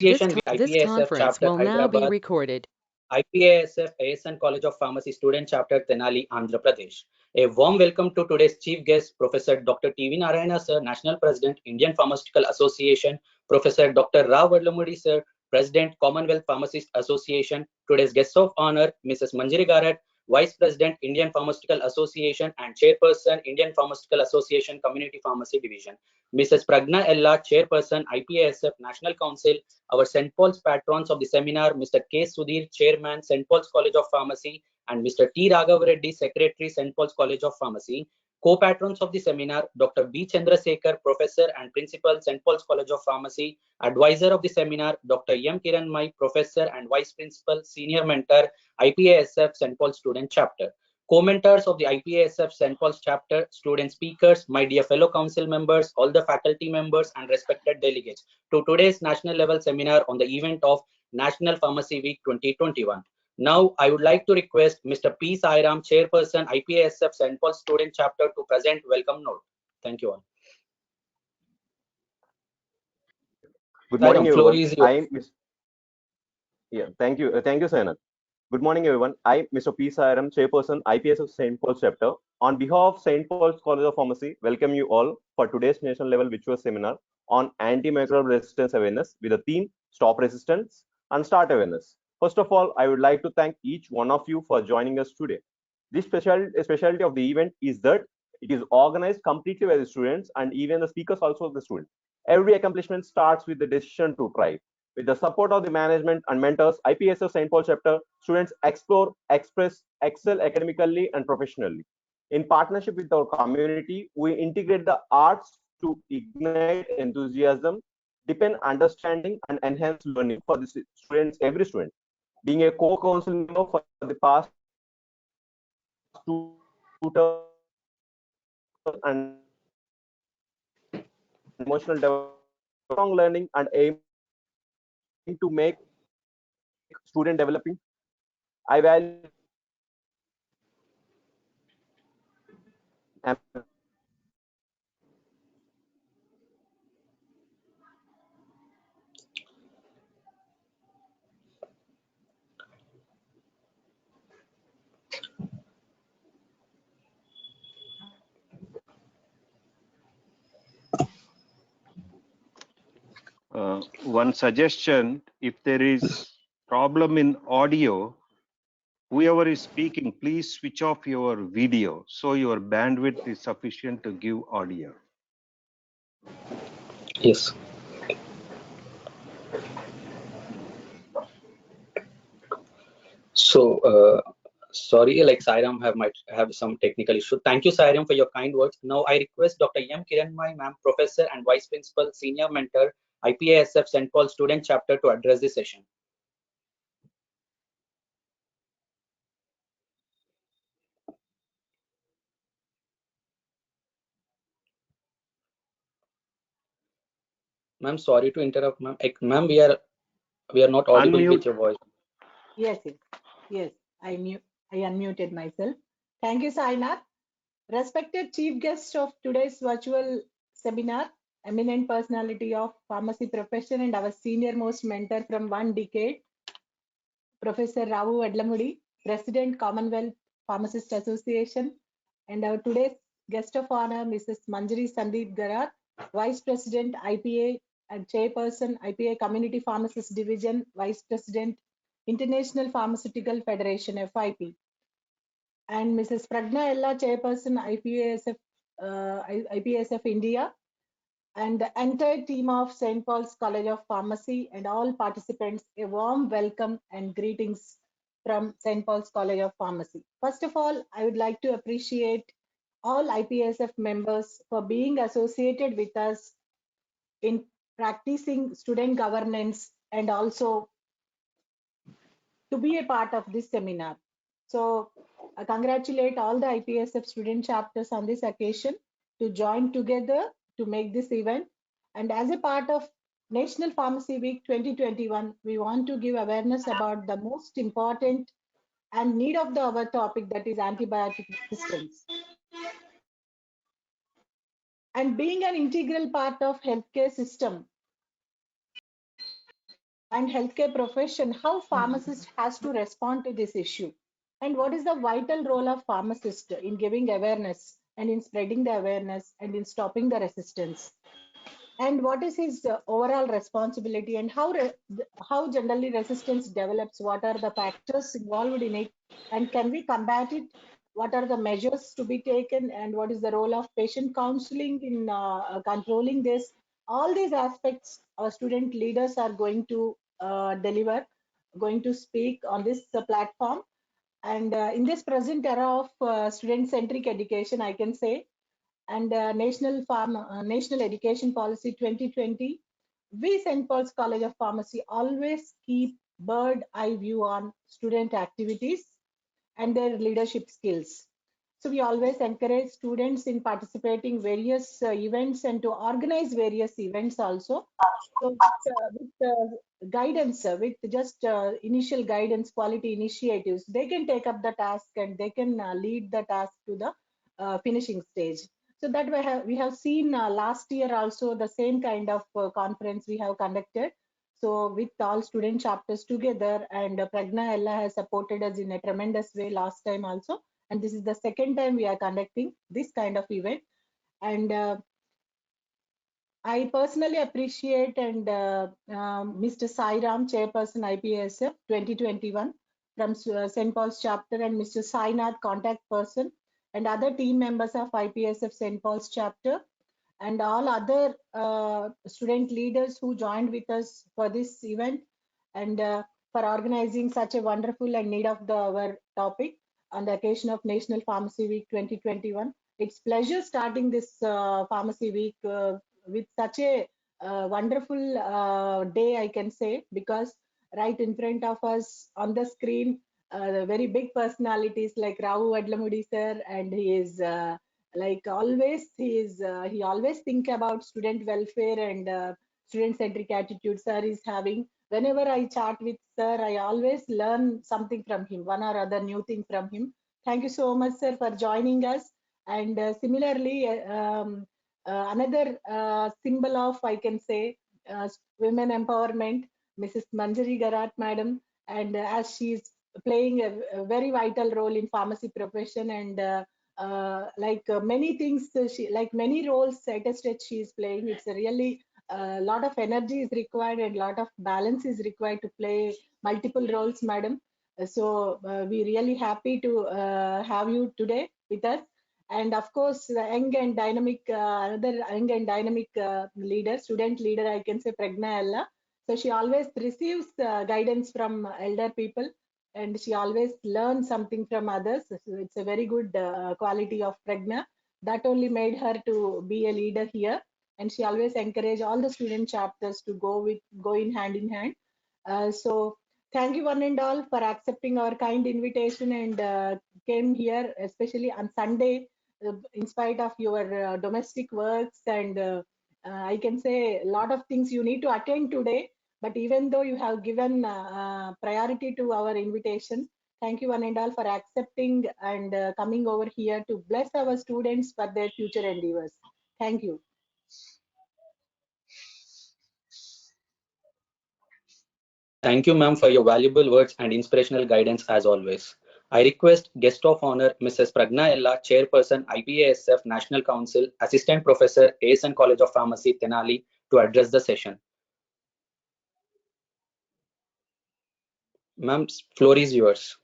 Association with IPASF Chapter Hyderabad, IPASF ASN College of Pharmacy Student Chapter Tenali, Andhra Pradesh. A warm welcome to today's chief guest, Professor Dr. T.V. Narayana Sir, National President, Indian Pharmaceutical Association, Professor Dr. Rao Vadlamudi Sir, President, Commonwealth Pharmacist Association. Today's guest of honor, Mrs. Manjari Garat, Vice President, Indian Pharmaceutical Association and Chairperson, Indian Pharmaceutical Association Community Pharmacy Division. Mrs. Pragna Ella, Chairperson, IPASF National Council. Our St. Paul's patrons of the seminar, Mr. K. Sudhir, Chairman, St. Paul's College of Pharmacy, and Mr. T. Raghav Reddy, Secretary, St. Paul's College of Pharmacy. Co-patrons of the seminar, Dr. B. Chandrasekhar, Professor and Principal, St. Paul's College of Pharmacy. Advisor of the seminar, Dr. M. Kiran Mai, Professor and Vice Principal, Senior Mentor, IPASF St. Paul's Student Chapter. Co-mentors of the IPASF St. Paul's Chapter, student speakers, my dear fellow council members, all the faculty members and respected delegates to today's national level seminar on the event of National Pharmacy Week 2021. Now, I would like to request Mr. P. Sairam, Chairperson, IPASF St. Paul's Student Chapter to present welcome note. Thank you all. Good morning, everyone. Thank you, Sainath. Good morning, everyone. I, Mr. P. Sairam, Chairperson, IPS of St. Paul's Chapter. On behalf of St. Paul's College of Pharmacy, welcome you all for today's national level virtual seminar on antimicrobial resistance awareness with the theme Stop Resistance and Start Awareness. First of all, I would like to thank each one of you for joining us today. This specialty of the event is that it is organized completely by the students and even the speakers also the students. Every accomplishment starts with the decision to try. With the support of the management and mentors, IPSF St. Paul Chapter, students explore, express, excel academically and professionally. In partnership with our community, we integrate the arts to ignite enthusiasm, deepen understanding, and enhance learning for the students, every student. Being a co-council member for the past 2 terms and emotional development, strong learning, and aim to make student developing. I value one suggestion: if there is problem in audio, whoever is speaking, please switch off your video so your bandwidth is sufficient to give audio. Yes. So, sorry, like Sairam might have some technical issue. Thank you, Sairam, for your kind words. Now, I request Dr. M. Kiranmai, ma'am, Professor and Vice Principal, Senior Mentor, IPASF St. Paul Student Chapter to address this session. Ma'am, sorry to interrupt, ma'am. Ma'am, we are not audible Unmute. With your voice. Yes. I unmuted myself. Thank you, Sainath. Respected chief guest of today's virtual seminar, eminent personality of pharmacy profession and our senior most mentor from 1 decade, Professor Rao Vadlamudi, President, Commonwealth Pharmacist Association, and our today's guest of honor, Mrs. Manjari Sandeep Garat, Vice President, IPA and Chairperson, IPA Community Pharmacist Division, Vice President, International Pharmaceutical Federation, FIP, and Mrs. Pragna Ella, Chairperson, IPSF India, and the entire team of St. Paul's College of Pharmacy and all participants, a warm welcome and greetings from St. Paul's College of Pharmacy. First of all, I would like to appreciate all IPSF members for being associated with us in practicing student governance and also to be a part of this seminar. So I congratulate all the IPSF student chapters on this occasion to join together to make this event. And as a part of National Pharmacy Week 2021, we want to give awareness about the most important and need of the our topic, that is antibiotic resistance. And being an integral part of healthcare system, and healthcare profession, how pharmacist has to respond to this issue, and what is the vital role of pharmacist in giving awareness and in spreading the awareness and in stopping the resistance, and what is his overall responsibility, and how generally resistance develops, what are the factors involved in it, and can we combat it, what are the measures to be taken, and what is the role of patient counseling in controlling this. All these aspects our student leaders are going to deliver, going to speak on this platform. And in this present era of student centric education, I can say, and National Education Policy 2020, we St. Paul's College of Pharmacy always keep bird eye view on student activities and their leadership skills. So we always encourage students in participating various events and to organize various events also. So with guidance, with just initial guidance, quality initiatives, they can take up the task and they can lead the task to the finishing stage. So that we have seen last year also the same kind of conference we have conducted. So with all student chapters together, and Pragna Ella has supported us in a tremendous way last time also. And this is the second time we are conducting this kind of event. And I personally appreciate and Mr. Sairam, Chairperson IPSF 2021 from St. Paul's chapter, and Mr. Sainath, contact person, and other team members of IPSF St. Paul's chapter, and all other student leaders who joined with us for this event, and for organizing such a wonderful and need of the our topic on the occasion of National Pharmacy Week 2021. It's pleasure starting this Pharmacy Week with such a wonderful day, I can say, because right in front of us on the screen, very big personalities like Rao Adlamudi sir, and he is like always he always think about student welfare and student centric attitude sir is having. Whenever I chat with sir, I always learn something from him, one or other new thing from him. Thank you so much sir for joining us. And similarly, another symbol of, I can say, women empowerment, Mrs. Manjari Garat madam, and as she's playing a very vital role in pharmacy profession, and many things, like many roles at a stretch she is playing. It's a really a lot of energy is required and lot of balance is required to play multiple roles, madam. So we really happy to have you today with us. And of course, the young and dynamic, another young and dynamic leader, student leader, I can say, Pragna Ella. So she always receives guidance from elder people, and she always learns something from others. So it's a very good quality of Pragna that only made her to be a leader here. And she always encourage all the student chapters to go in hand in hand. So thank you one and all for accepting our kind invitation, and came here especially on Sunday, in spite of your domestic works, and I can say a lot of things you need to attend today. But even though you have given priority to our invitation, thank you one and all for accepting and coming over here to bless our students for their future endeavors. Thank you. Thank you, ma'am, for your valuable words and inspirational guidance as always. I request guest of honor, Mrs. Pragna Ella, Chairperson, IPASF National Council, Assistant Professor, ASN College of Pharmacy, Tenali, to address the session. Ma'am, floor is yours.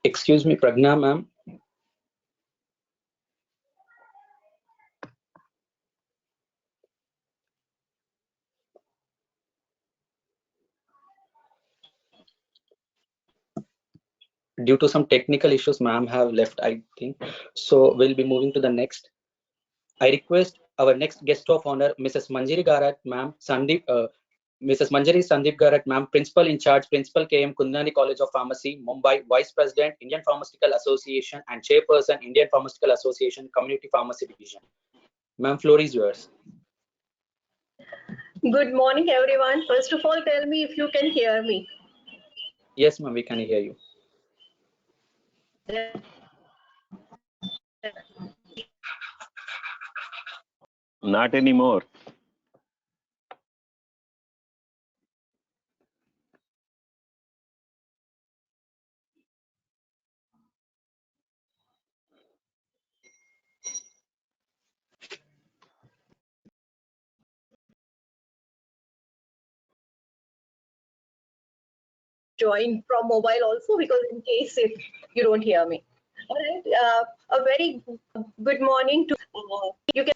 Excuse me, Pragna, ma'am. due to some technical issues, ma'am have left, I think. So we'll be moving to the next. I request our next guest of honor, Mrs. Manjiri Garat, ma'am, Mrs. Manjari Sandeep Garat, ma'am, Principal in Charge, Principal KM Kundani College of Pharmacy, Mumbai, Vice President, Indian Pharmaceutical Association, and Chairperson, Indian Pharmaceutical Association, Community Pharmacy Division. Ma'am, floor is yours. Good morning, everyone. First of all, tell me if you can hear me. Yes, ma'am, we can hear you. Not anymore. Join from mobile also, because in case if you don't hear me. All right. A very good morning to you. Can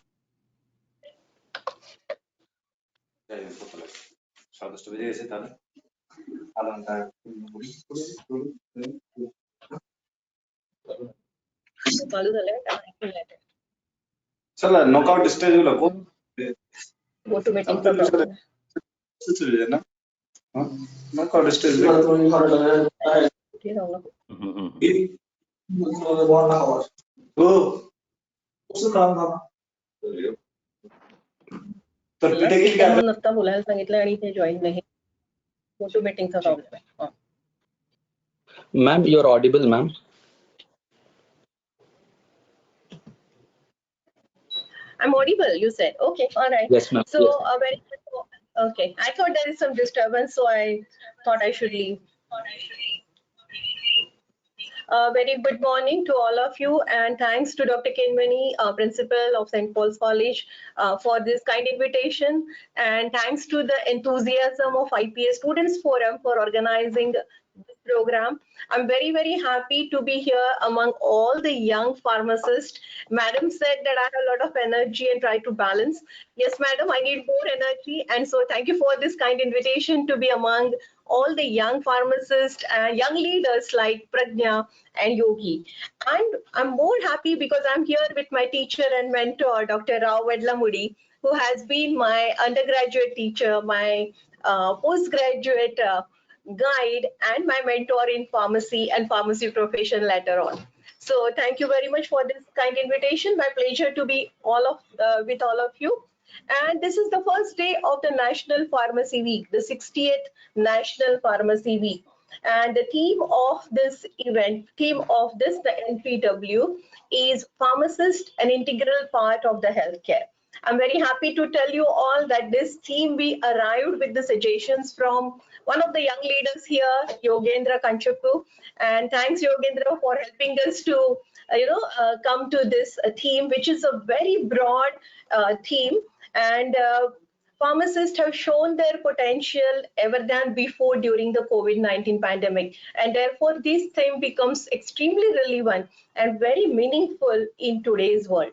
चला knockout stage वाला को go to meeting. Knockout stage हो तर पिढे गेली का नसता बोलायला सांगितलं आणि ते जॉईन नाही. Go to meetingचा प्रॉब्लेम आहे. Ma'am, you're audible, ma'am. I'm audible, you said. Okay, all right. Yes, ma'am. So, Yes. okay. I thought there is some disturbance, so I thought I should leave. Very good morning to all of you, and thanks to Dr. Kinmani, Principal of St. Paul's College, for this kind invitation, and thanks to the enthusiasm of IPA Students Forum for organizing this program. I'm very, very happy to be here among all the young pharmacists. Madam said that I have a lot of energy and try to balance. Yes, madam, I need more energy. And so thank you for this kind invitation to be among all the young pharmacists and young leaders like Pragnya and Yogi. And I'm more happy because I'm here with my teacher and mentor, Dr. Rao Vedlamudi, who has been my undergraduate teacher, my postgraduate guide, and my mentor in pharmacy and pharmacy profession later on. So thank you very much for this kind invitation. My pleasure to be with all of you. And this is the first day of the National Pharmacy Week, the 60th National Pharmacy Week. And the theme of this event, the NPW, is pharmacist, an integral part of the healthcare. I'm very happy to tell you all that this theme, we arrived with the suggestions from one of the young leaders here, Yogendra Kanchapu. And thanks, Yogendra, for helping us to come to this theme, which is a very broad theme. And pharmacists have shown their potential ever than before during the COVID-19 pandemic. And therefore, this theme becomes extremely relevant and very meaningful in today's world.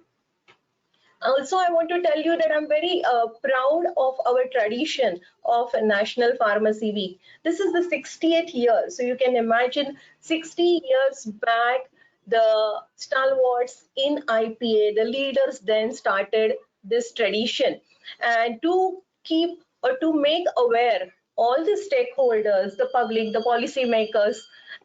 Also, I want to tell you that I'm very proud of our tradition of National Pharmacy Week. This is the 60th year. So you can imagine 60 years back, the stalwarts in IPA, the leaders then started this tradition. And to keep or to make aware all the stakeholders, the public, the policymakers,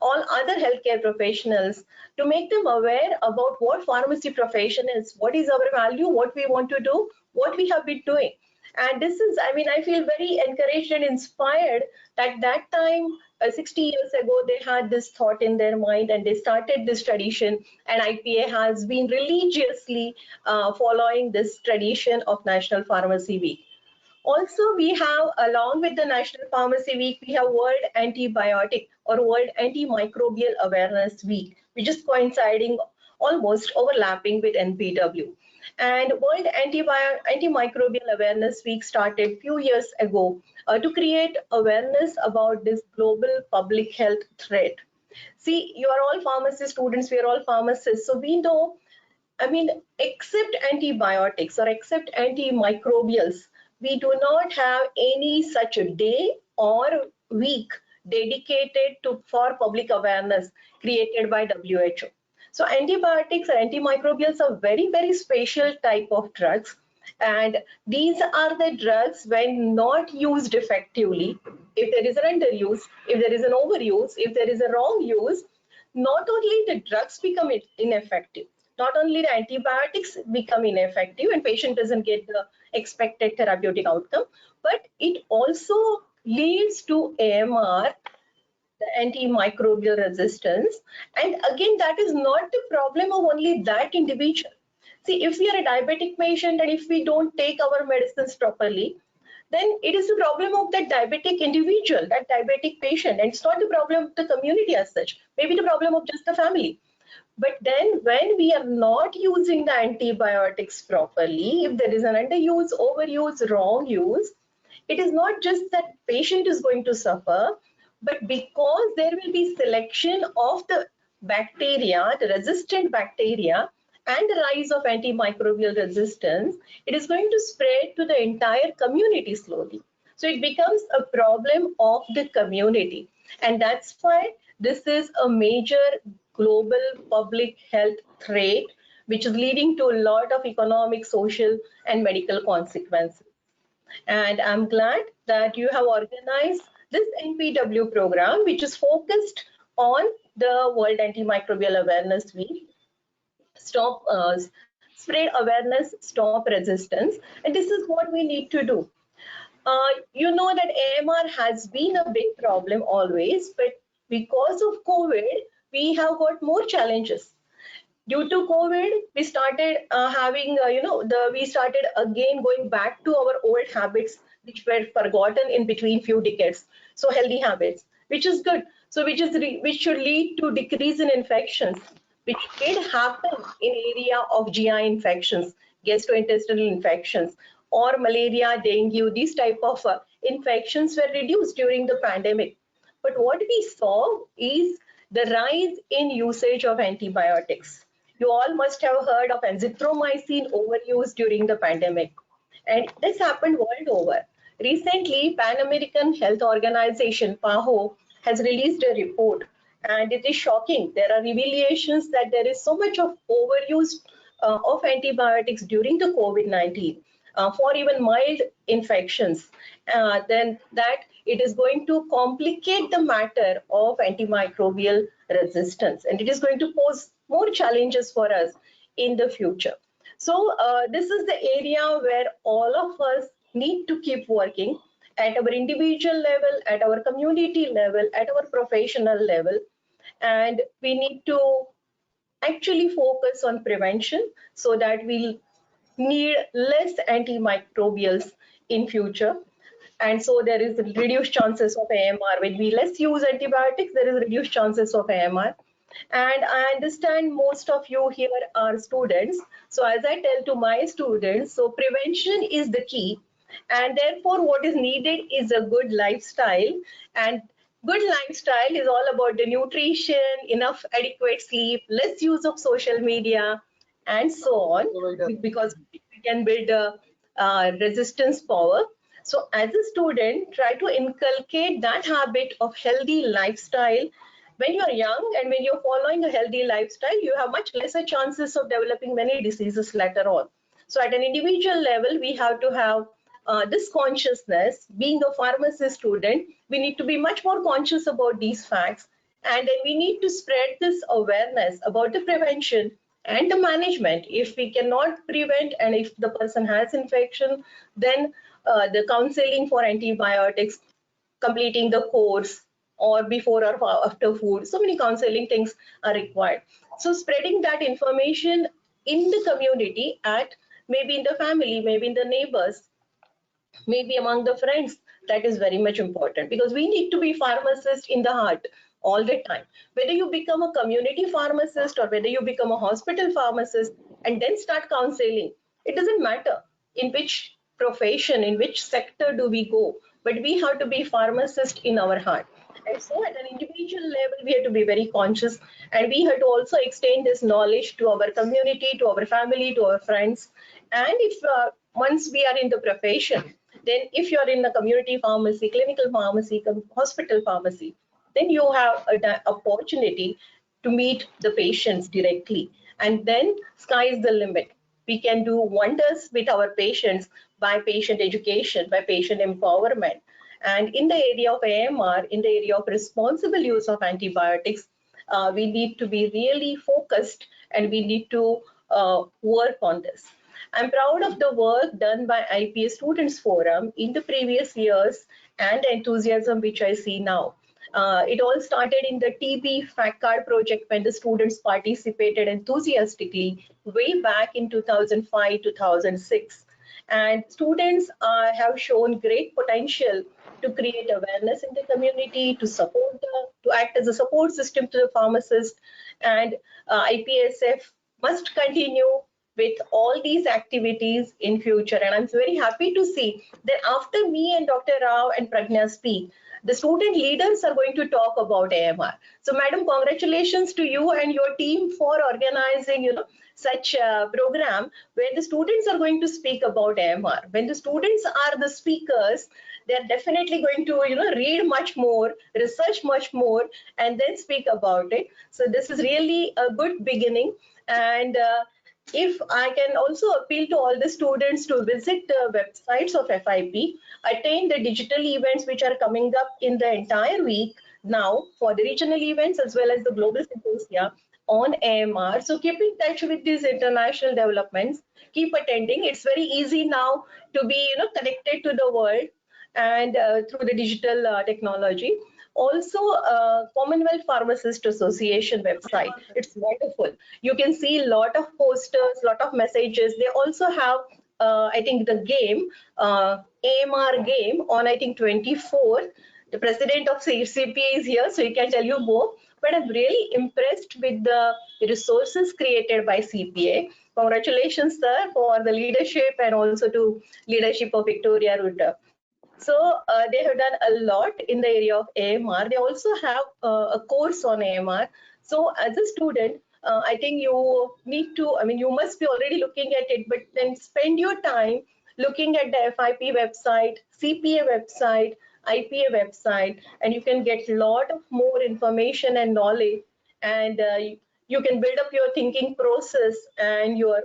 all other healthcare professionals, to make them aware about what pharmacy profession is, what is our value, what we want to do, what we have been doing. And this is, I feel very encouraged and inspired that time, 60 years ago, they had this thought in their mind and they started this tradition. And IPA has been religiously following this tradition of National Pharmacy Week. Also, we have, along with the National Pharmacy Week, we have World Antibiotic or World Antimicrobial Awareness Week, which is coinciding, almost overlapping with NPW. And World Antimicrobial Awareness Week started a few years ago to create awareness about this global public health threat. See, you are all pharmacy students, we are all pharmacists, so we know, except antibiotics or except antimicrobials, we do not have any such a day or week dedicated for public awareness created by WHO. So antibiotics and antimicrobials are very, very special type of drugs. And these are the drugs when not used effectively, if there is an underuse, if there is an overuse, if there is a wrong use, not only the drugs become ineffective, not only the antibiotics become ineffective and patient doesn't get the expected therapeutic outcome, but it also leads to AMR, the antimicrobial resistance. And again, that is not the problem of only that individual. See, if we are a diabetic patient and if we don't take our medicines properly, then it is the problem of that diabetic individual, that diabetic patient, and it's not the problem of the community as such, maybe the problem of just the family. But then when we are not using the antibiotics properly, if there is an underuse, overuse, wrong use, it is not just that patient is going to suffer, but because there will be selection of the bacteria, the resistant bacteria, and the rise of antimicrobial resistance, it is going to spread to the entire community slowly. So it becomes a problem of the community. And that's why this is a major global public health threat, which is leading to a lot of economic, social, and medical consequences. And I'm glad that you have organized this NPW program, which is focused on the World Antimicrobial Awareness Week. Spread awareness, stop resistance. And this is what we need to do. You know that AMR has been a big problem always, but because of COVID, we have got more challenges. Due to COVID, we started we started again going back to our old habits, which were forgotten in between few decades. So healthy habits, which is good. So which should lead to decrease in infections, which did happen in area of GI infections, gastrointestinal infections, or malaria, dengue. These type of infections were reduced during the pandemic. But what we saw is the rise in usage of antibiotics. You all must have heard of azithromycin overuse during the pandemic. And this happened world over. Recently, Pan American Health Organization, PAHO, has released a report. And it is shocking. There are revelations that there is so much of overuse of antibiotics during the COVID-19 for even mild infections, then that it is going to complicate the matter of antimicrobial resistance, and it is going to pose more challenges for us in the future. So this is the area where all of us need to keep working at our individual level, at our community level, at our professional level, and we need to actually focus on prevention so that we need less antimicrobials in future. And so there is reduced chances of AMR. When we less use antibiotics, there is reduced chances of AMR. And I understand most of you here are students. So as I tell to my students, so prevention is the key. And therefore, what is needed is a good lifestyle. And good lifestyle is all about the nutrition, enough adequate sleep, less use of social media, and so on, because we can build a resistance power. So as a student, try to inculcate that habit of healthy lifestyle. When you're young and when you're following a healthy lifestyle, you have much lesser chances of developing many diseases later on. So at an individual level, we have to have this consciousness. Being a pharmacy student, we need to be much more conscious about these facts. And then we need to spread this awareness about the prevention and the management. If we cannot prevent and if the person has infection, then the counseling for antibiotics, completing the course, or before or after food. So many counseling things are required. So spreading that information in the community, at maybe in the family, maybe in the neighbors, maybe among the friends, that is very much important, because we need to be pharmacists in the heart all the time. Whether you become a community pharmacist or whether you become a hospital pharmacist and then start counseling, it doesn't matter in which profession, in which sector do we go, but we have to be pharmacist in our heart. And so at an individual level, we have to be very conscious, and we have to also extend this knowledge to our community, to our family, to our friends. And if once we are in the profession, then if you are in the community pharmacy, clinical pharmacy, hospital pharmacy, then you have an opportunity to meet the patients directly. And then sky is the limit. We can do wonders with our patients by patient education, by patient empowerment. And in the area of AMR, in the area of responsible use of antibiotics, we need to be really focused and we need to work on this. I'm proud of the work done by IPA Students Forum in the previous years and the enthusiasm which I see now. It all started in the TB fact card project when the students participated enthusiastically way back in 2005, 2006. And students have shown great potential to create awareness in the community, to support to act as a support system to the pharmacist. And IPSF must continue with all these activities in future. And I'm very happy to see that after me and Dr. Rao and Pragna speak, the student leaders are going to talk about AMR. So, madam, congratulations to you and your team for organizing, such a program where the students are going to speak about AMR. When the students are the speakers, they're definitely going to, read much more, research much more, and then speak about it. So this is really a good beginning. And if I can also appeal to all the students to visit the websites of FIP, attend the digital events which are coming up in the entire week now for the regional events as well as the global symposia on AMR. So keep in touch with these international developments. Keep attending. It's very easy now to be, connected to the world and through the digital technology. Also, Commonwealth Pharmacist Association website. It's wonderful. You can see a lot of posters, lot of messages. They also have, I think, the game, AMR game on, I think, 24th. The president of CPA is here, so he can tell you more. But I'm really impressed with the resources created by CPA. Congratulations, sir, for the leadership and also to leadership of Victoria Rutter. So they have done a lot in the area of AMR. They also have a course on AMR. So as a student, I think you need to, you must be already looking at it, but then spend your time looking at the FIP website, CPA website, IPA website, and you can get a lot of more information and knowledge, and you can build up your thinking process and your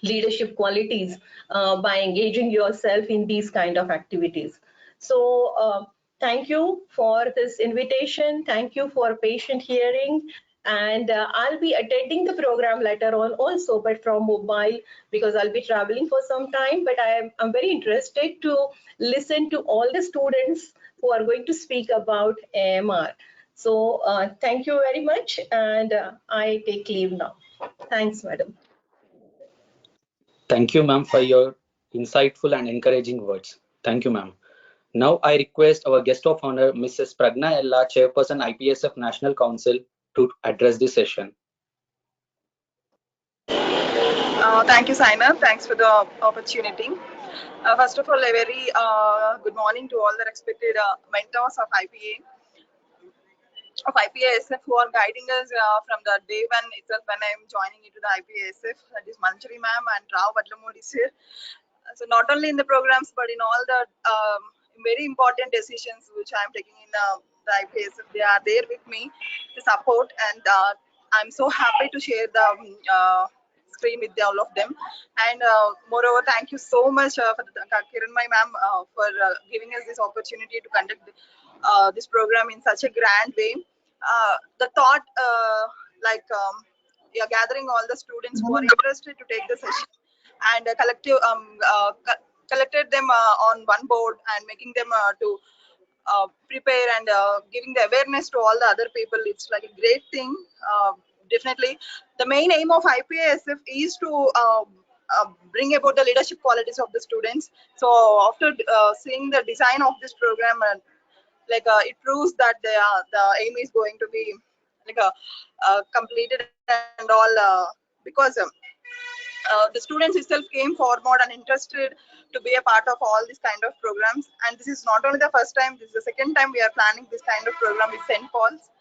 leadership qualities by engaging yourself in these kind of activities. So thank you for this invitation. Thank you for patient hearing. And I'll be attending the program later on also, but from mobile because I'll be traveling for some time. But I'm very interested to listen to all the students who are going to speak about AMR. So thank you very much. And I take leave now. Thanks, madam. Thank you, ma'am, for your insightful and encouraging words. Thank you, ma'am. Now I request our guest of honor, Mrs. Pragna Ella, Chairperson IPSF National Council, to address the session. Thank you, Saina. Thanks for the opportunity. First of all, a very good morning to all the respected mentors of IPASF who are guiding us from the day one itself when I am joining into the IPASF. That is Manchari ma'am and Rao Badlamudi sir. So not only in the programs but in all the very important decisions which I am taking in the IPASF, they are there with me to support, and I'm so happy to share the screen with all of them. And moreover, thank you so much for Kiranmai ma'am for giving us this opportunity to conduct this program in such a grand way. The thought, we are gathering all the students who are interested to take the session and collected them on one board and making them to prepare and giving the awareness to all the other people. It's like a great thing. Definitely, the main aim of IPASF is to bring about the leadership qualities of the students. So after seeing the design of this program, it proves that the aim is going to be completed and all because the students itself came forward and interested to be a part of all these kind of programs. And this is not only the first time, this is the second time we are planning this kind of program with St. Paul's.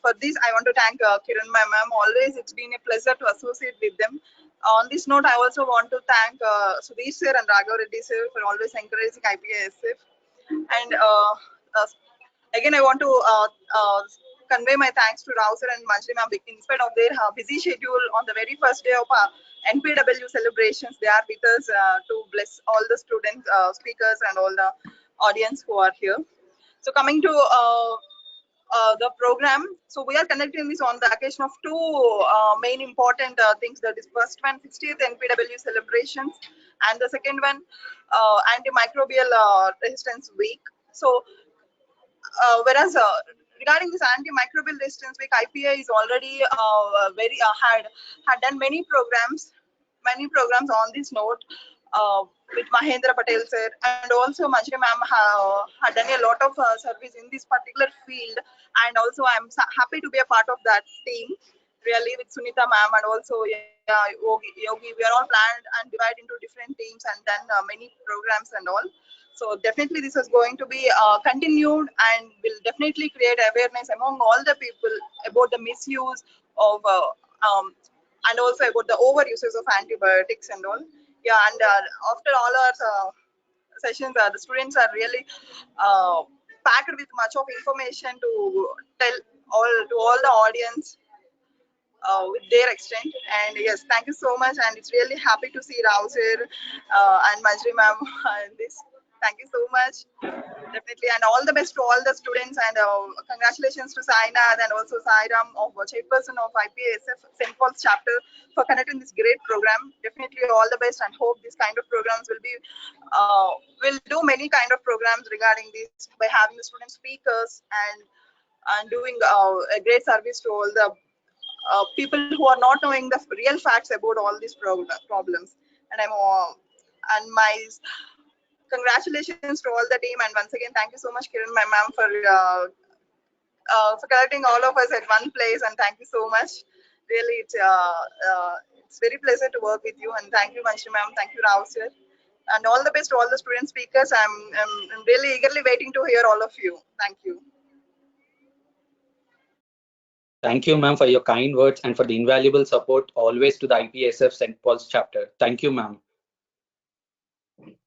For this, I want to thank Kiran ma'am. Always, it's been a pleasure to associate with them. On this note, I also want to thank Sudesh sir and Raghav Reddy sir for always encouraging IPASF. And Again, I want to convey my thanks to Rao sir and Manjri ma'am. In spite of their busy schedule, on the very first day of NPW celebrations, they are with us to bless all the students, speakers, and all the audience who are here. So coming to the program, so we are conducting this on the occasion of two main important things. That is first one, 60th NPW celebrations, and the second one, antimicrobial resistance week. So whereas regarding this antimicrobial resistance week, IPA is already very had done many programs on this note with Mahendra Patel sir, and also Manjri ma'am had done a lot of service in this particular field, and also I'm happy to be a part of that team. Really, with Sunita ma'am and also Yogi, we are all planned and divided into different teams and done many programs and all. So definitely this is going to be continued and will definitely create awareness among all the people about the misuse of and also about the overuses of antibiotics and all. Yeah, and after all our sessions, the students are really packed with much of information to tell all the audience with their extent. And yes, thank you so much. And it's really happy to see Rao sir and Manjri ma'am in this. Thank you so much. Definitely. And all the best to all the students. And congratulations to Sainath and also Sairam, of chairperson of IPASF St. Paul's chapter, for conducting this great program. Definitely all the best, and hope this kind of programs will be, will do many kind of programs regarding this by having the student speakers and doing a great service to all the people who are not knowing the real facts about all these problems. And and my congratulations to all the team. And once again, thank you so much, Kiran, my ma'am, for collecting all of us at one place. And thank you so much. Really, it's very pleasant to work with you. And thank you, Manjri ma'am. Thank you, Rao sir. And all the best to all the student speakers. I'm really eagerly waiting to hear all of you. Thank you. Thank you, ma'am, for your kind words and for the invaluable support always to the IPSF St. Paul's chapter. Thank you, ma'am.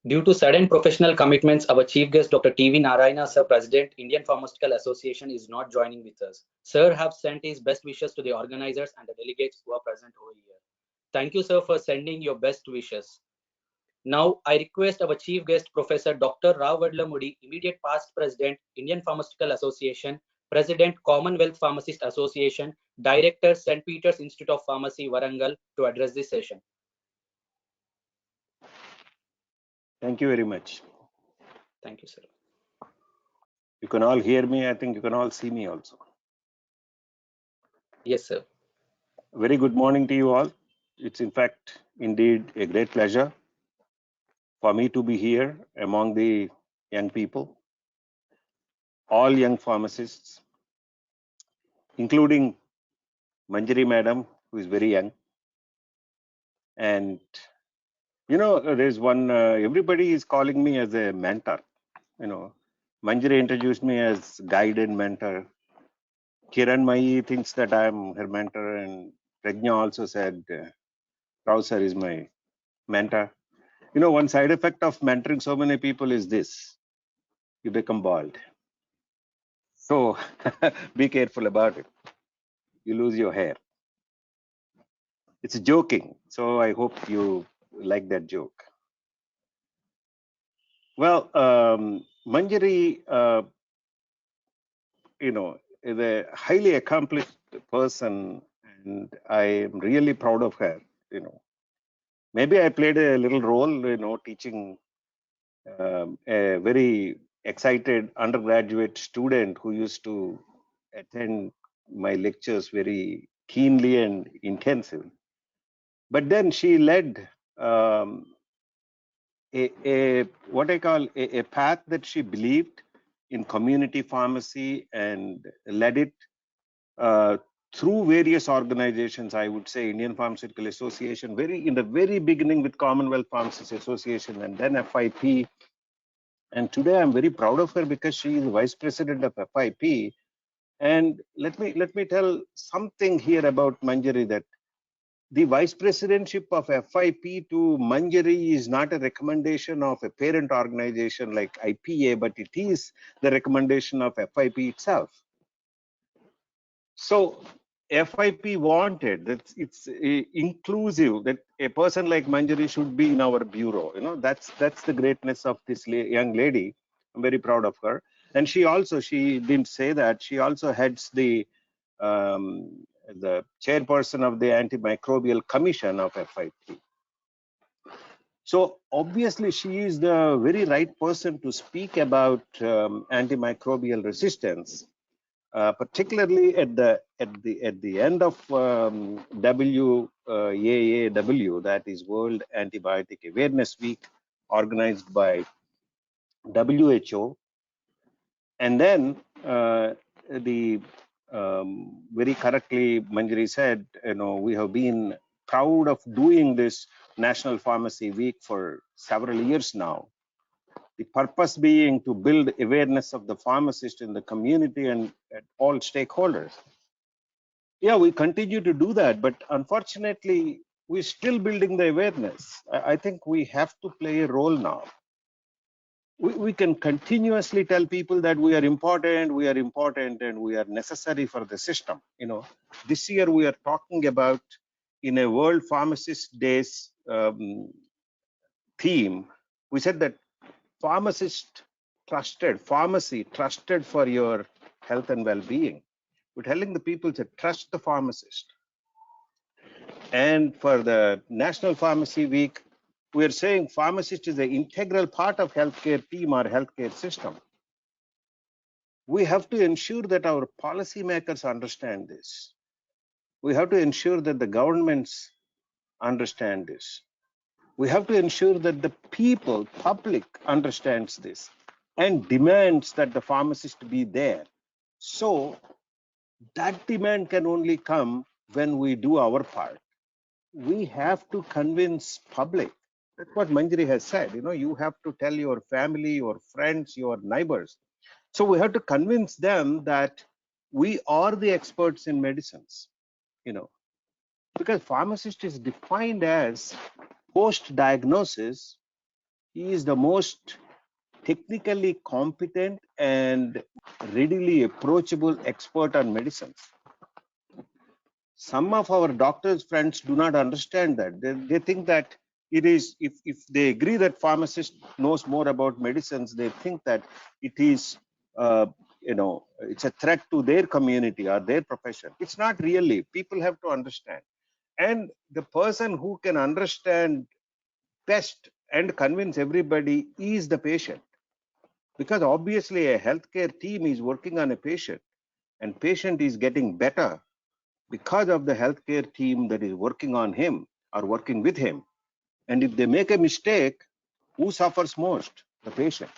Due to sudden professional commitments, our chief guest, Dr. T.V. Narayana, Sir, President, Indian Pharmaceutical Association, is not joining with us. Sir have sent his best wishes to the organizers and the delegates who are present over here. Thank you, sir, for sending your best wishes. Now, I request our chief guest, Professor Dr. Rao Vadlamudi, immediate past President, Indian Pharmaceutical Association, President, Commonwealth Pharmacist Association, Director, St. Peter's Institute of Pharmacy, Warangal, to address this session. Thank you very much. Thank you, sir. You can all hear me. I think you can all see me also. Yes, sir. Very good morning to you all. It's in fact indeed a great pleasure for me to be here among the young people, all young pharmacists, including Manjari madam, who is very young. And you know, there's one, everybody is calling me as a mentor. You know, Manjari introduced me as guide and mentor. Kiran Mai thinks that I'm her mentor, and Prajna also said Rao sir is my mentor. You know, one side effect of mentoring so many people is this: you become bald. So be careful about it. You lose your hair. It's joking. So I hope you like that joke. Well, Manjari, you know, is a highly accomplished person, and I am really proud of her. You know, maybe I played a little role, you know, teaching a very excited undergraduate student who used to attend my lectures very keenly and intensively. But then she led a what I call a path that she believed in community pharmacy, and led it through various organizations. I would say Indian Pharmaceutical Association, in the very beginning with Commonwealth Pharmacists Association, and then FIP. And today I'm very proud of her because she is vice president of FIP. And let me tell something here about Manjari, that The vice presidentship of FIP to Manjari is not a recommendation of a parent organization like IPA, but it is the recommendation of FIP itself. So FIP wanted that it's inclusive, that a person like Manjari should be in our bureau. You know, that's the greatness of this young lady. I'm very proud of her. And she didn't say that, she also heads the chairperson of the Antimicrobial Commission of FIP. So obviously she is the very right person to speak about antimicrobial resistance. Particularly at the end of WAAW, that is World Antibiotic Awareness Week, organized by WHO, and then very correctly Manjari said, you know, we have been proud of doing this National Pharmacy Week for several years now. The purpose being to build awareness of the pharmacist in the community and all stakeholders. Yeah, we continue to do that, but unfortunately, we're still building the awareness. I think we have to play a role now. We can continuously tell people that we are important, and we are necessary for the system. You know, this year we are talking about, in a World Pharmacist Days theme, we said that pharmacy trusted for your health and well-being. We're telling the people to trust the pharmacist. And for the National Pharmacy Week, we're saying pharmacist is an integral part of healthcare team or healthcare system. We have to ensure that our policymakers understand this. We have to ensure that the governments understand this. We have to ensure that the public understands this and demands that the pharmacist be there. So that demand can only come when we do our part. We have to convince public. That's what Manjari has said. You know, you have to tell your family, your friends, your neighbors. So we have to convince them that we are the experts in medicines, you know, because pharmacist is defined as post-diagnosis. He is the most technically competent and readily approachable expert on medicines. Some of our doctors' friends do not understand that. They think that it is, if they agree that pharmacist knows more about medicines, they think that it is, you know, it's a threat to their community or their profession. It's not really. People have to understand. And the person who can understand best and convince everybody is the patient. Because obviously a healthcare team is working on a patient, and patient is getting better because of the healthcare team that is working on him or working with him. And if they make a mistake, who suffers most? The patient.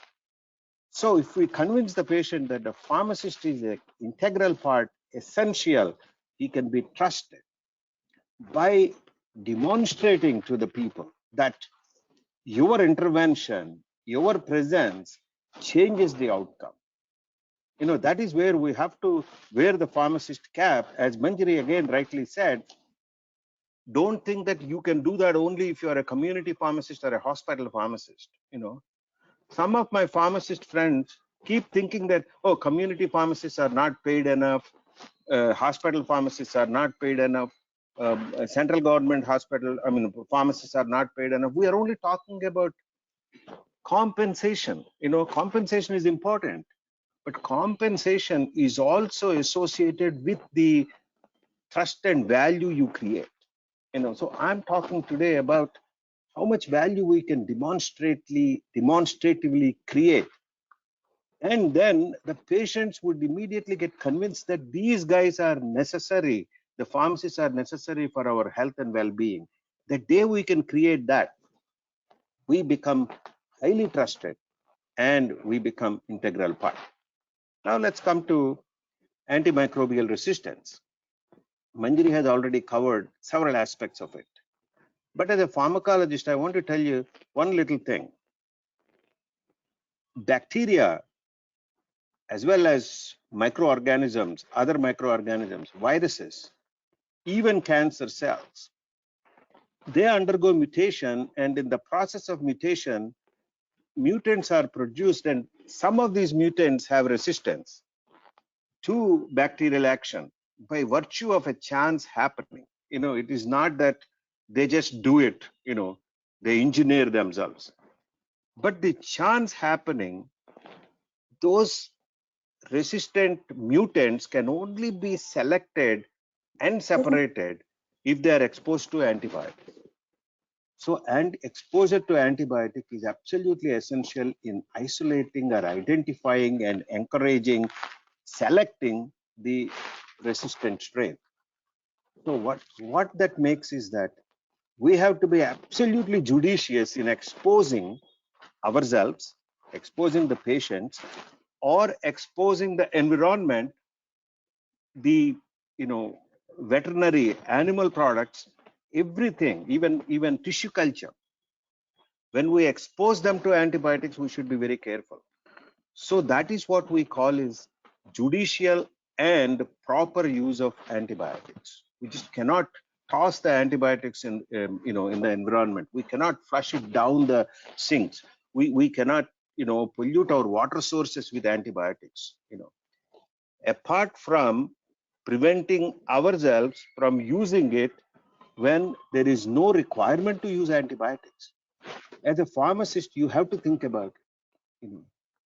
So if we convince the patient that the pharmacist is an integral part, essential, he can be trusted, by demonstrating to the people that your intervention, your presence changes the outcome. You know, that is where we have to wear the pharmacist cap. As Manjari again rightly said, don't think that you can do that only if you are a community pharmacist or a hospital pharmacist. You know, some of my pharmacist friends keep thinking that, oh, community pharmacists are not paid enough, hospital pharmacists are not paid enough, central government pharmacists are not paid enough. We are only talking about compensation. You know, compensation is important, but compensation is also associated with the trust and value you create. You know, so I'm talking today about how much value we can demonstratively create. And then the patients would immediately get convinced that these guys are necessary, the pharmacists are necessary for our health and well-being. The day we can create that, we become highly trusted and we become integral part. Now let's come to antimicrobial resistance. Manjari has already covered several aspects of it. But as a pharmacologist, I want to tell you one little thing. Bacteria, as well as microorganisms, other microorganisms, viruses, even cancer cells, they undergo mutation, and in the process of mutation, mutants are produced, and some of these mutants have resistance to bacterial action by virtue of a chance happening. It is not that they just do it, they engineer themselves. But the chance happening, those resistant mutants can only be selected and separated if they are exposed to antibiotics. So, and exposure to antibiotic is absolutely essential in isolating or identifying and encouraging, selecting the resistant strain. So what that makes is that we have to be absolutely judicious in exposing ourselves, exposing the patients, or exposing the environment, the veterinary animal products, everything, even tissue culture. When we expose them to antibiotics, we should be very careful. So that is what we call is judicial and proper use of antibiotics. We just cannot toss the antibiotics in in the environment. We cannot flush it down the sinks. We cannot pollute our water sources with antibiotics. Apart from preventing ourselves from using it when there is no requirement to use antibiotics. As a pharmacist, you have to think about it.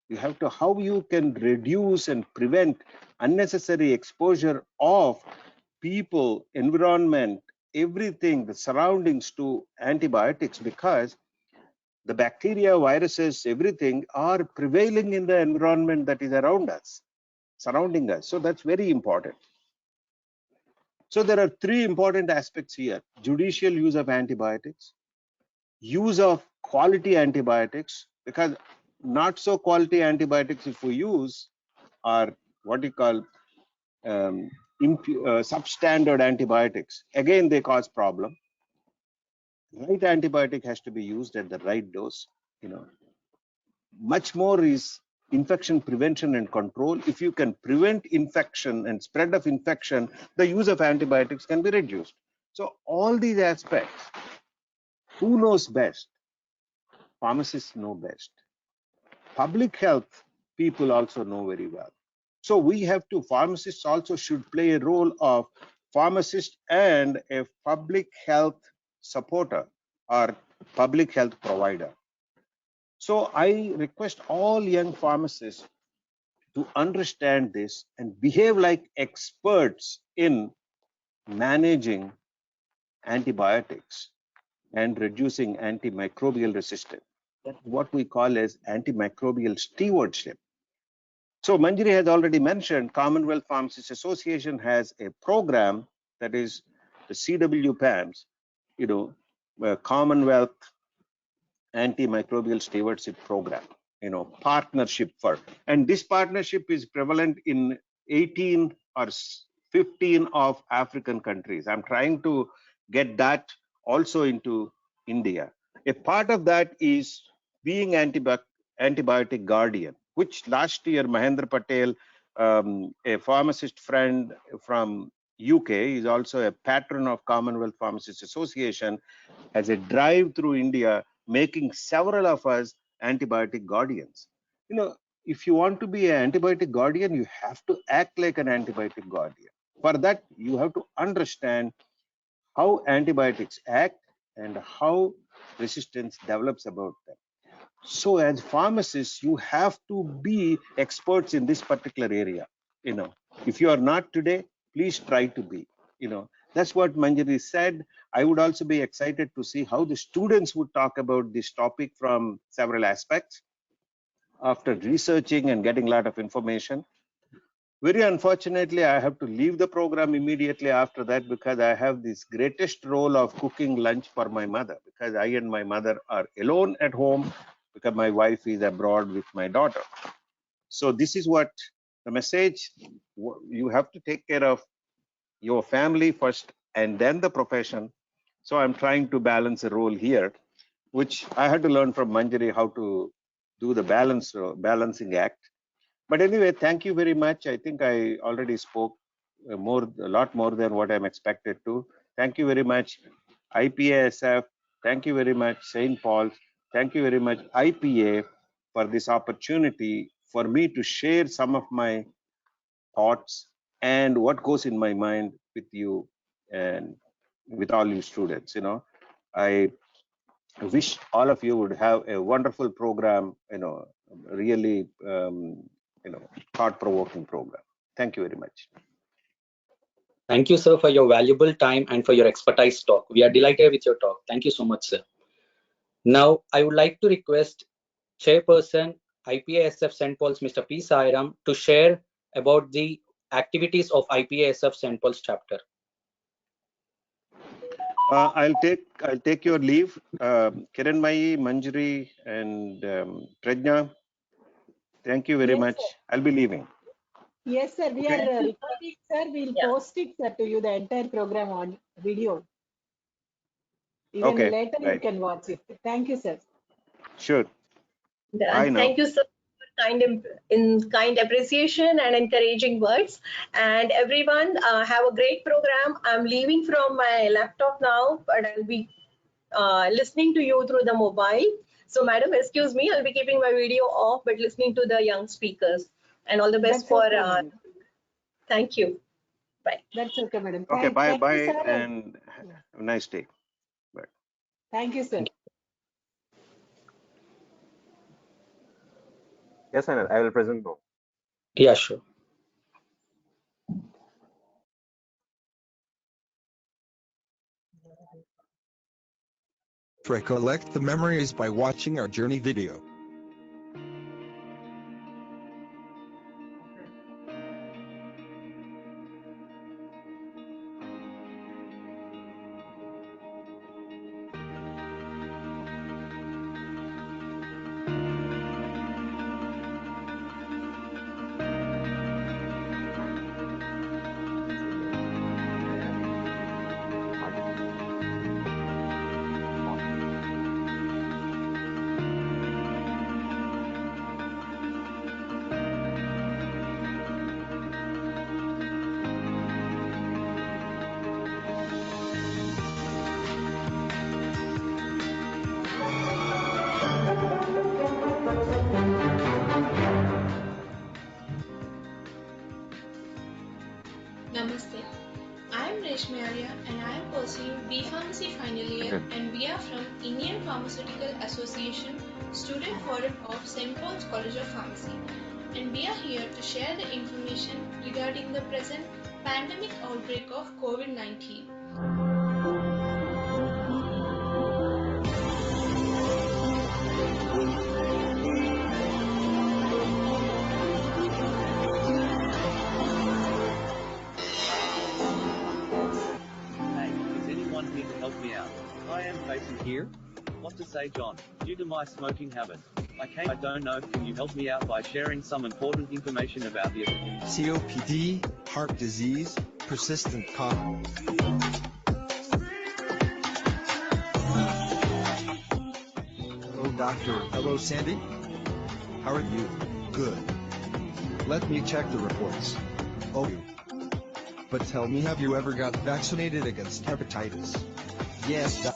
You have to how you can reduce and prevent unnecessary exposure of people, environment, everything, the surroundings to antibiotics, because the bacteria, viruses, everything are prevailing in the environment that is around us, surrounding us. So that's very important. So there are three important aspects here: judicial use of antibiotics, use of quality antibiotics, because not so quality antibiotics, if we use, are what you call substandard antibiotics. Again, they cause problem. Right antibiotic has to be used at the right dose. Much more is infection prevention and control. If you can prevent infection and spread of infection, the use of antibiotics can be reduced. So all these aspects, who knows best? Pharmacists know best. Public health people also know very well. So we have to, pharmacists also should play a role of pharmacist and a public health supporter or public health provider. So I request all young pharmacists to understand this and behave like experts in managing antibiotics and reducing antimicrobial resistance. That's what we call as antimicrobial stewardship. So Manjari has already mentioned Commonwealth Pharmacists Association has a program that is the CWPAMS, Commonwealth Antimicrobial Stewardship Program, partnership for, and this partnership is prevalent in 18 or 15 of African countries. I'm trying to get that also into India. A part of that is being antibiotic guardian, which last year Mahendra Patel, a pharmacist friend from UK, is also a patron of Commonwealth Pharmacists Association, as a drive through India, making several of us antibiotic guardians. If you want to be an antibiotic guardian, you have to act like an antibiotic guardian. For that, you have to understand how antibiotics act and how resistance develops about them. So as pharmacists, you have to be experts in this particular area. If you are not today, please try to be. That's what Manjari said. I would also be excited to see how the students would talk about this topic from several aspects after researching and getting a lot of information. Very unfortunately, I have to leave the program immediately after that because I have this greatest role of cooking lunch for my mother, because I and my mother are alone at home because my wife is abroad with my daughter. So this is what the message: you have to take care of your family first and then the profession. So I'm trying to balance a role here, which I had to learn from Manjari how to do the balancing act. But anyway, thank you very much. I think I already spoke a lot more than what I'm expected to. Thank you very much. IPASF, thank you very much. St. Paul's, thank you very much. IPA for this opportunity for me to share some of my thoughts and what goes in my mind with you and with all you students. I wish all of you would have a wonderful program, really, thought-provoking program. Thank you very much. Thank you, sir, for your valuable time and for your expertise talk. We are delighted with your talk. Thank you so much, sir. Now, I would like to request Chairperson IPASF St. Paul's, Mr. P. Sairam, to share about the activities of IPASF St. Paul's chapter. I'll take your leave. Kiranmai, Manjari, and Prajna, thank you very much. Sir. I'll be leaving. Yes, sir. We are recording, sir. We'll post it, sir, to you, the entire program on video. Even later, you can watch it. Thank you, sir. Sure. Thank you, sir, for kind appreciation and encouraging words. And everyone, have a great program. I'm leaving from my laptop now, but I'll be listening to you through the mobile. So, madam, excuse me, I'll be keeping my video off, but listening to the young speakers. And all the best for. Thank you. Bye. That's okay, madam. Okay, bye, you, and have a nice day. Bye. Thank you, sir. Yes, Anand, I will present now. Yeah, sure. Recollect the memories by watching our journey video. Namaste. I am Reshmi Arya and I am pursuing B Pharmacy final year and we are from Indian Pharmaceutical Association Student Forum of St. Paul's College of Pharmacy, and we are here to share the information regarding the present pandemic outbreak of COVID-19. Here to help me out. I am facing here. What to say, John? Due to my smoking habit, I don't know. Can you help me out by sharing some important information about the COPD, heart disease, persistent cough. Hello, doctor. Hello, Sandy. How are you? Good. Let me check the reports. Oh, but tell me, have you ever got vaccinated against hepatitis? Yes,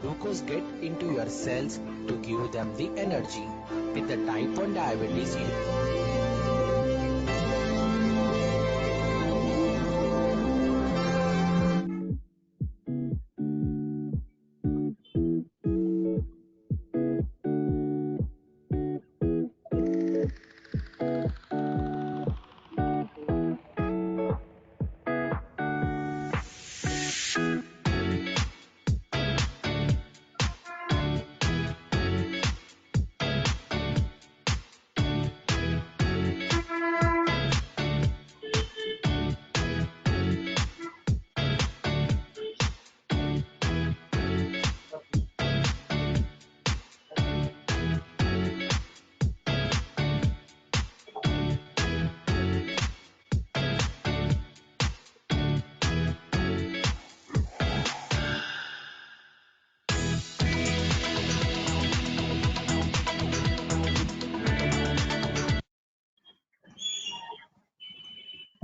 Glucose get into your cells to give them the energy. With the type 1 diabetes,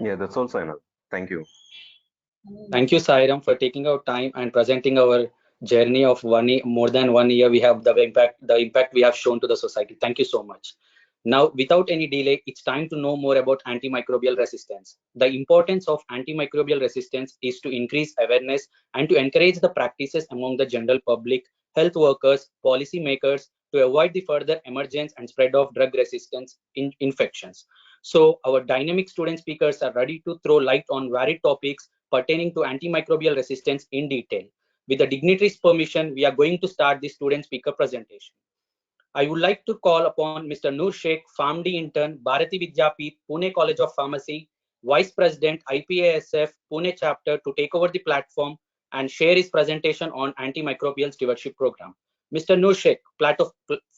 Yeah, that's all, Sainath. Thank you. Thank you, Sairam, for taking our time and presenting our journey of more than 1 year. We have the impact we have shown to the society. Thank you so much. Now, without any delay, it's time to know more about antimicrobial resistance. The importance of antimicrobial resistance is to increase awareness and to encourage the practices among the general public, health workers, policy makers to avoid the further emergence and spread of drug resistance infections. So, our dynamic student speakers are ready to throw light on varied topics pertaining to antimicrobial resistance in detail. With the dignitaries' permission, we are going to start the student speaker presentation. I would like to call upon Mr. Noor Sheikh, PharmD intern, Bharati Vidyapeeth, Pune College of Pharmacy, Vice President, IPASF, Pune chapter, to take over the platform and share his presentation on antimicrobial stewardship program. Mr. Noor Sheikh,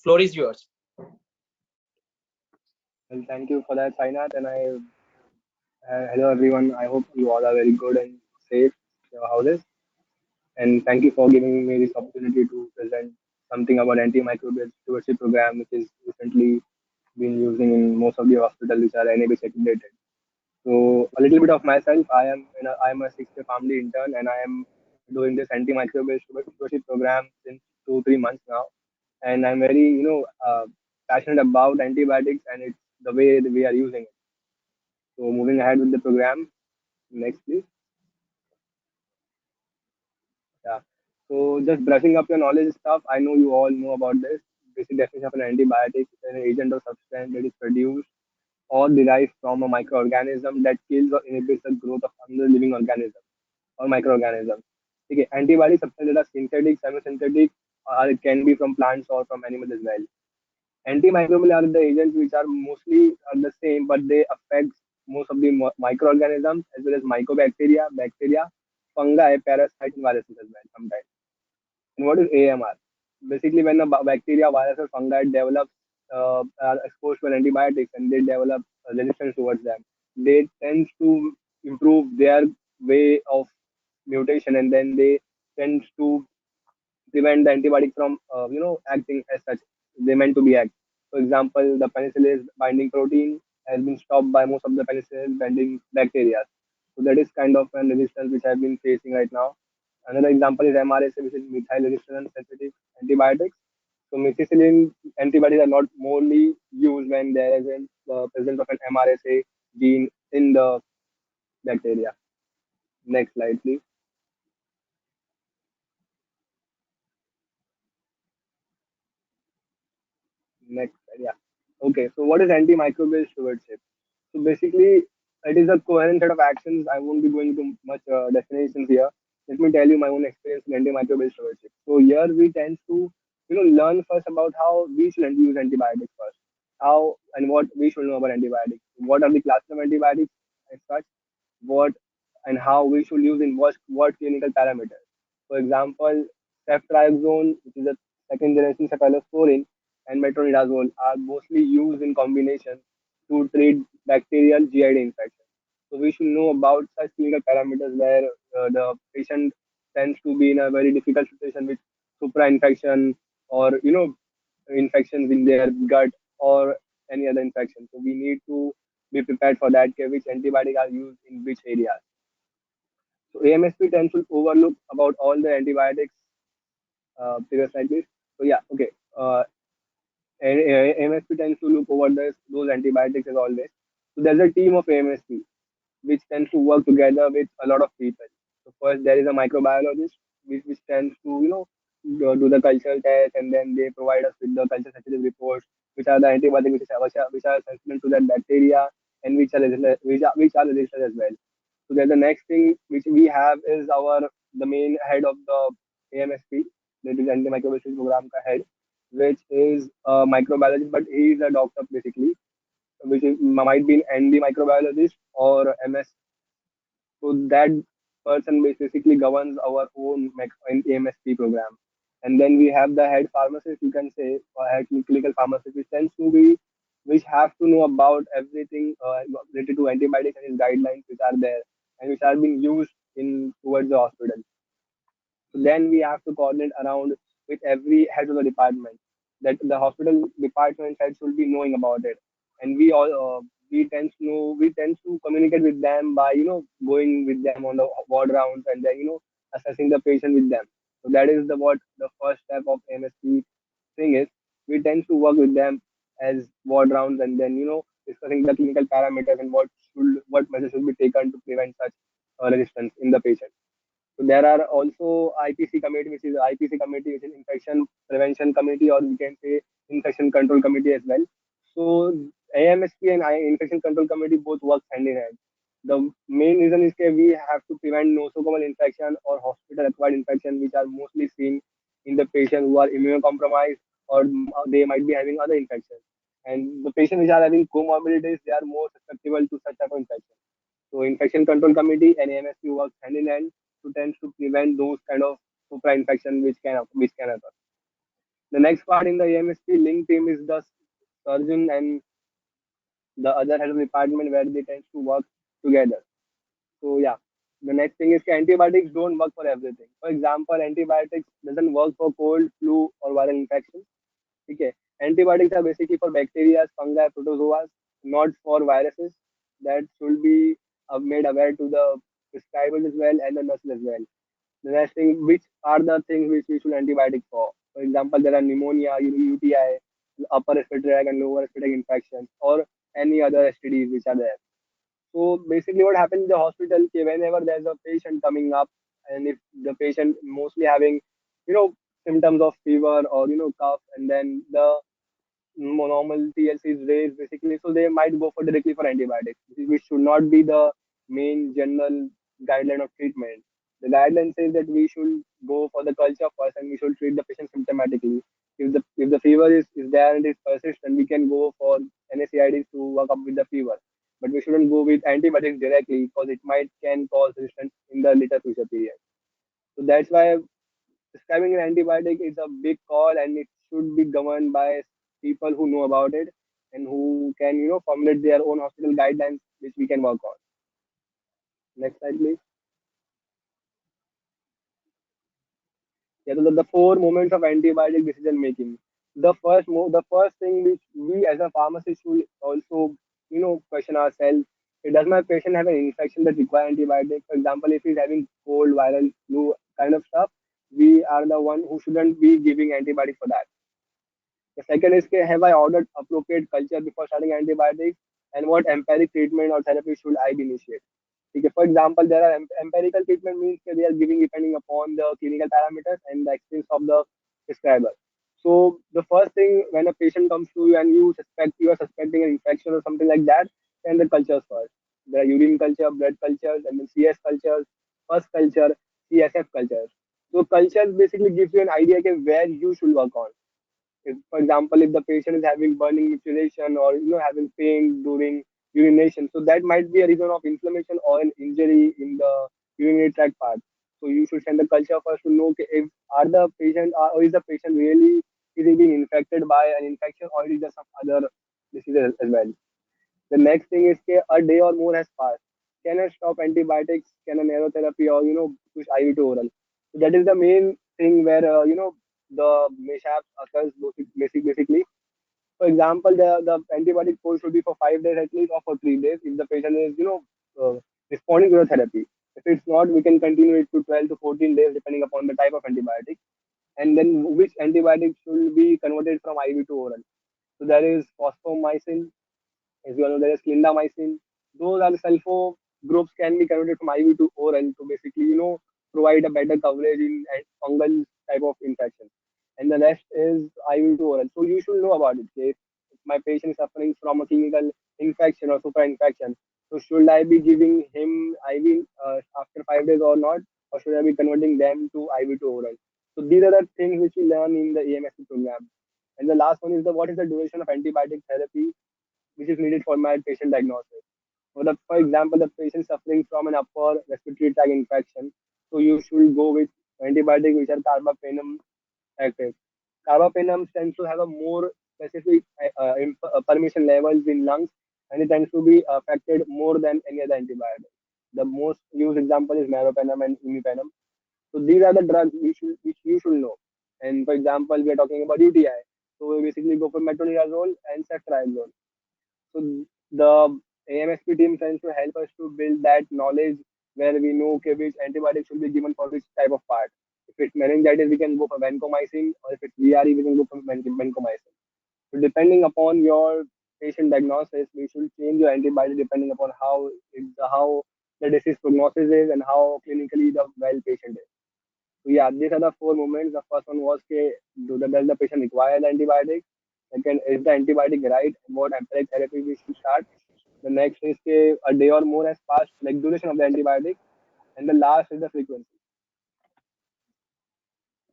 floor is yours. Well, thank you for that, Sainath, and hello everyone. I hope you all are very good and safe in your houses. And thank you for giving me this opportunity to present something about antimicrobial stewardship program, which is recently been using in most of the hospitals which are NABH accredited. So a little bit of myself. I am a sixth year family intern, and I am doing this antimicrobial stewardship program since 2 3 months now. And I'm very passionate about antibiotics and it's the way that we are using it. So moving ahead with the program, next please. Yeah. So just brushing up your knowledge stuff. I know you all know about this. Basic definition of an antibiotic is an agent or substance that is produced or derived from a microorganism that kills or inhibits the growth of another living organism or microorganism. Okay, antibiotic substances are synthetic, semi-synthetic, or it can be from plants or from animals as well. Antimicrobial are the agents which are mostly are the same, but they affect most of the microorganisms as well as mycobacteria, bacteria, fungi, parasites, and viruses as well sometimes. And what is AMR? Basically, when a bacteria, virus, or fungi develops are exposed to an antibiotics and they develop resistance towards them, they tend to improve their way of mutation and then they tend to prevent the antibiotic from acting as such they meant to be act. For example, the penicillin binding protein has been stopped by most of the penicillin binding bacteria. So that is kind of an resistance which I've been facing right now. Another example is MRSA, which is methyl resistant sensitive antibiotics. So methicillin antibiotics are not morely used when there is a presence of an MRSA gene in the bacteria. Next slide, please. Next, yeah. Okay, so what is antimicrobial stewardship? So basically, it is a coherent set of actions. I won't be going into much definitions here. Let me tell you my own experience in antimicrobial stewardship. So here we tend to, learn first about how we should use antibiotics first, how and what we should know about antibiotics. What are the classes of antibiotics as such? What and how we should use in what clinical parameters. For example, ceftriaxone, which is a second generation cephalosporin, and metronidazole are mostly used in combination to treat bacterial GID infection. So we should know about such clinical parameters where the patient tends to be in a very difficult situation with supra infection or infections in their gut or any other infection. So we need to be prepared for that. Which antibiotics are used in which areas. So AMSP tends to overlook about all the antibiotics previous like this. So yeah, okay. AMSP tends to look over those antibiotics as always. So there's a team of AMSP which tends to work together with a lot of people. So first there is a microbiologist which tends to do the cultural test and then they provide us with the culture sensitive reports, which are the antibiotics which are sensitive to that bacteria and which are resistant as well. So then the next thing which we have is the main head of the AMSP, that is antimicrobial program ka head, which is a microbiologist, but he is a doctor basically, which might be an ND microbiologist or MS. So that person basically governs our own AMSP program. And then we have the head pharmacist, you can say, or head clinical pharmacist, which tends to be, which have to know about everything related to antibiotics and its guidelines which are there and which are being used in towards the hospital. So then we have to coordinate around with every head of the department that the hospital department head should be knowing about it. And we all we tend to communicate with them by going with them on the ward rounds and then assessing the patient with them. So that is the what the first step of MSP thing is. We tend to work with them as ward rounds and then discussing the clinical parameters and what measures should be taken to prevent such resistance in the patient. So there are also IPC committee, which is IPC committee, which is Infection Prevention Committee, or we can say Infection Control Committee as well. So AMSP and Infection Control Committee both work hand in hand. The main reason is that we have to prevent nosocomial infection or hospital-acquired infection, which are mostly seen in the patient who are immunocompromised or they might be having other infections. And the patients which are having comorbidities, they are more susceptible to such type of infection. So Infection Control Committee and AMSP work hand in hand to tend to prevent those kind of supra infection which can occur. The next part in the AMSP link team is the surgeon and the other head of department where they tend to work together. So yeah, the next thing is antibiotics don't work for everything. For example, antibiotics doesn't work for cold, flu, or viral infections. Okay, antibiotics are basically for bacteria, fungi, protozoas, not for viruses. That should be made aware to the prescribers as well and the nurses as well. The next thing, which are the things which we should antibiotic for? For example, there are pneumonia, UTI, upper respiratory tract and lower respiratory infections, or any other STDs which are there. So basically, what happens in the hospital, okay, whenever there's a patient coming up, and if the patient mostly having, you know, symptoms of fever or cough, and then the normal TLC is raised basically, so they might go for directly for antibiotics, which should not be the main general guideline of treatment. The guideline says that we should go for the culture first, and we should treat the patient symptomatically. If the fever is there and is persistent, we can go for NSAIDs to work up with the fever. But we shouldn't go with antibiotics directly because it might can cause resistance in the later future period. So that's why prescribing an antibiotic is a big call and it should be governed by people who know about it and who can formulate their own hospital guidelines which we can work on. Next slide, please. Yeah, so the four moments of antibiotic decision making. The first thing which we as a pharmacist should also question ourselves: does my patient have an infection that require antibiotic? For example, if he's having cold, viral, flu kind of stuff, we are the one who shouldn't be giving antibiotic for that. The second is, have I ordered appropriate culture before starting antibiotics, and what empiric treatment or therapy should I initiate? Okay, for example, there are empirical treatment means that they are giving depending upon the clinical parameters and the experience of the prescriber. So the first thing when a patient comes to you and you are suspecting an infection or something like that, then the cultures first. There are urine culture, blood cultures, and then CS cultures, first culture, CSF cultures. So cultures basically gives you an idea of where you should work on. If, for example, if the patient is having burning urination or having pain during urination, so that might be a reason of inflammation or an injury in the urinary tract part. So you should send the culture first to know if are the patient or is the patient really is he being infected by an infection or is there some other disease as well. The next thing is a day or more has passed. Can I stop antibiotics? Can a neurotherapy or switch IV to oral? So that is the main thing where the mishaps occurs basically. For example, the antibiotic course should be for 5 days at least or for 3 days if the patient is responding to the therapy. If it's not, we can continue it to 12 to 14 days depending upon the type of antibiotic. And then which antibiotic should be converted from IV to oral. So there is phosphomycin, as you all know, there is clindamycin. Those are the sulfo groups can be converted from IV to oral to basically, provide a better coverage in fungal type of infection. And the rest is IV to oral. So you should know about it. Okay? If my patient is suffering from a clinical infection or super infection, so should I be giving him IV after 5 days or not? Or should I be converting them to IV to oral? So these are the things which we learn in the AMSC program. And the last one is the what is the duration of antibiotic therapy which is needed for my patient diagnosis. For example, the patient suffering from an upper respiratory tract infection, so you should go with antibiotics which are carbapenem active. Carbapenem tends to have a more specific permission levels in lungs, and it tends to be affected more than any other antibiotic. The most used example is meropenem and imipenem. So these are the drugs which you should know. And for example, we are talking about UTI. So we basically go for metronidazole and ceftriaxone. So the AMSP team tends to help us to build that knowledge where we know okay, which antibiotic should be given for which type of part. If it's meningitis, we can go for vancomycin, or if it's VRE, we can go for vancomycin. So depending upon your patient diagnosis, we should change your antibiotic depending upon how the disease prognosis is and how clinically the well patient is. So yeah, these are the four moments. The first one was does the patient require the antibiotic? Second, is the antibiotic right? What empiric therapy we should start? The next is a day or more has passed, like duration of the antibiotic, and the last is the frequency.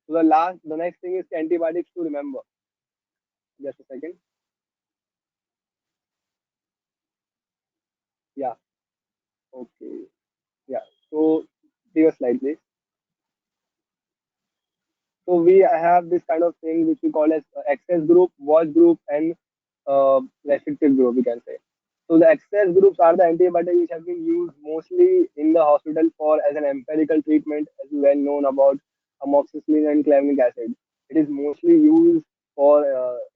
So the next thing is antibiotics to remember. Just a second. Yeah. Okay. Yeah. So previous slide, please. So we have this kind of thing which we call as access group, watch group, and restricted group. We can say. So the access groups are the antibiotics which have been used mostly in the hospital for as an empirical treatment, as well known about amoxicillin and clavulanic acid. It is mostly used for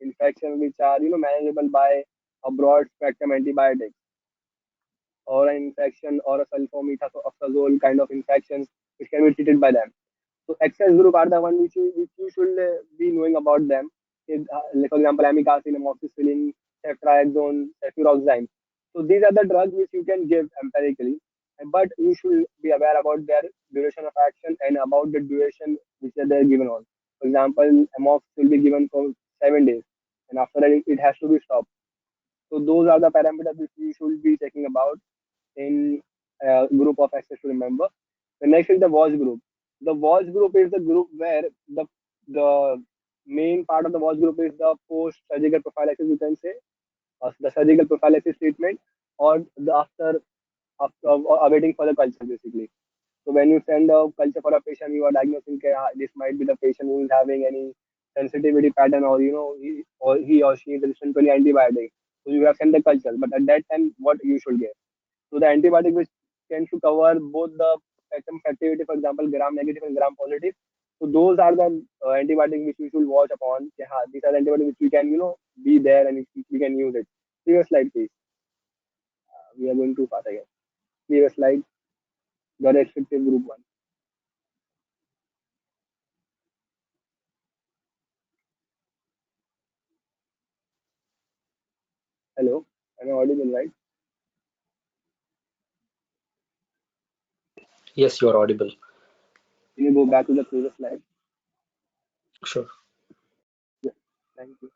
infection which are manageable by a broad spectrum antibiotic or an infection or a sulfomethazole kind of infections which can be treated by them. So access group are the one which you should be knowing about them. Like for example, amikacin, amoxicillin, ceftriaxone, cefuroxime. So these are the drugs which you can give empirically, but you should be aware about their duration of action and about the duration which they're given on. For example, amox will be given for 7 days, and after that it has to be stopped. So those are the parameters which you should be checking about in a group of access to remember. The next is the watch group. The watch group is the group where the main part of the watch group is the post surgical prophylaxis, you can say, or the surgical prophylaxis treatment, or the after awaiting for the culture basically. So when you send a culture for a patient, you are diagnosing this might be the patient who is having any sensitivity pattern, or he or she is resistant to any antibiotic. So you have sent the culture, but at that time, what you should get? So the antibiotic which tends to cover both the spectrum of activity, for example, gram negative and gram positive. So those are the antibiotics which we should watch upon. Yeah, these are the antibiotics which we can be there and we can use it. Previous slide, please. We are going too fast again. Previous slide. The restrictive group one. Hello, am I audible, right? Yes, you are audible. Can you go back to the previous slide? Sure. Yeah, thank you.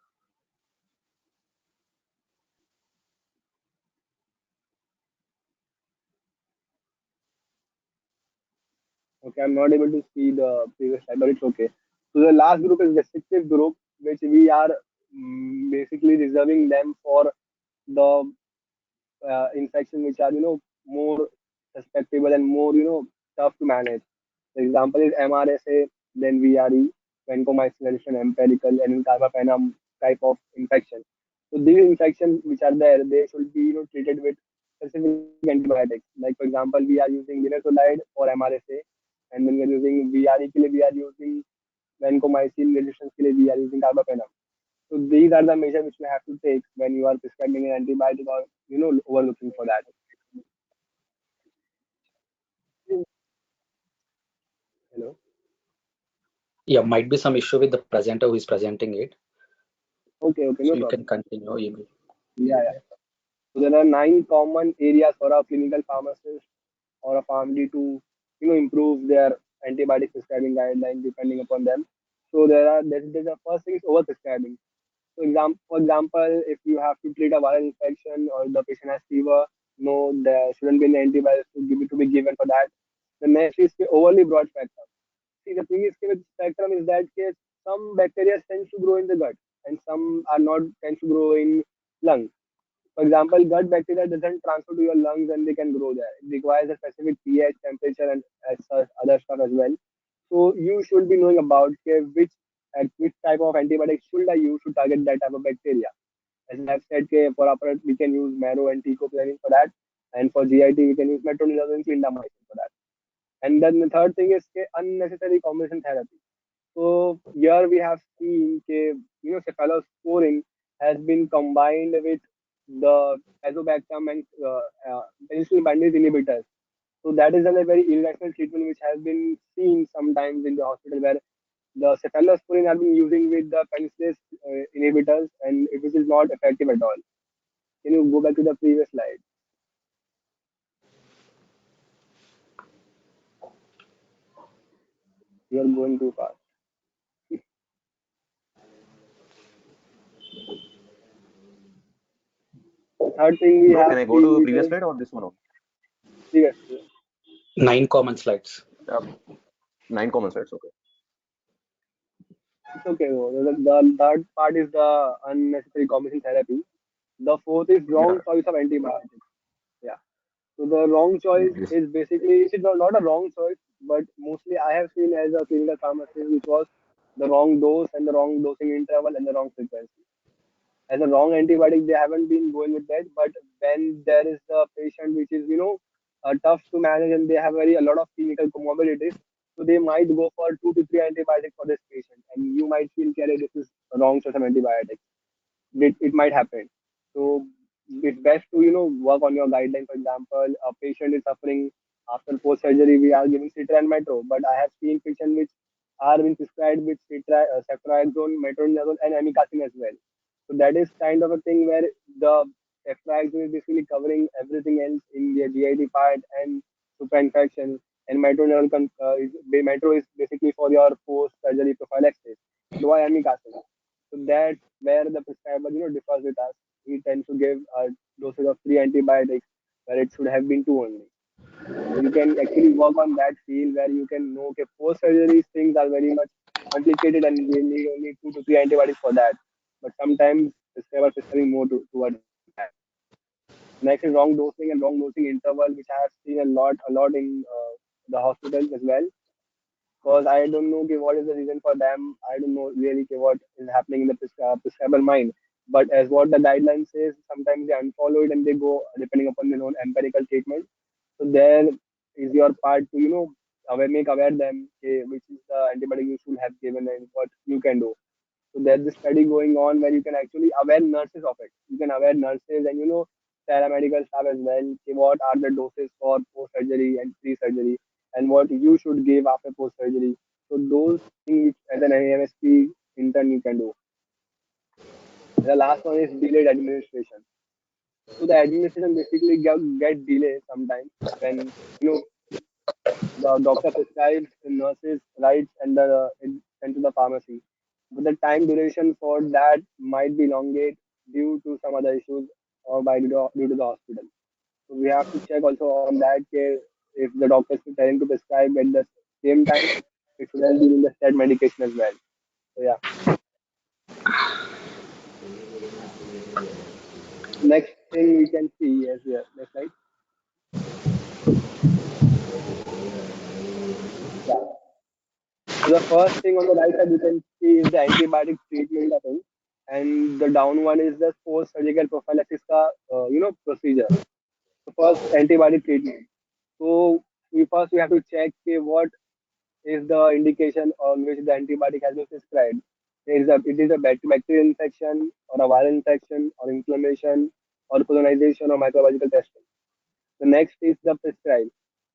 Okay, I'm not able to see the previous slide, but it's okay. So the last group is restrictive group, which we are basically reserving them for the infection which are more susceptible and more tough to manage. The example is MRSA, then VRE, vancomycin resistant empirical, and carbapenem type of infection. So these infections which are there, they should be treated with specific antibiotics. Like for example, we are using linezolid for MRSA, and when we are using VRE, we are using vancomycin resistance, we are using carbapenem. So these are the measures which you have to take when you are prescribing an antibiotic or overlooking for that. Hello. Yeah, might be some issue with the presenter who is presenting it. Okay, So no you can problem. continue, Emil. Yeah, yeah. So there are 9 common areas for a clinical pharmacist or a pharmacy to improve their antibiotic prescribing guidelines depending upon them. So there's the first thing is over prescribing. For example, if you have to treat a viral infection or the patient has fever, no, there shouldn't be any antibiotics to be given for that. The next is the overly broad spectrum. See, the thing is with spectrum is that case some bacteria tends to grow in the gut and some are not tends to grow in lungs. For example, gut bacteria doesn't transfer to your lungs and they can grow there. It requires a specific pH, temperature, and other stuff as well. So you should be knowing about which type of antibiotic should I use to target that type of bacteria. As I have said, for upper we can use marrow and teicoplanin for that, and for GIT we can use metronidazole and clindamycin for that. And then the third thing is unnecessary combination therapy. So here we have seen cephalosporin has been combined with the azobactam and penicillin bindase inhibitors. So that is a very irrational treatment which has been seen sometimes in the hospital where the cephalosporin are being using with the penicillin inhibitors and which is not effective at all. Can you go back to the previous slide? You are going too fast. Third thing we Bro, have can I go to seen the which previous is slide or this one only? previous. 9 common slides. 9 common slides. Okay. It's okay. Though. The third part is the unnecessary combination therapy. The fourth is Yeah. wrong choice of antibiotics. Yeah. So the wrong choice Yes. is basically it's not a wrong choice, but mostly I have seen as a clinical pharmacist, which was the wrong dose and the wrong dosing interval and the wrong frequency. As a wrong antibiotic, they haven't been going with that. But when there is a patient which is tough to manage and they have a lot of clinical comorbidities, so they might go for 2 to 3 antibiotics for this patient, and you might feel, "Carry this is wrong choice of antibiotics." It might happen. So it's best to work on your guideline. For example, a patient is suffering after post surgery, we are giving Citra and Metro, but I have seen patients which are being prescribed with ceftriaxone, metronidazole, and amikacin as well. So that is kind of a thing where the ceftriaxone is basically covering everything else in the GIT part and super infection, and metro is basically for your post surgery prophylaxis. So why amikacin? So that's where the prescriber, differs with us. He tends to give a dosage of 3 antibiotics where it should have been two only. So you can actually work on that field where you can know, okay, post surgery things are very much complicated and we need only 2 to 3 antibiotics for that. But sometimes prescriber prescribing more towards that. Next is wrong dosing and wrong dosing interval, which I have seen a lot in the hospitals as well, because I don't know okay, what is the reason for them. I don't know really okay, what is happening in the prescriber mind. But as what the guideline says, sometimes they unfollow it and they go depending upon their own empirical treatment. So there is your part to make aware them okay, which is the antibiotic you should have given and what you can do. So there's this study going on where you can actually aware nurses of it. You can aware nurses and paramedical staff as well. Okay, what are the doses for post surgery and pre surgery, and what you should give after post surgery. So those things which as an AMSP intern you can do. And the last one is delayed administration. So the administration basically get delayed sometimes when the doctor prescribes, the nurses writes, and it's sent to the pharmacy. But the time duration for that might be elongate due to some other issues or due to the hospital. So we have to check also on that case if the doctor is telling to prescribe at the same time, it shouldn't be in the said medication as well. So yeah. Next thing we can see is here. Next slide. Yeah. So the first thing on the right side you can see is the antibiotic treatment of it, and the down one is the post-surgical prophylaxis procedure. So first antibiotic treatment. So we have to check what is the indication on which the antibiotic has been prescribed. It is a bacterial infection or a viral infection or inflammation or colonization or microbiological testing. The next is the prescribe.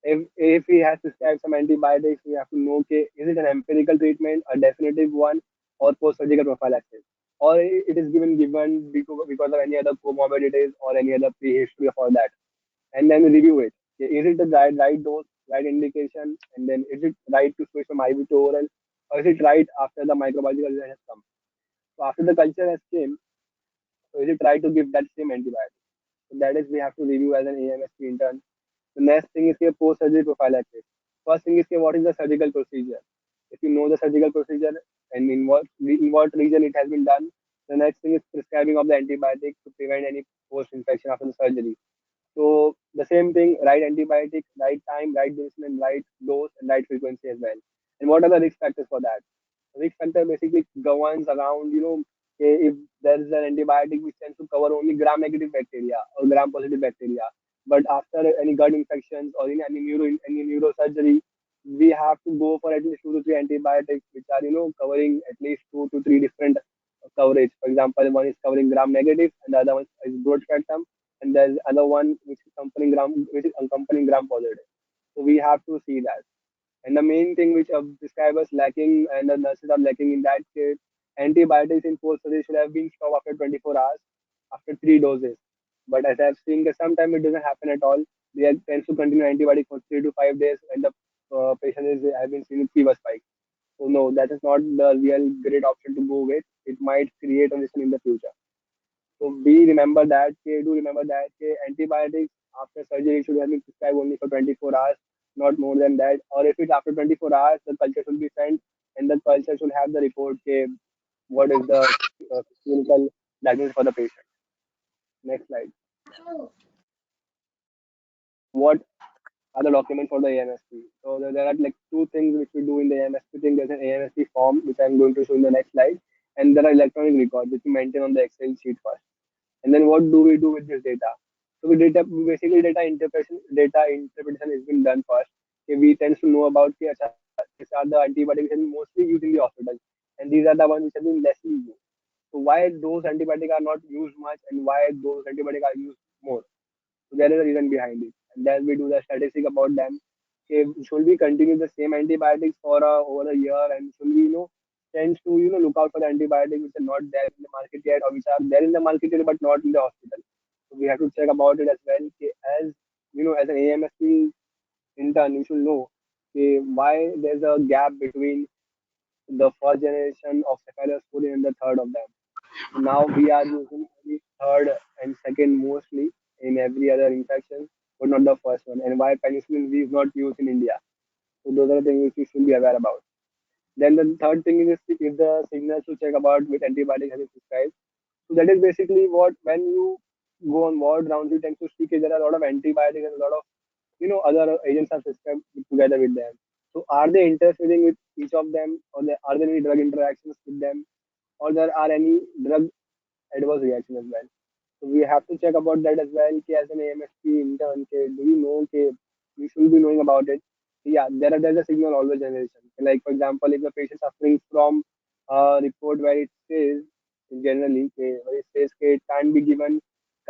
If he has prescribed some antibiotics, we have to know okay, is it an empirical treatment, a definitive one, or post-surgical prophylaxis, or it is given because of any other comorbidities or any other prehistory for that, and then review it. Okay, is it the right dose, right indication, and then is it right to switch from IV to oral, or is it right after the microbiological result has come? So after the culture has came, so is it right to give that same antibiotic? So that is we have to review as an AMSP intern. The next thing is your post-surgery prophylaxis. First thing is what is the surgical procedure. If you know the surgical procedure and in what region it has been done, the next thing is prescribing of the antibiotic to prevent any post-infection after the surgery. So the same thing, right antibiotic, right time, right duration, and right dose and right frequency as well. And what are the risk factors for that? Risk factor basically governs around, if there is an antibiotic which tends to cover only gram-negative bacteria or gram-positive bacteria, but after any gut infections or in any neurosurgery, we have to go for at least 2 to 3 antibiotics, which are covering at least 2 to 3 different coverage. For example, one is covering gram negative, and the other one is broad spectrum, and there's other one which is accompanying gram positive. So we have to see that. And the main thing which a prescribers lacking and the nurses are lacking in that case, antibiotics in post surgery should have been stopped after 24 hours, after 3 doses. But as I've seen, that sometimes it doesn't happen at all. They tend to continue antibiotic for 3 to 5 days, and the patient is have been seeing fever spike. So no, that is not the real great option to go with. It might create a risk in the future. So we remember that, do remember that antibiotics after surgery should have been prescribed only for 24 hours, not more than that. Or if it's after 24 hours, the culture should be sent, and the culture should have the report, what is the clinical diagnosis for the patient. Next slide. What are the documents for the AMSP? So there are like two things which we do in the AMSP thing. There's an AMSP form, which I'm going to show in the next slide, and there are electronic records which we maintain on the Excel sheet first. And then what do we do with this data? So we data basically data interpretation has been done first. Okay, we tend to know about these are the antibiotics which are mostly used in the hospital, and these are the ones which have been lessly used. So why those antibiotics are not used much, and why those antibiotics are used more? So there is a reason behind it, and then we do the statistic about them. Okay, should we continue the same antibiotics for over a year, and should we tends to look out for the antibiotics which are not there in the market yet, or which are there in the market yet but not in the hospital. So we have to check about it as well. Okay, as as an AMSP intern, you should know, okay, why there's a gap between the first generation of cephalosporin and the third of them. So now we are using the third and second mostly in every other infection, but not the first one. And why penicillin V is not used in India. So those are the things which you should be aware about. Then the third thing is the signals to check about with antibiotics having prescribed. So that is basically what when you go on ward rounds, you tend to see that there are a lot of antibiotics and a lot of other agents are prescribed together with them. So are they interfering with each of them, or are there any drug interactions with them, or there are any drug adverse reaction as well? So we have to check about that as well. As an AMSP intern, do we know? We should be knowing about it. Yeah, there's a signal always generation. Like for example, if the patient suffering from a report where it says generally, where it says it can't be given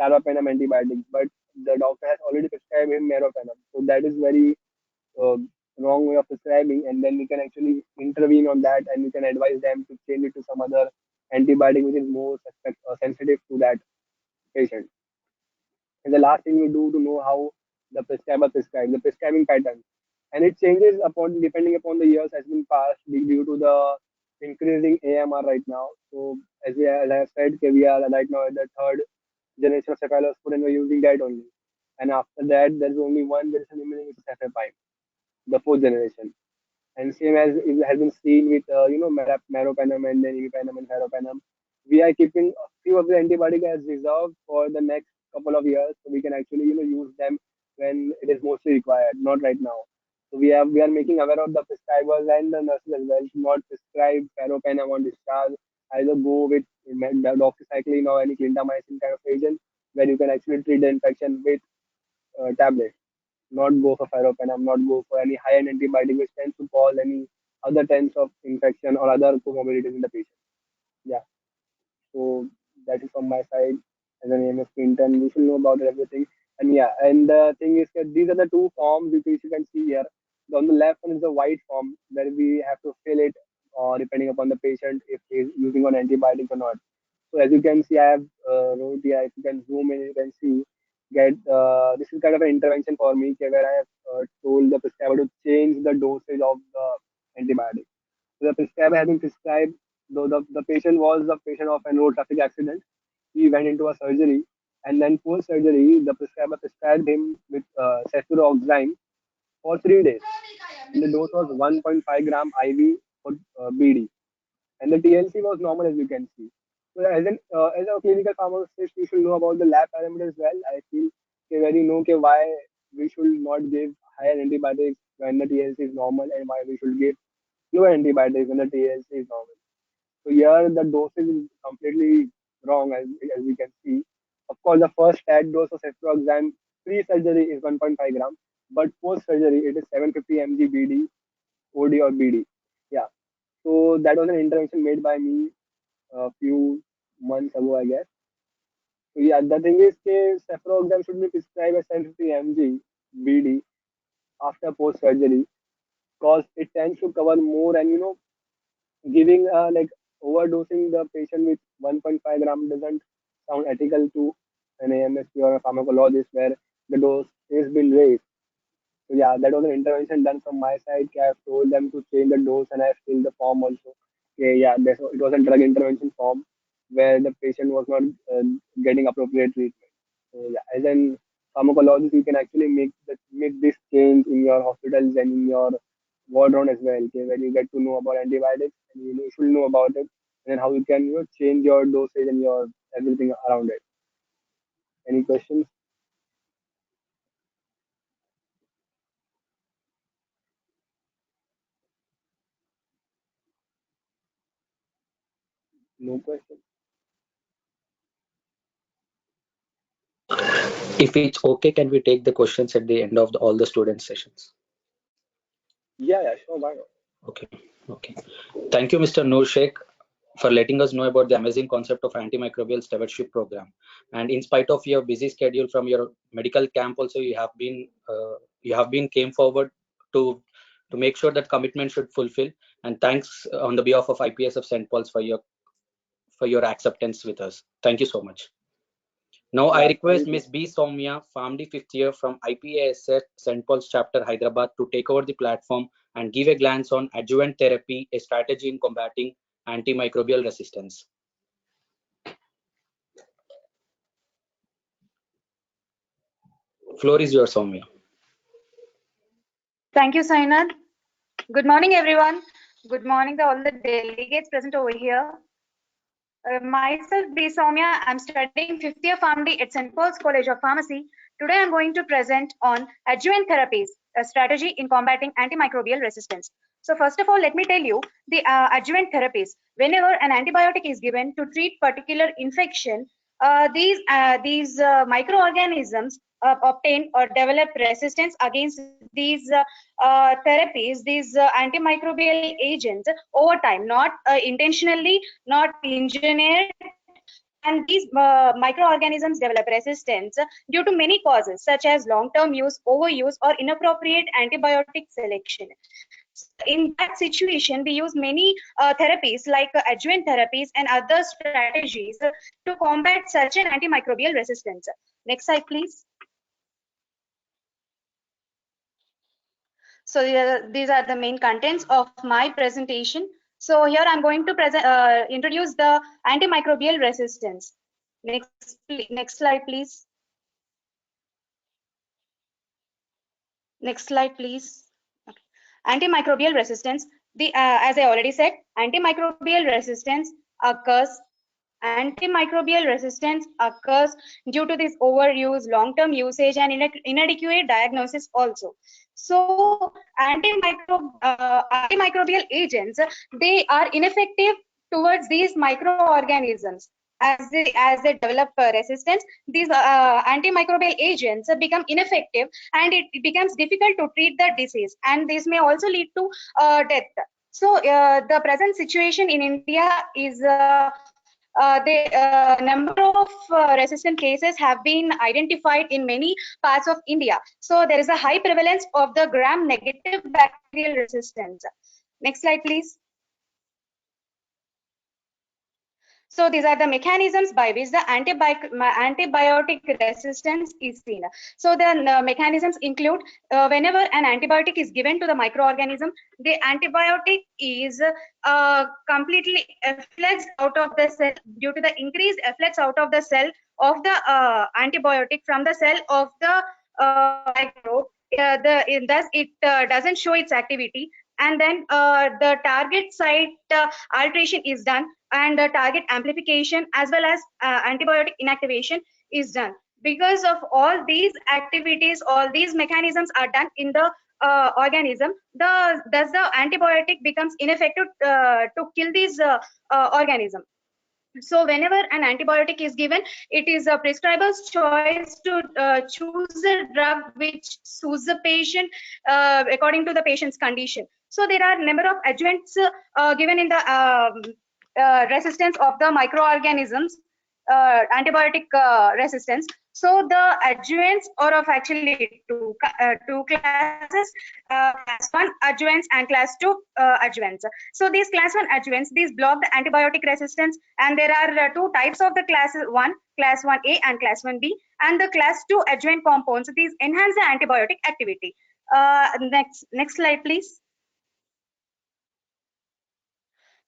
carbapenem antibiotics, but the doctor has already prescribed him meropenem. So that is very uh, wrong way of prescribing, and then we can actually intervene on that, and we can advise them to change it to some other antibiotic which is more sensitive to that patient. And the last thing we do to know how the prescriber prescribes, the prescribing pattern. And it changes upon depending upon the years has been passed due to the increasing AMR right now. So as I have said, we are right now at the third generation of cephalosporin, we're using that only. And after that, there's only one generation remaining, which is FFI, the fourth generation. And same as it has been seen with meropenem and then imipenem and ferropenem, we are keeping a few of the antibiotics as reserved for the next couple of years, so we can actually use them when it is mostly required, not right now. So we are making aware of the prescribers and the nurses as well to not prescribe ferropenem on discharge. Either go with doxycycline or any clindamycin kind of agent where you can actually treat the infection with tablets, not go for ferropenem, not go for any high-end antibiotic which tends to cause any other types of infection or other comorbidities in the patient. Yeah, so that is from my side. As an AMS intern, we should know about everything. And yeah, and the thing is that these are the two forms which you can see here. On the left one is the white form where we have to fill it depending upon the patient if he is using an antibiotic or not. So as you can see, I have wrote here. If you can zoom in, you can see. Get this is kind of an intervention for me, okay, where I have told the prescriber to change the dosage of the antibiotic. So the prescriber has been prescribed, though the patient was the patient of an road traffic accident. He went into a surgery, and then post surgery, the prescriber prescribed him with cefuroxime for 3 days. And the dose was 1.5 gram IV for BD, and the TLC was normal as you can see. So as a clinical pharmacist, you should know about the lab parameters as well. I feel where you know why we should not give higher antibiotics when the TLC is normal, and why we should give lower antibiotics when the TLC is normal. So here the dosage is completely wrong as we can see. Of course, the first stat dose of ceftriaxone pre-surgery is 1.5 gram, but post-surgery it is 750 mg BD, OD or BD. Yeah. So that was an intervention made by me a few months ago, I guess. So yeah, the thing is, cephalogram should be prescribed at 750 mg BD after post surgery, because it tends to cover more, and giving like overdosing the patient with 1.5 gram doesn't sound ethical to an AMSP or a pharmacologist where the dose is been raised. So yeah, that was an intervention done from my side. I've told them to change the dose, and I've filled the form also. Okay, yeah, it was a drug intervention form where the patient was not getting appropriate treatment. So yeah, as an pharmacologist, you can actually make this change in your hospitals and in your ward round as well. Okay, where you get to know about antibiotics, and you should know about it, and then how you can change your dosage and your everything around it. Any questions? No questions. If it's okay, can we take the questions at the end of all the student sessions? Yeah, sure, why not? Okay, okay. Thank you, Mr. Noor Sheikh, for letting us know about the amazing concept of antimicrobial stewardship program. And in spite of your busy schedule from your medical camp, also you have been came forward to make sure that commitment should fulfill. And thanks on the behalf of IPS of St. Paul's for your acceptance with us. Thank you so much. Now I Yeah, request thank you. Ms. B. Soumya, PharmD 5th year from IPASF St. Paul's chapter Hyderabad, to take over the platform and give a glance on adjuvant therapy, a strategy in combating antimicrobial resistance. Floor is yours, Soumya. Thank you, Sainath. Good morning, everyone. Good morning to all the delegates present over here. Myself, B. Soumya. I'm studying 5th year PharmD at St. Paul's College of Pharmacy. Today, I'm going to present on adjuvant therapies, a strategy in combating antimicrobial resistance. So first of all, let me tell you the adjuvant therapies. Whenever an antibiotic is given to treat particular infection, these microorganisms obtain or develop resistance against these therapies, these antimicrobial agents over time, not intentionally, not engineered, and these microorganisms develop resistance due to many causes such as long-term use, overuse, or inappropriate antibiotic selection. In that situation, we use many therapies like adjuvant therapies and other strategies to combat such an antimicrobial resistance. Next slide, please. So these are the main contents of my presentation. So here I'm going to introduce the antimicrobial resistance. Next slide, please. Next slide, please. Okay. Antimicrobial resistance. As I already said, antimicrobial resistance occurs. Antimicrobial resistance occurs due to this overuse, long-term usage, and inadequate diagnosis also. So antimicrobial agents, they are ineffective towards these microorganisms. As they develop resistance, these antimicrobial agents become ineffective, and it becomes difficult to treat the disease, and this may also lead to death. So the present situation in India is the number of resistant cases have been identified in many parts of India. So there is a high prevalence of the gram-negative bacterial resistance. Next slide, please. So these are the mechanisms by which the antibiotic resistance is seen. So the mechanisms include whenever an antibiotic is given to the microorganism, the antibiotic is completely effluxed out of the cell due to the increased efflux out of the cell of the antibiotic from the cell of the microbe. Thus it doesn't show its activity, and then the target site alteration is done, and target amplification as well as antibiotic inactivation is done. Because of all these activities, all these mechanisms are done in the organism, thus the antibiotic becomes ineffective to kill these organism. So whenever an antibiotic is given, it is a prescriber's choice to choose a drug which suits the patient according to the patient's condition. So there are number of adjuvants given in the resistance of the microorganisms, antibiotic resistance. So the adjuvants are of actually two classes, class 1 adjuvants and class 2 adjuvants. So these class 1 adjuvants, these block the antibiotic resistance, and there are two types of the class 1A and class 1B, and the class 2 adjuvant compounds, these enhance the antibiotic activity. Next slide, please.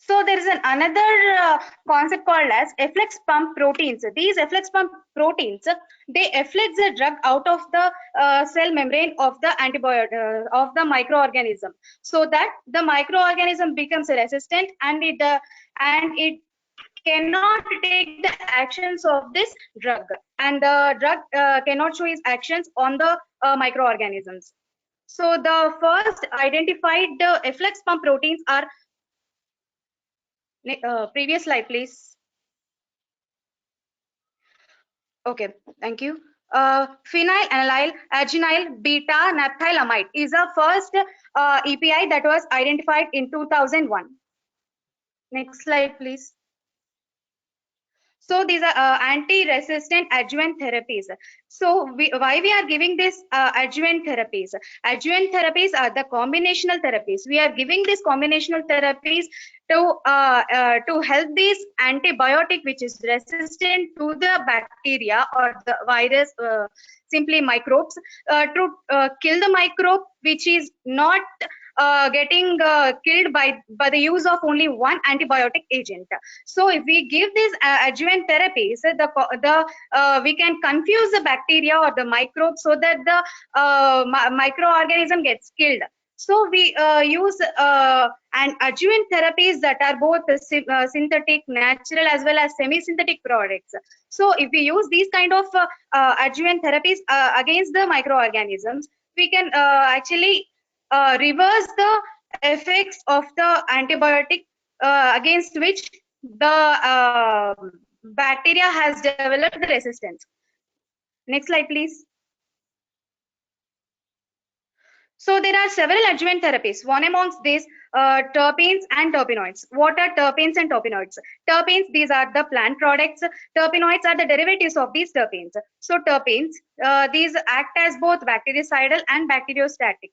So there is another concept called as efflux pump proteins. These efflux pump proteins, they efflux the drug out of the cell membrane of the antibiotic of the microorganism, so that the microorganism becomes resistant, and it cannot take the actions of this drug, and the drug cannot show its actions on the microorganisms. So the first identified efflux pump proteins are previous slide, please. Okay, thank you. Phenylalanine arginyl beta naphthylamide is the first EPI that was identified in 2001. Next slide, please. So these are anti-resistant adjuvant therapies. So why we are giving this adjuvant therapies? Adjuvant therapies are the combinational therapies. We are giving these combinational therapies to help this antibiotic which is resistant to the bacteria or the virus, simply microbes, to kill the microbe which is not getting killed by the use of only one antibiotic agent. So if we give these adjuvant therapies, we can confuse the bacteria or the microbes so that the microorganism gets killed. So we use and adjuvant therapies that are both synthetic, natural, as well as semi-synthetic products. So if we use these kind of adjuvant therapies against the microorganisms, we can actually reverse the effects of the antibiotic against which the bacteria has developed the resistance. Next slide, please. So there are several adjuvant therapies. One amongst these, terpenes and terpenoids. What are terpenes and terpenoids? Terpenes, these are the plant products. Terpenoids are the derivatives of these terpenes. So terpenes, these act as both bactericidal and bacteriostatic.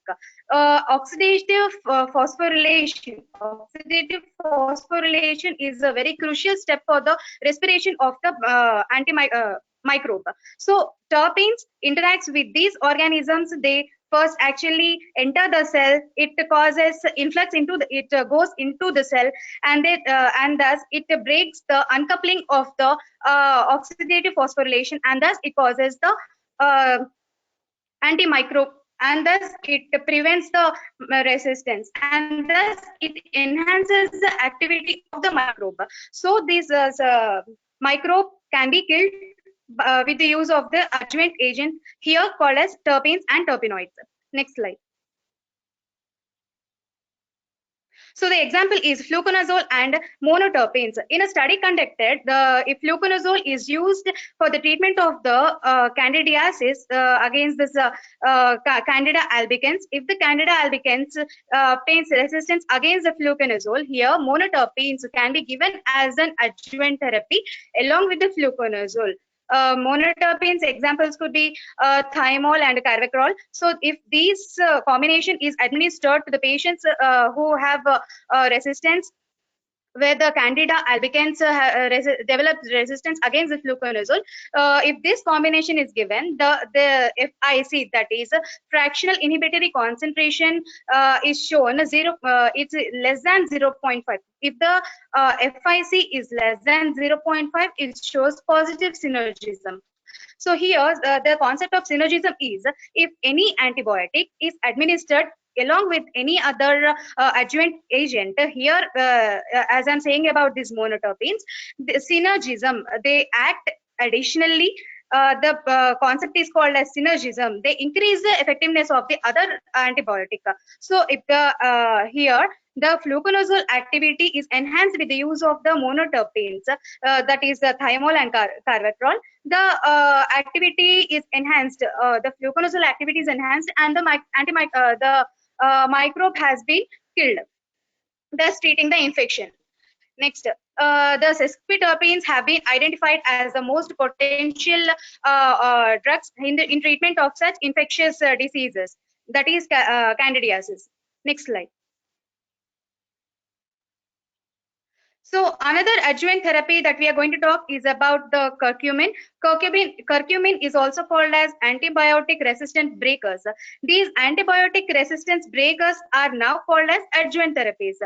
Oxidative phosphorylation. Oxidative phosphorylation is a very crucial step for the respiration of the microbe. So terpenes interacts with these organisms. They first actually enter the cell. It causes influx into the, it goes into the cell, and thus it breaks the uncoupling of the oxidative phosphorylation, and thus it causes the antimicrobe, and thus it prevents the resistance, and thus it enhances the activity of the microbe. So this microbe can be killed with the use of the adjuvant agent here called as terpenes and terpenoids. Next slide. So the example is fluconazole and monoterpenes. In a study conducted, if fluconazole is used for the treatment of the candidiasis against this Candida albicans, if the Candida albicans obtains resistance against the fluconazole, here monoterpenes can be given as an adjuvant therapy along with the fluconazole. Monoterpenes examples could be thymol and carvacrol. So if this combination is administered to the patients who have resistance, where the Candida albicans develop resistance against the fluconazole, if this combination is given, the FIC, that is fractional inhibitory concentration, is shown it's less than 0.5. If the FIC is less than 0.5, it shows positive synergism. So here the concept of synergism is if any antibiotic is administered along with any other adjuvant agent. Here, as I'm saying about these monoterpenes, the synergism, they act additionally. The concept is called as synergism. They increase the effectiveness of the other antibiotic. So if the here the fluconazole activity is enhanced with the use of the monoterpenes, that is the thymol and carvacrol. The activity is enhanced. The fluconazole activity is enhanced, and the microbe has been killed, thus treating the infection. Next, the sesquiterpenes have been identified as the most potential drugs in treatment of such infectious diseases, that is candidiasis. Next slide. So another adjuvant therapy that we are going to talk is about the curcumin. Curcumin is also called as antibiotic resistant breakers. These antibiotic resistance breakers are now called as adjuvant therapies.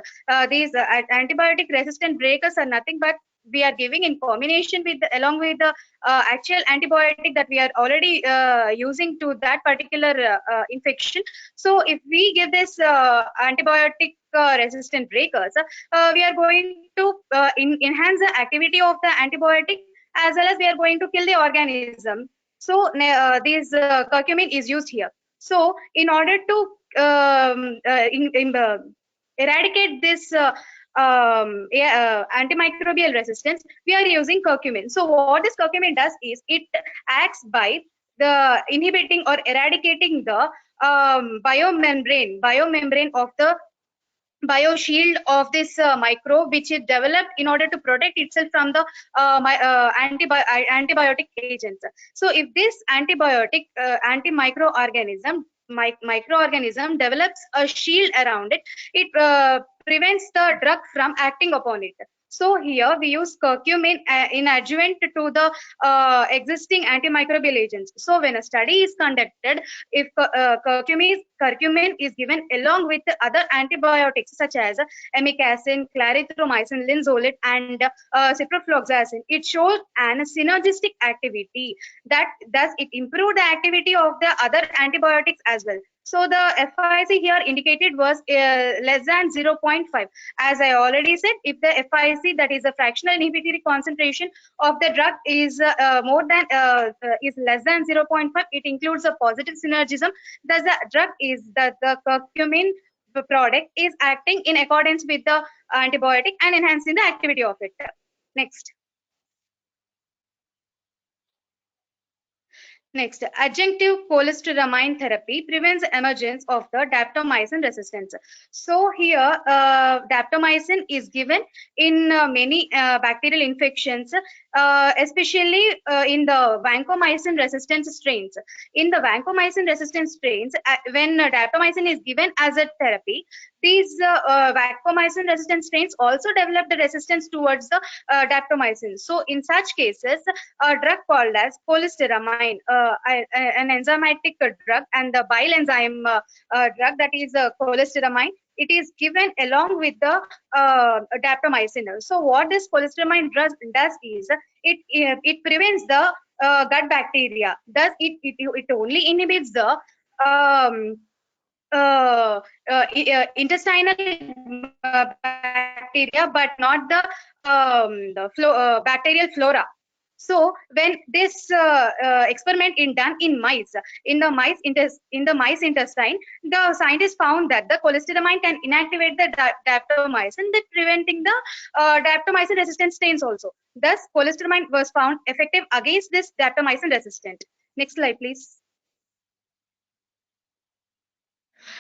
These antibiotic resistant breakers are nothing but we are giving in combination with along with the actual antibiotic that we are already using to that particular infection. So if we give this antibiotic resistant breakers, we are going to enhance the activity of the antibiotic, as well as we are going to kill the organism. So this curcumin is used here. So in order to eradicate this antimicrobial resistance, we are using curcumin. So what this curcumin does is it acts by the inhibiting or eradicating the biomembrane of the bioshield of this microbe, which is developed in order to protect itself from the antibiotic agents. So if this antibiotic microorganism develops a shield around it, it prevents the drug from acting upon it. So here we use curcumin in adjuvant to the existing antimicrobial agents. So when a study is conducted, if curcumin is given along with other antibiotics such as amikacin, clarithromycin, linezolid, and ciprofloxacin, it shows an synergistic activity that does it improve the activity of the other antibiotics as well. So the FIC here indicated was less than 0.5. As I already said, if the FIC, that is a fractional inhibitory concentration of the drug, is is less than 0.5, it includes a positive synergism. Thus, the drug is that the curcumin product is acting in accordance with the antibiotic and enhancing the activity of it. Next. Next, adjunctive cholestyramine therapy prevents emergence of the daptomycin resistance. So here, daptomycin is given in many bacterial infections, especially in the vancomycin resistant strains. In the vancomycin resistant strains, when daptomycin is given as a therapy, these vancomycin resistant strains also develop the resistance towards the daptomycin. So in such cases, a drug called as cholestyramine, an enzymatic drug, and the bile enzyme drug, that is cholestyramine, it is given along with the daptomycin. So what this cholestyramine drug does is it prevents the gut bacteria. Thus it only inhibits the intestinal bacteria, but not the bacterial flora. So when this experiment is done in mice, in the mice intestine, the scientists found that the cholestyramine can inactivate the daptomycin, that preventing the daptomycin resistant strains also. Thus, cholestyramine was found effective against this daptomycin resistant. Next slide, please.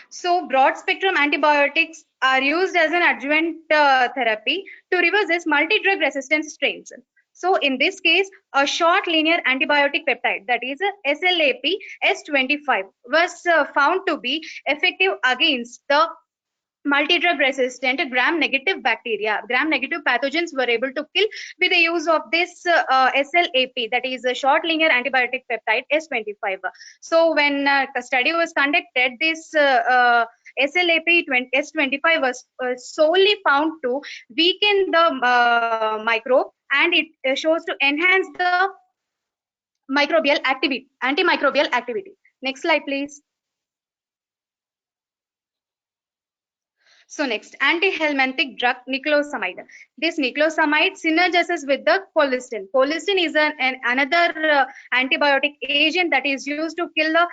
So broad spectrum antibiotics are used as an adjuvant therapy to reverse this multi-drug resistance strains. So in this case, a short linear antibiotic peptide, that is a SLAP S25, was found to be effective against the multi-drug resistant gram-negative bacteria. Gram-negative pathogens were able to kill with the use of this SLAP, that is a short linear antibiotic peptide S25. So when the study was conducted, this SLAP S25 was solely found to weaken the microbe, and it shows to enhance the antimicrobial activity. Next slide, please. So next, antihelminthic drug niclosamide. This niclosamide synergizes with the colistin. Colistin is another antibiotic agent that is used to kill the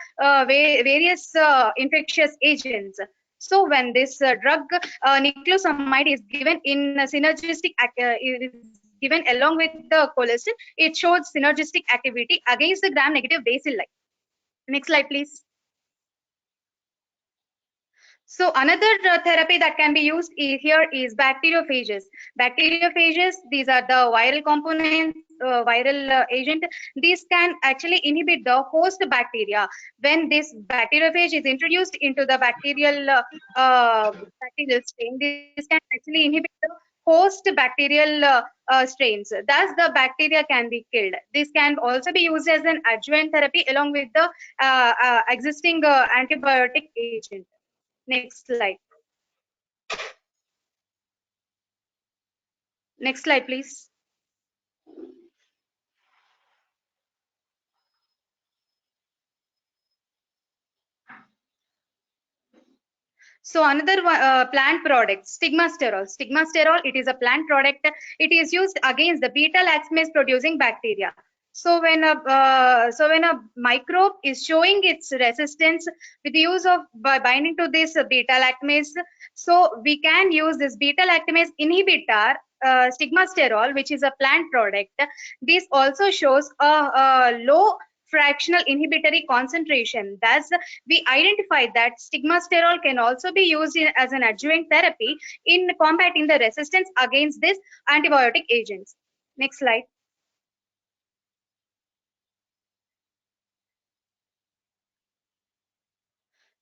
various infectious agents. So when this drug niclosamide is given in synergistic is given along with the colistin, it shows synergistic activity against the gram-negative bacilli. Next slide, please. So another therapy that can be used here is bacteriophages. Bacteriophages, these are the viral components, viral agent. These can actually inhibit the host bacteria. When this bacteriophage is introduced into the bacterial strain, this can actually inhibit the host bacterial strains. Thus, the bacteria can be killed. This can also be used as an adjuvant therapy along with the existing antibiotic agent. Next slide. Next slide, please. So another plant product, stigmasterol. Stigmasterol, it is a plant product. It is used against the beta-lactamase producing bacteria. So when a microbe is showing its resistance with the use of by binding to this beta-lactamase, so we can use this beta-lactamase inhibitor, stigmasterol, which is a plant product. This also shows a low fractional inhibitory concentration. Thus, we identified that stigmasterol can also be used as an adjuvant therapy in combating the resistance against these antibiotic agents. Next slide.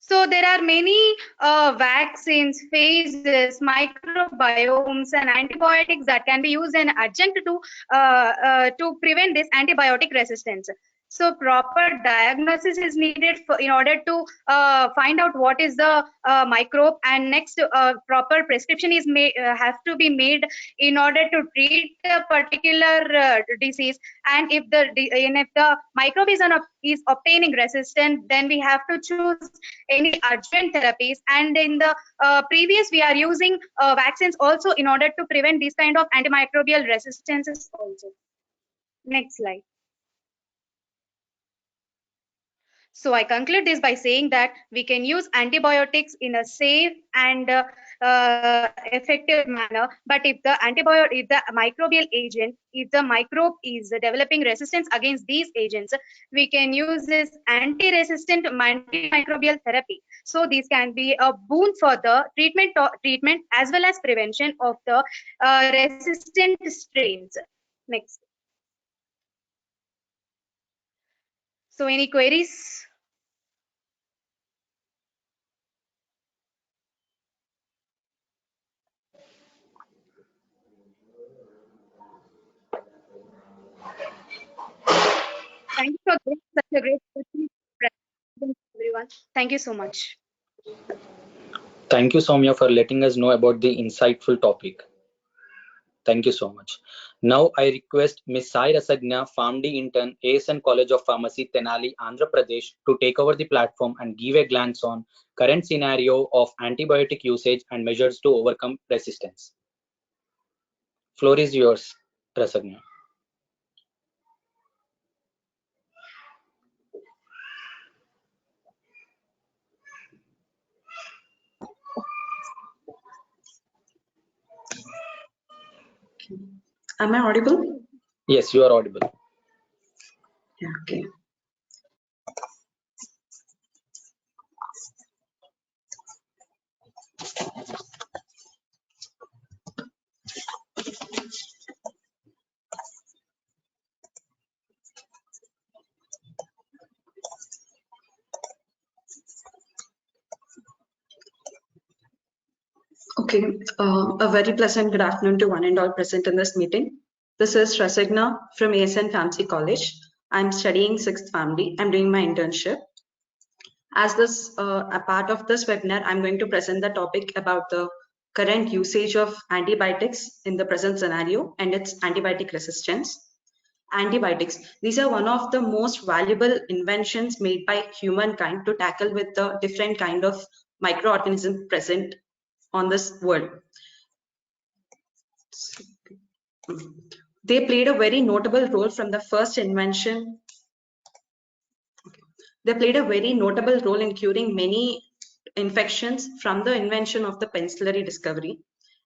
So there are many vaccines, phases, microbiomes, and antibiotics that can be used as an adjunct to prevent this antibiotic resistance. So proper diagnosis is needed in order to find out what is the microbe, and next proper prescription is have to be made in order to treat a particular disease. And if the microbe is obtaining resistance, then we have to choose any adjuvant therapies. And in the previous, we are using vaccines also in order to prevent these kind of antimicrobial resistances also. Next slide. So I conclude this by saying that we can use antibiotics in a safe and effective manner. But if the microbial agent, if the microbe is developing resistance against these agents, we can use this anti-resistant antimicrobial therapy. So these can be a boon for the treatment as well as prevention of the resistant strains. Next. So any queries? Thank you for such a great presentation, everyone. Thank you so much. Thank you, Soumya, for letting us know about the insightful topic. Thank you so much. Now I request Ms. Sai Rasagna, PharmD intern, ASN College of Pharmacy, Tenali, Andhra Pradesh, to take over the platform and give a glance on current scenario of antibiotic usage and measures to overcome resistance. Floor is yours, Rasagna. Am I audible? Yes, you are audible. Yeah, okay. Okay, a very pleasant good afternoon to one and all present in this meeting. This is Rasagna from ASN Pharmacy College. I'm studying 6th PharmD. I'm doing my internship. As a part of this webinar, I'm going to present the topic about the current usage of antibiotics in the present scenario and its antibiotic resistance. Antibiotics, these are one of the most valuable inventions made by humankind to tackle with the different kind of microorganisms present on this world. They played a very notable role from the first invention. They played a very notable role in curing many infections from the invention of the penicillin discovery.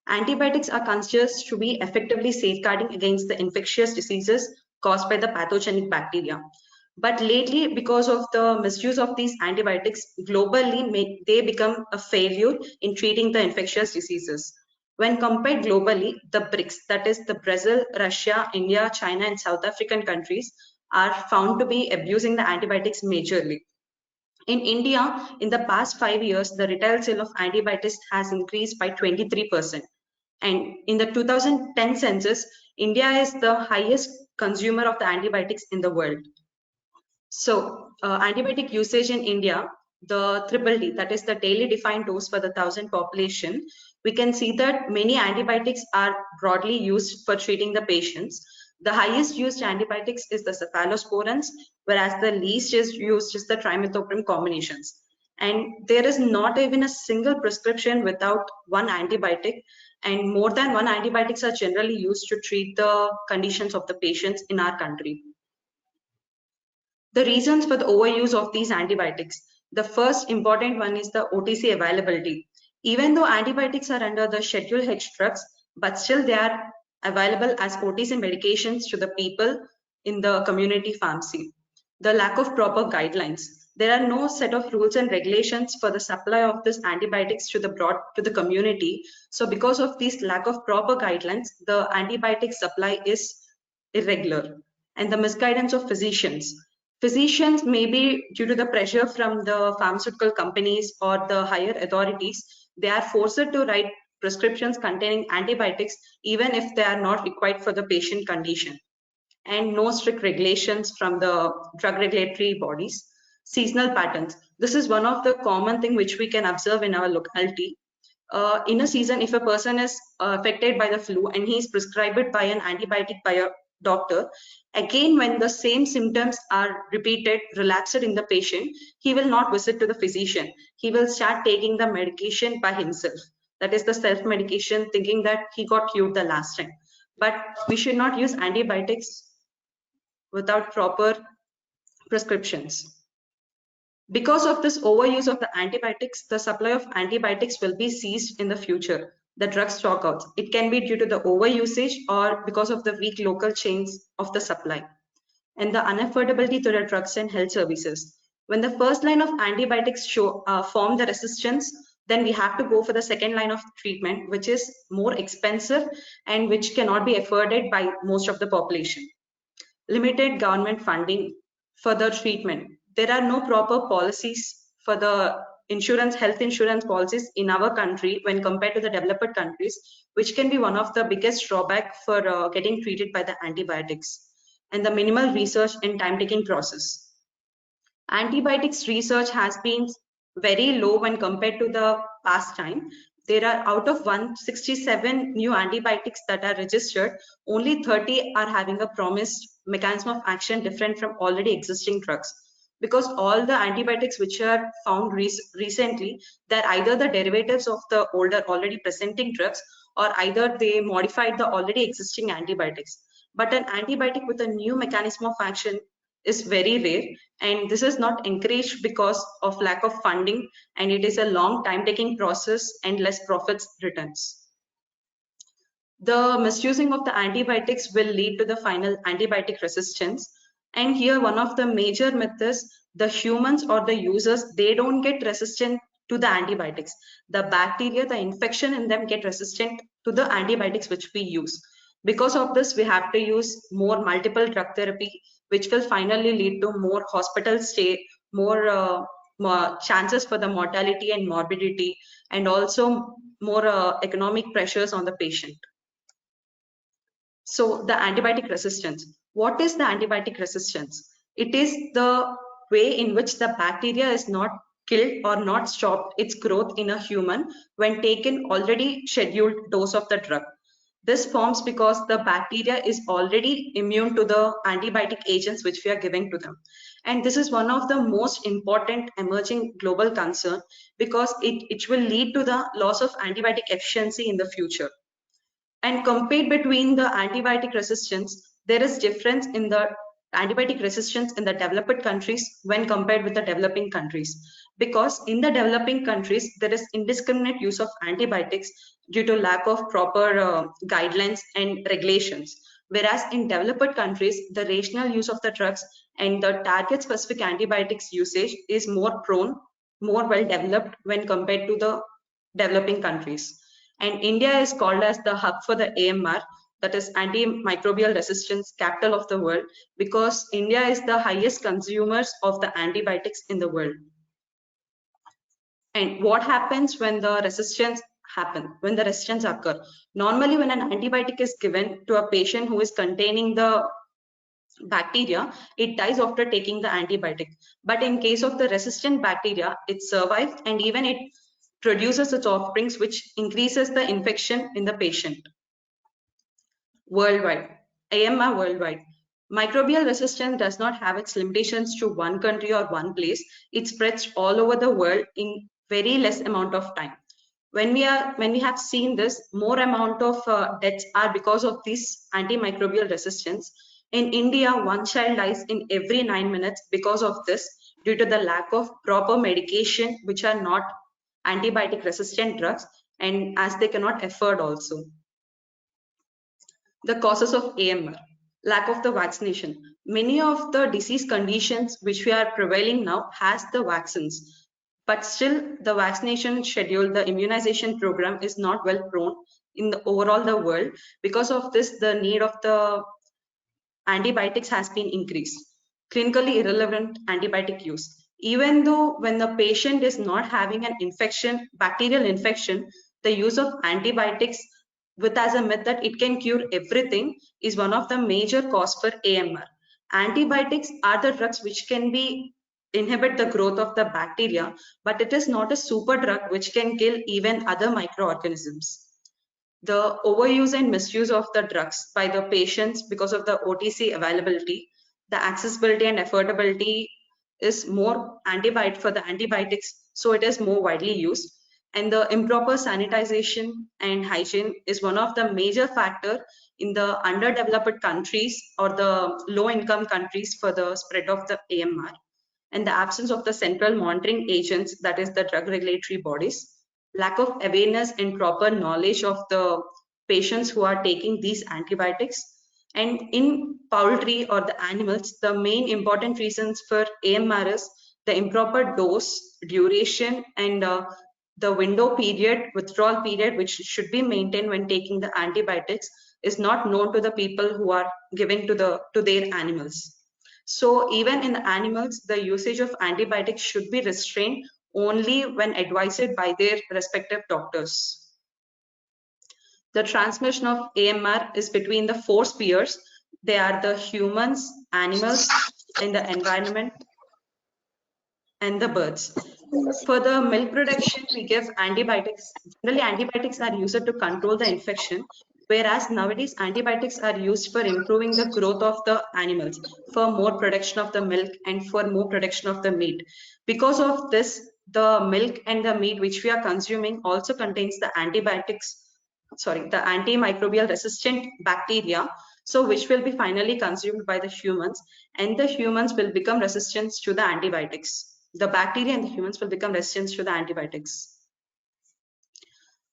Antibiotics are considered to be effectively safeguarding against the infectious diseases caused by the pathogenic bacteria. But lately, because of the misuse of these antibiotics, globally, they become a failure in treating the infectious diseases. When compared globally, the BRICS, that is the Brazil, Russia, India, China, and South African countries, are found to be abusing the antibiotics majorly. In India, in the past 5 years, the retail sale of antibiotics has increased by 23%. And in the 2010 census, India is the highest consumer of the antibiotics in the world. So antibiotic usage in India, the triple D, that is the daily defined dose for the 1,000 population, we can see that many antibiotics are broadly used for treating the patients. The highest used antibiotics is the cephalosporins, whereas the least is used is the trimethoprim combinations. And there is not even a single prescription without one antibiotic, and more than one antibiotics are generally used to treat the conditions of the patients in our country. The reasons for the overuse of these antibiotics. The first important one is the OTC availability. Even though antibiotics are under the Schedule H drugs, but still they are available as OTC medications to the people in the community pharmacy. The lack of proper guidelines. There are no set of rules and regulations for the supply of these antibiotics to the community. So because of this lack of proper guidelines, the antibiotic supply is irregular. And the misguidance of physicians. Physicians may be due to the pressure from the pharmaceutical companies or the higher authorities, they are forced to write prescriptions containing antibiotics even if they are not required for the patient condition. And no strict regulations from the drug regulatory bodies. Seasonal patterns. This is one of the common thing which we can observe in our locality. In a season, if a person is affected by the flu and he is prescribed by an antibiotic by a doctor, again when the same symptoms are repeated, relapsed in the patient, he will not visit to the physician. He will start taking the medication by himself. That is the self-medication, thinking that he got cured the last time. But we should not use antibiotics without proper prescriptions. Because of this overuse of the antibiotics, the supply of antibiotics will be ceased in the future. The drug stockouts. It can be due to the overusage or because of the weak local chains of the supply. And the unaffordability to the drugs and health services. When the first line of antibiotics form the resistance, then we have to go for the second line of treatment, which is more expensive and which cannot be afforded by most of the population. Limited government funding for the treatment. There are no proper policies for the health insurance policies in our country when compared to the developed countries, which can be one of the biggest drawback for getting treated by the antibiotics. And the minimal research and time-taking process. Antibiotics research has been very low when compared to the past time. There are out of 167 new antibiotics that are registered, only 30 are having a promised mechanism of action different from already existing drugs. Because all the antibiotics which are found recently, they're either the derivatives of the older already presenting drugs, or either they modified the already existing antibiotics. But an antibiotic with a new mechanism of action is very rare, and this is not encouraged because of lack of funding, and it is a long time taking process and less profits returns. The misusing of the antibiotics will lead to the final antibiotic resistance. And here one of the major myths is the humans or the users, they don't get resistant to the antibiotics. The bacteria, the infection in them get resistant to the antibiotics which we use. Because of this, we have to use more multiple drug therapy, which will finally lead to more hospital stay, more chances for the mortality and morbidity, and also more economic pressures on the patient. So the antibiotic resistance. What is the antibiotic resistance? It is the way in which the bacteria is not killed or not stopped its growth in a human when taken already scheduled dose of the drug. This forms because the bacteria is already immune to the antibiotic agents which we are giving to them. And this is one of the most important emerging global concern because it will lead to the loss of antibiotic efficiency in the future. And compared between the antibiotic resistance, there is difference in the antibiotic resistance in the developed countries when compared with the developing countries. Because in the developing countries, there is indiscriminate use of antibiotics due to lack of proper guidelines and regulations. Whereas in developed countries, the rational use of the drugs and the target specific antibiotics usage is more well developed when compared to the developing countries. And India is called as the hub for the AMR, that is antimicrobial resistance capital of the world, because India is the highest consumers of the antibiotics in the world. And what happens when the resistance occur? Normally, when an antibiotic is given to a patient who is containing the bacteria, it dies after taking the antibiotic. But in case of the resistant bacteria, it survives and even it produces its offsprings, which increases the infection in the patient. Worldwide, AMR worldwide. Microbial resistance does not have its limitations to one country or one place. It spreads all over the world in very less amount of time. When we have seen this, more amount of deaths are because of this antimicrobial resistance. In India, one child dies in every 9 minutes because of this, due to the lack of proper medication, which are not antibiotic resistant drugs, and as they cannot afford also. The causes of AMR, lack of the vaccination. Many of the disease conditions which we are prevailing now has the vaccines, but still the vaccination schedule, the immunization program is not well prone in the overall the world. Because of this, the need of the antibiotics has been increased. Clinically irrelevant antibiotic use. Even though when the patient is not having an infection, bacterial infection, the use of antibiotics with as a myth that it can cure everything is one of the major cause for AMR. Antibiotics are the drugs which can be inhibit the growth of the bacteria, but it is not a super drug which can kill even other microorganisms. The overuse and misuse of the drugs by the patients because of the OTC availability, the accessibility and affordability is more for the antibiotics, so it is more widely used. And the improper sanitization and hygiene is one of the major factor in the underdeveloped countries or the low income countries for the spread of the AMR. And the absence of the central monitoring agents, that is the drug regulatory bodies, lack of awareness and proper knowledge of the patients who are taking these antibiotics. And in poultry or the animals, the main important reasons for AMR is the improper dose, duration, and the window period, withdrawal period, which should be maintained when taking the antibiotics, is not known to the people who are giving to their animals. So even in the animals, the usage of antibiotics should be restrained only when advised by their respective doctors. The transmission of AMR is between the 4 spheres. They are the humans, animals, and the environment, and the birds. For the milk production, we give antibiotics. Generally, antibiotics are used to control the infection, whereas nowadays antibiotics are used for improving the growth of the animals, for more production of the milk and for more production of the meat. Because of this, the milk and the meat which we are consuming also contains the the antimicrobial resistant bacteria, so which will be finally consumed by the humans, and the humans will become resistant to the antibiotics. The bacteria and the humans will become resistant to the antibiotics.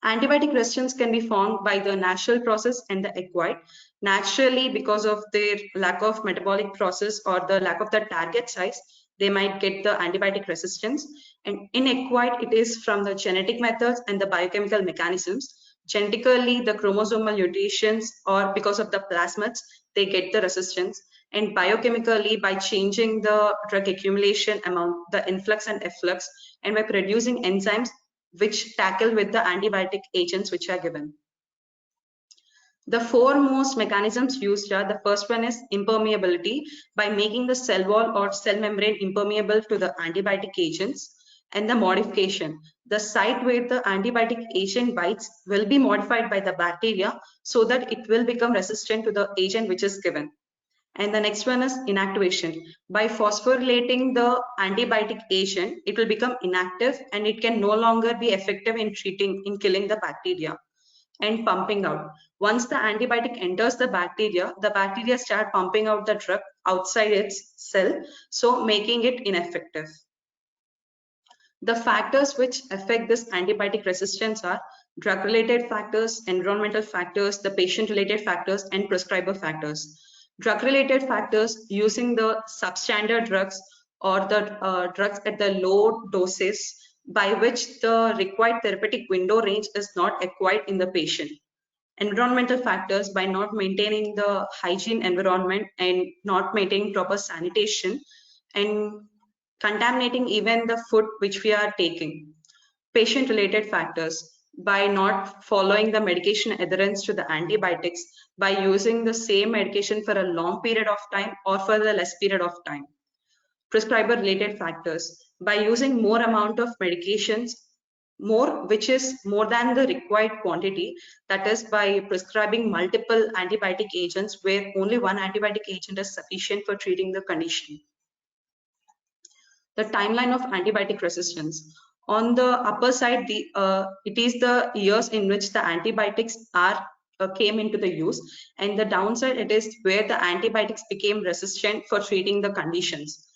Antibiotic resistance can be formed by the natural process and the acquired. Naturally, because of their lack of metabolic process or the lack of the target size, they might get the antibiotic resistance. And in acquired, it is from the genetic methods and the biochemical mechanisms. Genetically, the chromosomal mutations or because of the plasmids, they get the resistance. And biochemically, by changing the drug accumulation amount, the influx and efflux, and by producing enzymes which tackle with the antibiotic agents which are given. The 4 most mechanisms used are, the first one is impermeability, by making the cell wall or cell membrane impermeable to the antibiotic agents. And the modification, the site where the antibiotic agent bites will be modified by the bacteria so that it will become resistant to the agent which is given. And the next one is inactivation. By phosphorylating the antibiotic agent, it will become inactive and it can no longer be effective in killing the bacteria. And pumping out. Once the antibiotic enters the bacteria start pumping out the drug outside its cell, so making it ineffective. The factors which affect this antibiotic resistance are drug-related factors, environmental factors, the patient-related factors, and prescriber factors. Drug-related factors using the substandard drugs or the drugs at the low doses by which the required therapeutic window range is not acquired in the patient. Environmental factors by not maintaining the hygiene environment and not maintaining proper sanitation and contaminating even the food which we are taking. Patient-related factors by not following the medication adherence to the antibiotics by using the same medication for a long period of time or for the less period of time. Prescriber-related factors by using more amount of medications, which is more than the required quantity, that is by prescribing multiple antibiotic agents where only one antibiotic agent is sufficient for treating the condition. The timeline of antibiotic resistance. On the upper side, it is the years in which the antibiotics came into the use, and the downside it is where the antibiotics became resistant for treating the conditions.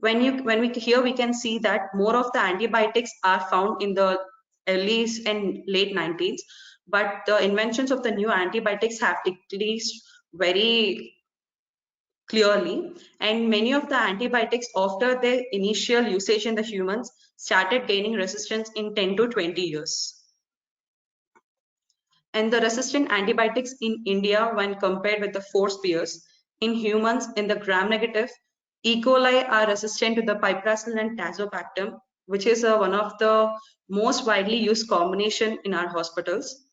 Here we can see that more of the antibiotics are found in the early and late 90s, but the inventions of the new antibiotics have decreased very clearly, and many of the antibiotics after their initial usage in the humans started gaining resistance in 10 to 20 years. And the resistant antibiotics in India when compared with the 4 spears, in humans in the gram-negative, E. coli are resistant to the piperacillin and tazobactam, which is one of the most widely used combination in our hospitals.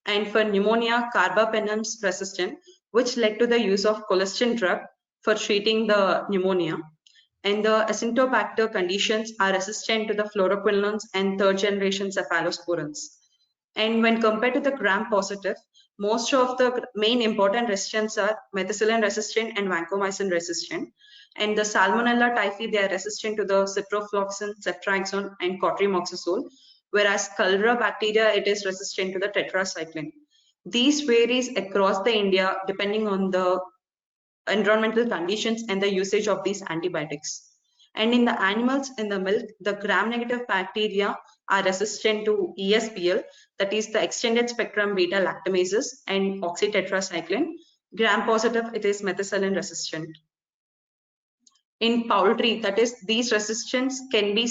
And for pneumonia, carbapenem is resistant, which led to the use of colistin drug for treating the pneumonia. And the Acinetobacter conditions are resistant to the fluoroquinolones and third-generation cephalosporins. And when compared to the gram-positive, most of the main important resistance are methicillin resistant and vancomycin resistant. And the Salmonella typhi, they are resistant to the ciprofloxacin, ceftriaxone, and cotrimoxazole, whereas Cholera bacteria, it is resistant to the tetracycline. These varies across the India depending on the environmental conditions and the usage of these antibiotics. And in the animals in the milk, the gram-negative bacteria are resistant to ESBL, that is the extended spectrum beta lactamases and oxytetracycline. Gram-positive, it is methicillin resistant. In poultry, that is these resistance can be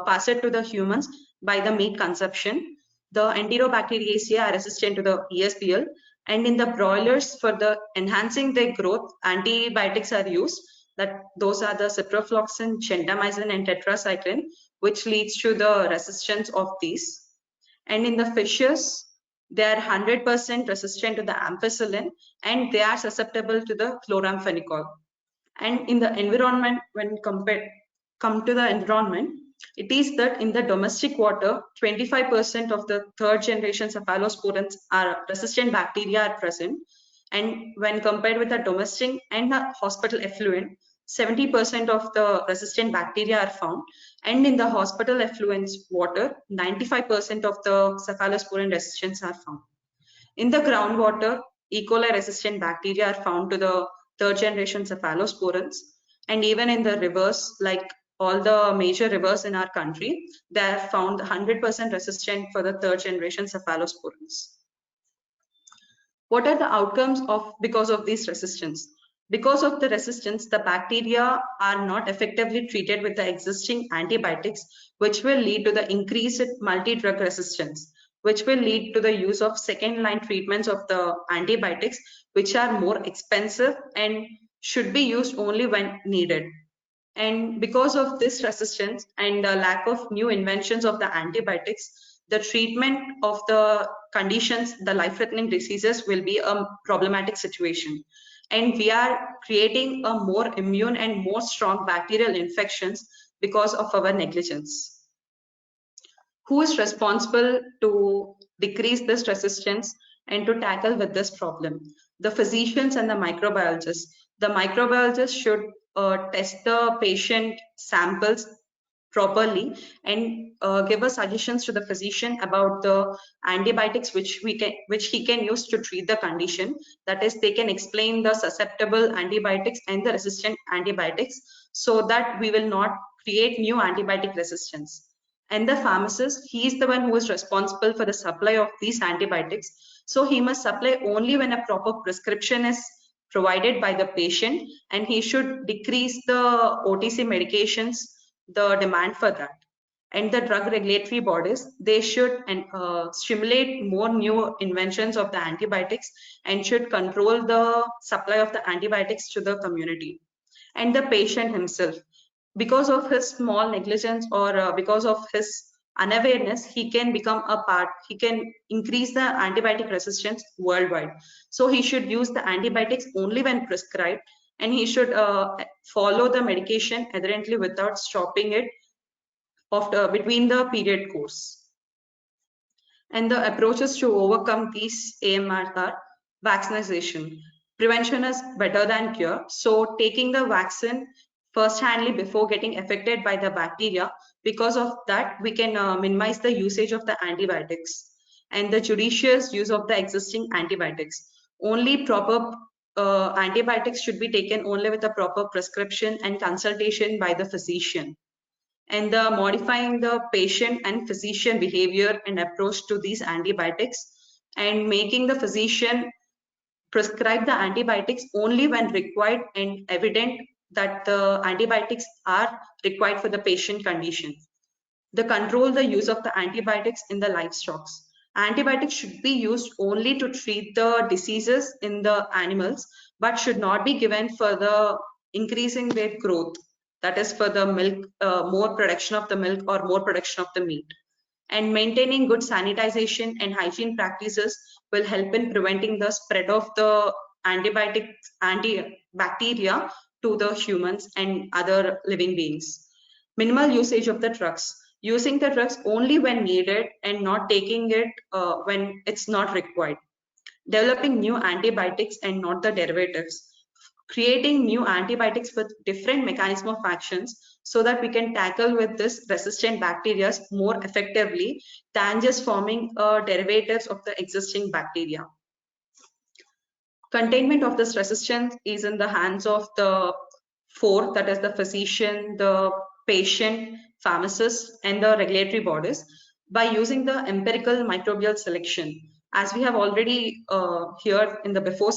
passed to the humans by the meat consumption. The Enterobacteriaceae are resistant to the ESBL, and in the broilers for the enhancing their growth, antibiotics are used. Those are the ciprofloxacin, gentamicin, and tetracycline, which leads to the resistance of these. And in the fishes, they are 100% resistant to the ampicillin, and they are susceptible to the chloramphenicol. And in the environment, when come to the environment, it is that in the domestic water, 25% of the third generation cephalosporins are resistant bacteria are present. And when compared with the domestic and the hospital effluent, 70% of the resistant bacteria are found. And in the hospital effluent water, 95% of the cephalosporin resistance are found. In the groundwater, E. coli resistant bacteria are found to the third generation cephalosporins. And even in the rivers, like all the major rivers in our country, they are found 100% resistant for the third generation cephalosporins. What are the outcomes because of this resistance? Because of the resistance, the bacteria are not effectively treated with the existing antibiotics, which will lead to the increased multi-drug resistance, which will lead to the use of second-line treatments of the antibiotics, which are more expensive and should be used only when needed. And because of this resistance and the lack of new inventions of the antibiotics, the treatment of the conditions, the life-threatening diseases will be a problematic situation. And we are creating a more immune and more strong bacterial infections because of our negligence. Who is responsible to decrease this resistance and to tackle with this problem? The physicians and the microbiologists. The microbiologists should test the patient samples properly and give us suggestions to the physician about the antibiotics which he can use to treat the condition. That is, they can explain the susceptible antibiotics and the resistant antibiotics so that we will not create new antibiotic resistance. And the pharmacist, he is the one who is responsible for the supply of these antibiotics. So he must supply only when a proper prescription is provided by the patient, and he should decrease the OTC medications, the demand for that. And the drug regulatory bodies, they should stimulate more new inventions of the antibiotics and should control the supply of the antibiotics to the community. And the patient himself, because of his small negligence or because of his unawareness, he can become a part, he can increase the antibiotic resistance worldwide. So he should use the antibiotics only when prescribed, and he should follow the medication adherently without stopping it between the period course. And the approaches to overcome these AMRs are vaccination. Prevention is better than cure. So taking the vaccine first-handly before getting affected by the bacteria, because of that, we can minimize the usage of the antibiotics. And the judicious use of the existing antibiotics. Only proper antibiotics should be taken only with a proper prescription and consultation by the physician. And the modifying the patient and physician behavior and approach to these antibiotics, and making the physician prescribe the antibiotics only when required and evident that the antibiotics are required for the patient condition. The control the use of the antibiotics in the livestock. Antibiotics should be used only to treat the diseases in the animals, but should not be given for the increasing their growth. That is for the milk, more production of the milk or more production of the meat. And maintaining good sanitization and hygiene practices will help in preventing the spread of the antibacteria to the humans and other living beings. Minimal usage of the drugs. Using the drugs only when needed and not taking it when it's not required. Developing new antibiotics and not the derivatives. Creating new antibiotics with different mechanism of actions so that we can tackle with this resistant bacteria more effectively than just forming derivatives of the existing bacteria. Containment of this resistance is in the hands of the four, that is the physician, the patient, pharmacist, and the regulatory bodies, by using the empirical microbial selection. As we have already heard in the before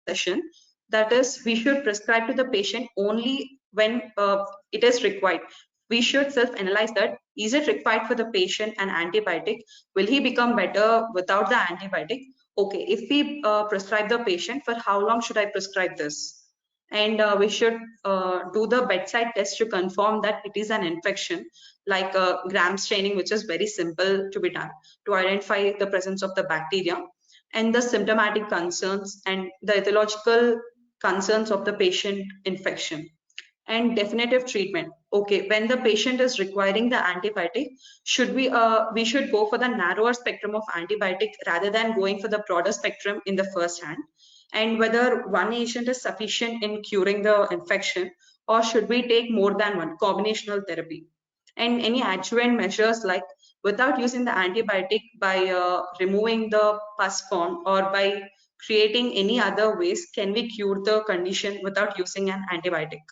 session, that is, we should prescribe to the patient only when it is required. We should self-analyze that, is it required for the patient an antibiotic? Will he become better without the antibiotic? Okay, if we prescribe the patient, for how long should I prescribe this? And we should do the bedside test to confirm that it is an infection, like gram staining, which is very simple to be done to identify the presence of the bacteria, and the symptomatic concerns and the etiological concerns of the patient infection. And definitive treatment. Okay, when the patient is requiring the antibiotic, should we should go for the narrower spectrum of antibiotic rather than going for the broader spectrum in the first hand, and whether one agent is sufficient in curing the infection, or should we take more than one combinational therapy. And any adjuvant measures, like without using the antibiotic, by removing the pus form or by creating any other ways, can we cure the condition without using an antibiotic.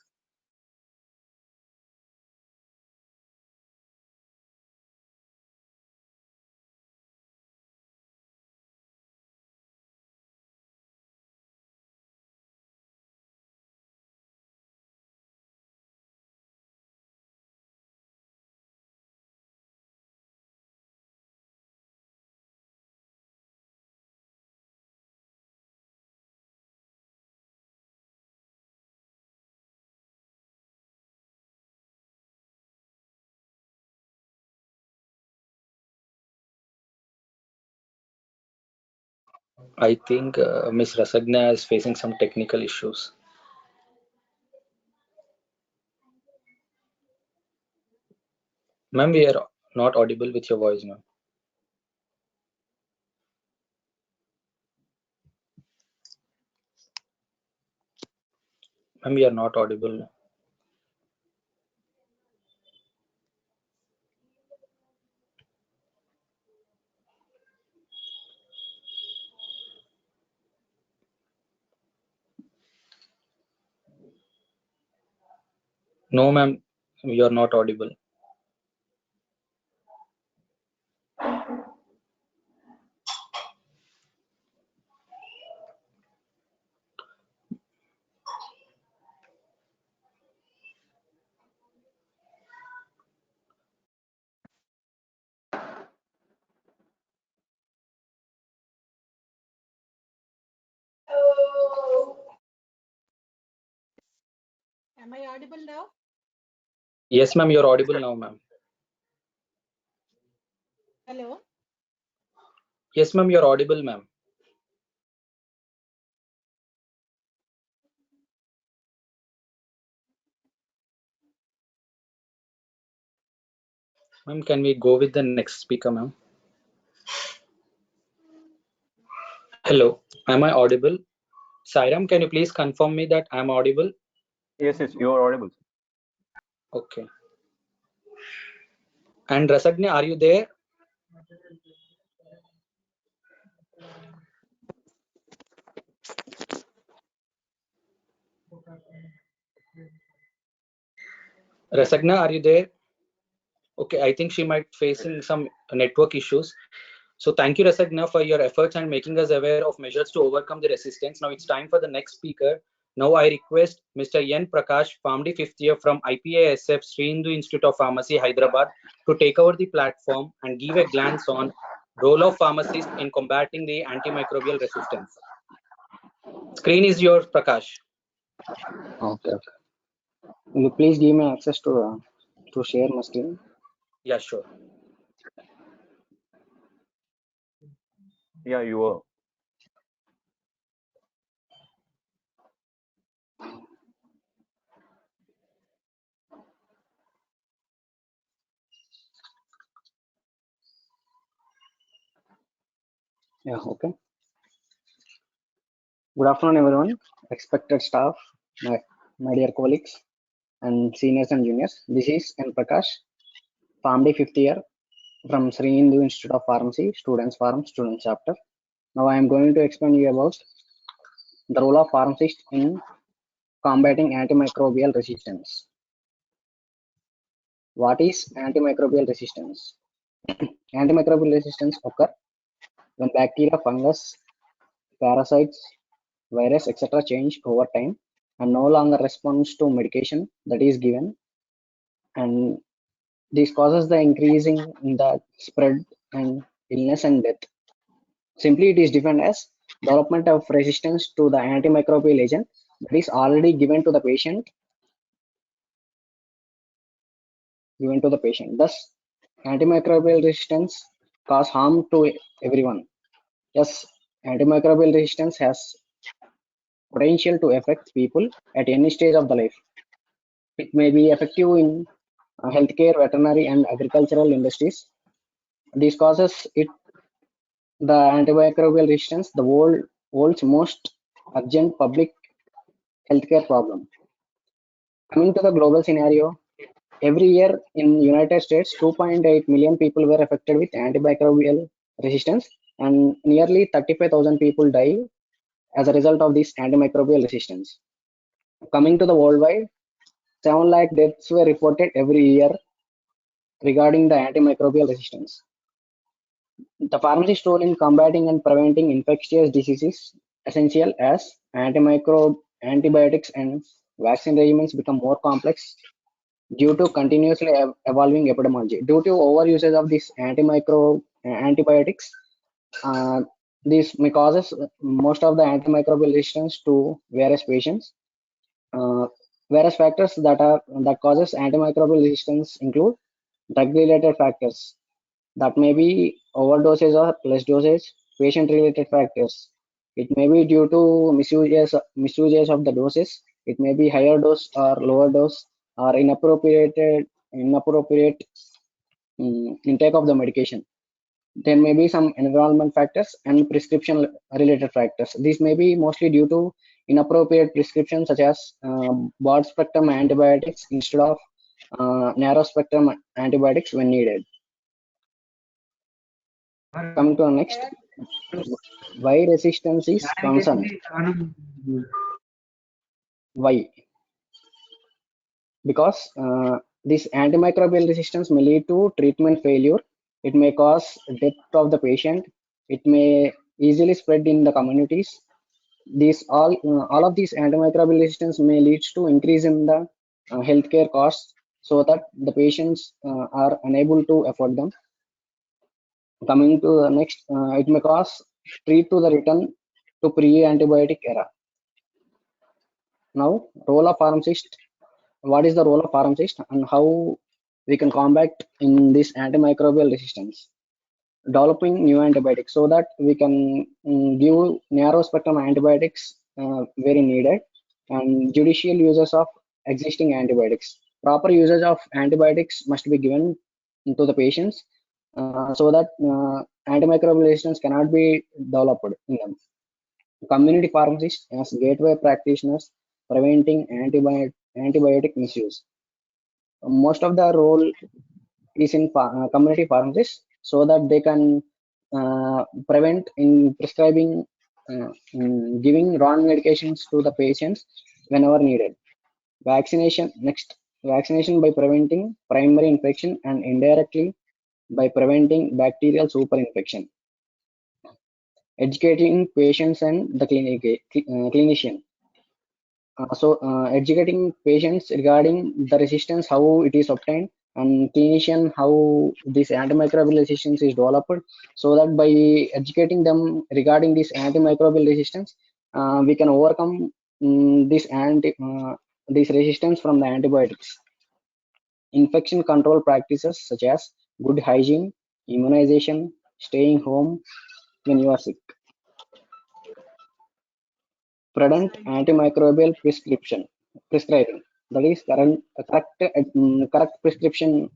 I think Ms. Rasagna is facing some technical issues. Ma'am, we are not audible with your voice, ma'am. Ma'am, we are not audible. No, ma'am, we are not audible. Am I audible now? Yes, ma'am, you're audible now, ma'am. Hello? Yes, ma'am, you're audible, ma'am. Ma'am, can we go with the next speaker, ma'am? Hello, am I audible? Sairam, can you please confirm me that I'm audible? Yes, you are audible. Okay. And Rasagna, are you there? Rasagna, are you there? Okay, I think she might facing some network issues. So thank you, Rasagna, for your efforts and making us aware of measures to overcome the resistance. Now it's time for the next speaker. Now I request Mr. N. Prakash, PharmD 5th year from IPASF Sri Hindu Institute of Pharmacy, Hyderabad, to take over the platform and give a glance on role of pharmacists in combating the antimicrobial resistance. Screen is yours, Prakash. Okay. Will you please give me access to share my screen? Yeah, sure. Yeah, you are. Yeah, okay. Good afternoon, everyone. Expected staff, my dear colleagues, and seniors and juniors. This is N. Prakash, PharmD 5th year from Sri Hindu Institute of Pharmacy, Students Forum, Student Chapter. Now I am going to explain you about the role of pharmacist in combating antimicrobial resistance. What is antimicrobial resistance? Antimicrobial resistance occurs when bacteria, fungus, parasites, virus, etc. change over time and no longer responds to medication that is given, and this causes the increasing in the spread and illness and death. Simply, it is defined as development of resistance to the antimicrobial agent that is already given to the patient. Thus, antimicrobial resistance cause harm to everyone. Yes, antimicrobial resistance has potential to affect people at any stage of the life. It may be effective in healthcare, veterinary, and agricultural industries. This causes the antimicrobial resistance, the world's most urgent public healthcare problem. Coming to the global scenario, every year in United States, 2.8 million people were affected with antimicrobial resistance, and nearly 35,000 people die as a result of this antimicrobial resistance. Coming to the worldwide, 7 lakh deaths were reported every year regarding the antimicrobial resistance. The pharmacist role in combating and preventing infectious diseases essential as antibiotics and vaccine regimens become more complex due to continuously evolving epidemiology. Due to overusage of these antibiotics, this may causes most of the antimicrobial resistance to various patients. Various factors that causes antimicrobial resistance include drug-related factors, that may be overdoses or less dosage, patient-related factors. It may be due to misuse of the doses. It may be higher dose or lower dose or inappropriate intake of the medication. There may be some environment factors and prescription related factors. These may be mostly due to inappropriate prescriptions such as broad spectrum antibiotics instead of narrow spectrum antibiotics when needed. Coming to the next, why resistance is concerned. Why? Because this antimicrobial resistance may lead to treatment failure. It may cause death of the patient. It may easily spread in the communities. These all of these antimicrobial resistance may lead to increase in the healthcare costs, so that the patients are unable to afford them. Coming to the next, it may cause treat to the return to pre-antibiotic era. Now, role of pharmacist what is the role of pharmacist and how we can combat in this antimicrobial resistance. Developing new antibiotics so that we can give narrow spectrum antibiotics very needed, and judicial uses of existing antibiotics. Proper usage of antibiotics must be given to the patients so that antimicrobial resistance cannot be developed in them. Community pharmacists as gateway practitioners preventing antibiotic misuse. Most of the role is in community pharmacists so that they can prevent in prescribing, giving wrong medications to the patients whenever needed. Vaccination next. Vaccination by preventing primary infection and indirectly by preventing bacterial superinfection. Educating patients and the clinician. Educating patients regarding the resistance, how it is obtained, and clinician how this antimicrobial resistance is developed, so that by educating them regarding this antimicrobial resistance, we can overcome this resistance from the antibiotics. Infection control practices such as good hygiene, immunization, staying home when you are sick. Prudent antimicrobial prescribing, that is correct prescription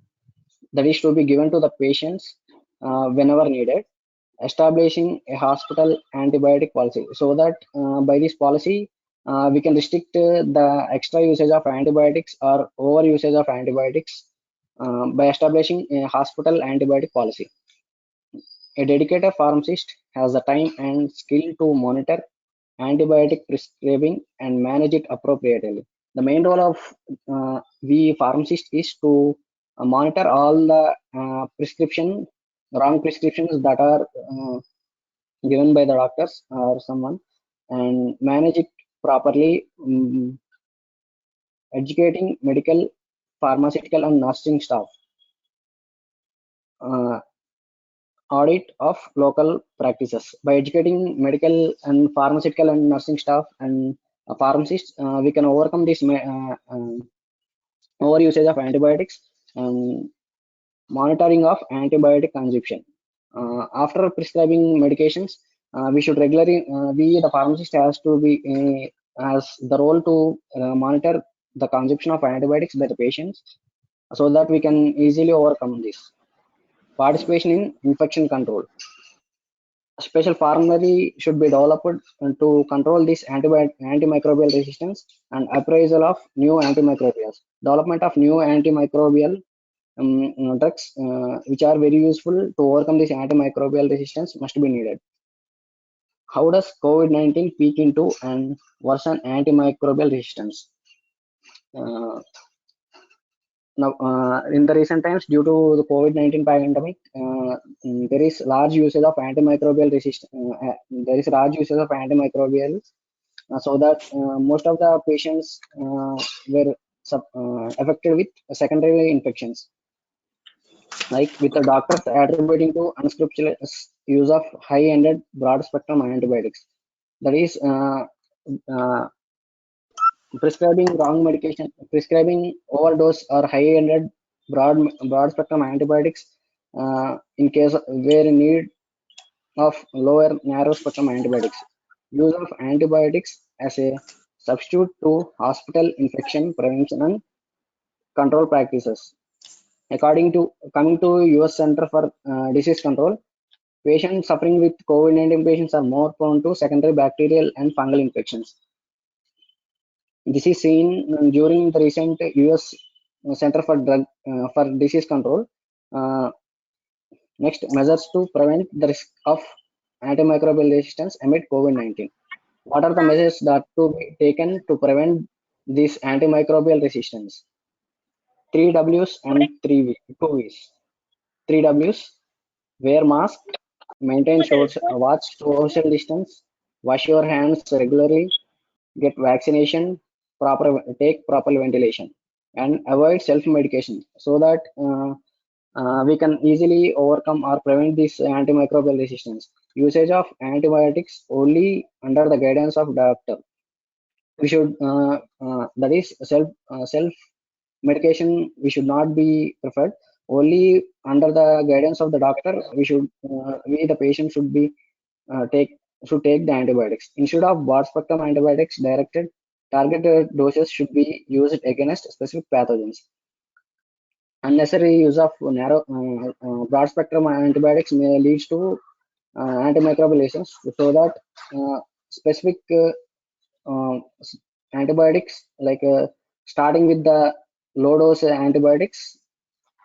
that is to be given to the patients whenever needed. Establishing a hospital antibiotic policy so that by this policy we can restrict the extra usage of antibiotics or over usage of antibiotics by establishing a hospital antibiotic policy. A dedicated pharmacist has the time and skill to monitor antibiotic prescribing and manage it appropriately. The main role of we pharmacists is to monitor all the wrong prescriptions that are given by the doctors or someone, and manage it properly, educating medical, pharmaceutical, and nursing staff. Audit of local practices. By educating medical and pharmaceutical and nursing staff and pharmacists, we can overcome this over usage of antibiotics and monitoring of antibiotic consumption. After prescribing medications, we should regularly, the pharmacist has to be has the role to monitor the consumption of antibiotics by the patients so that we can easily overcome this. Participation in infection control. A special formulary should be developed to control this antimicrobial resistance and appraisal of new antimicrobials. Development of new antimicrobial drugs which are very useful to overcome this antimicrobial resistance must be needed. How does COVID-19 peak into and worsen antimicrobial resistance? Now, in the recent times, due to the COVID-19 pandemic, there is large usage of antimicrobial resistance. There is large usage of antimicrobials, so that most of the patients were affected with secondary infections, like with the doctors attributing to unscrupulous use of high-ended broad-spectrum antibiotics. That is, prescribing wrong medication, prescribing overdose or high-ended broad-spectrum antibiotics in case where in need of lower narrow-spectrum antibiotics. Use of antibiotics as a substitute to hospital infection prevention and control practices. According to coming to US Center for Disease Control, patients suffering with COVID-19 patients are more prone to secondary bacterial and fungal infections. This is seen during the recent US Center for Disease Control. Next, measures to prevent the risk of antimicrobial resistance amid COVID-19. What are the measures that to be taken to prevent this antimicrobial resistance? 3 W's and 2 V's. 3 W's: wear mask, watch social distance, wash your hands regularly, get vaccination, take proper ventilation, and avoid self-medication so that we can easily overcome or prevent this antimicrobial resistance. Usage of antibiotics only under the guidance of doctor. We should that is self medication we should not be preferred. Only under the guidance of the doctor, we the patient should take the antibiotics. Instead of broad spectrum antibiotics, targeted doses should be used against specific pathogens. Unnecessary use of broad spectrum antibiotics may lead to antimicrobial lesions, so that specific antibiotics, like starting with the low dose antibiotics,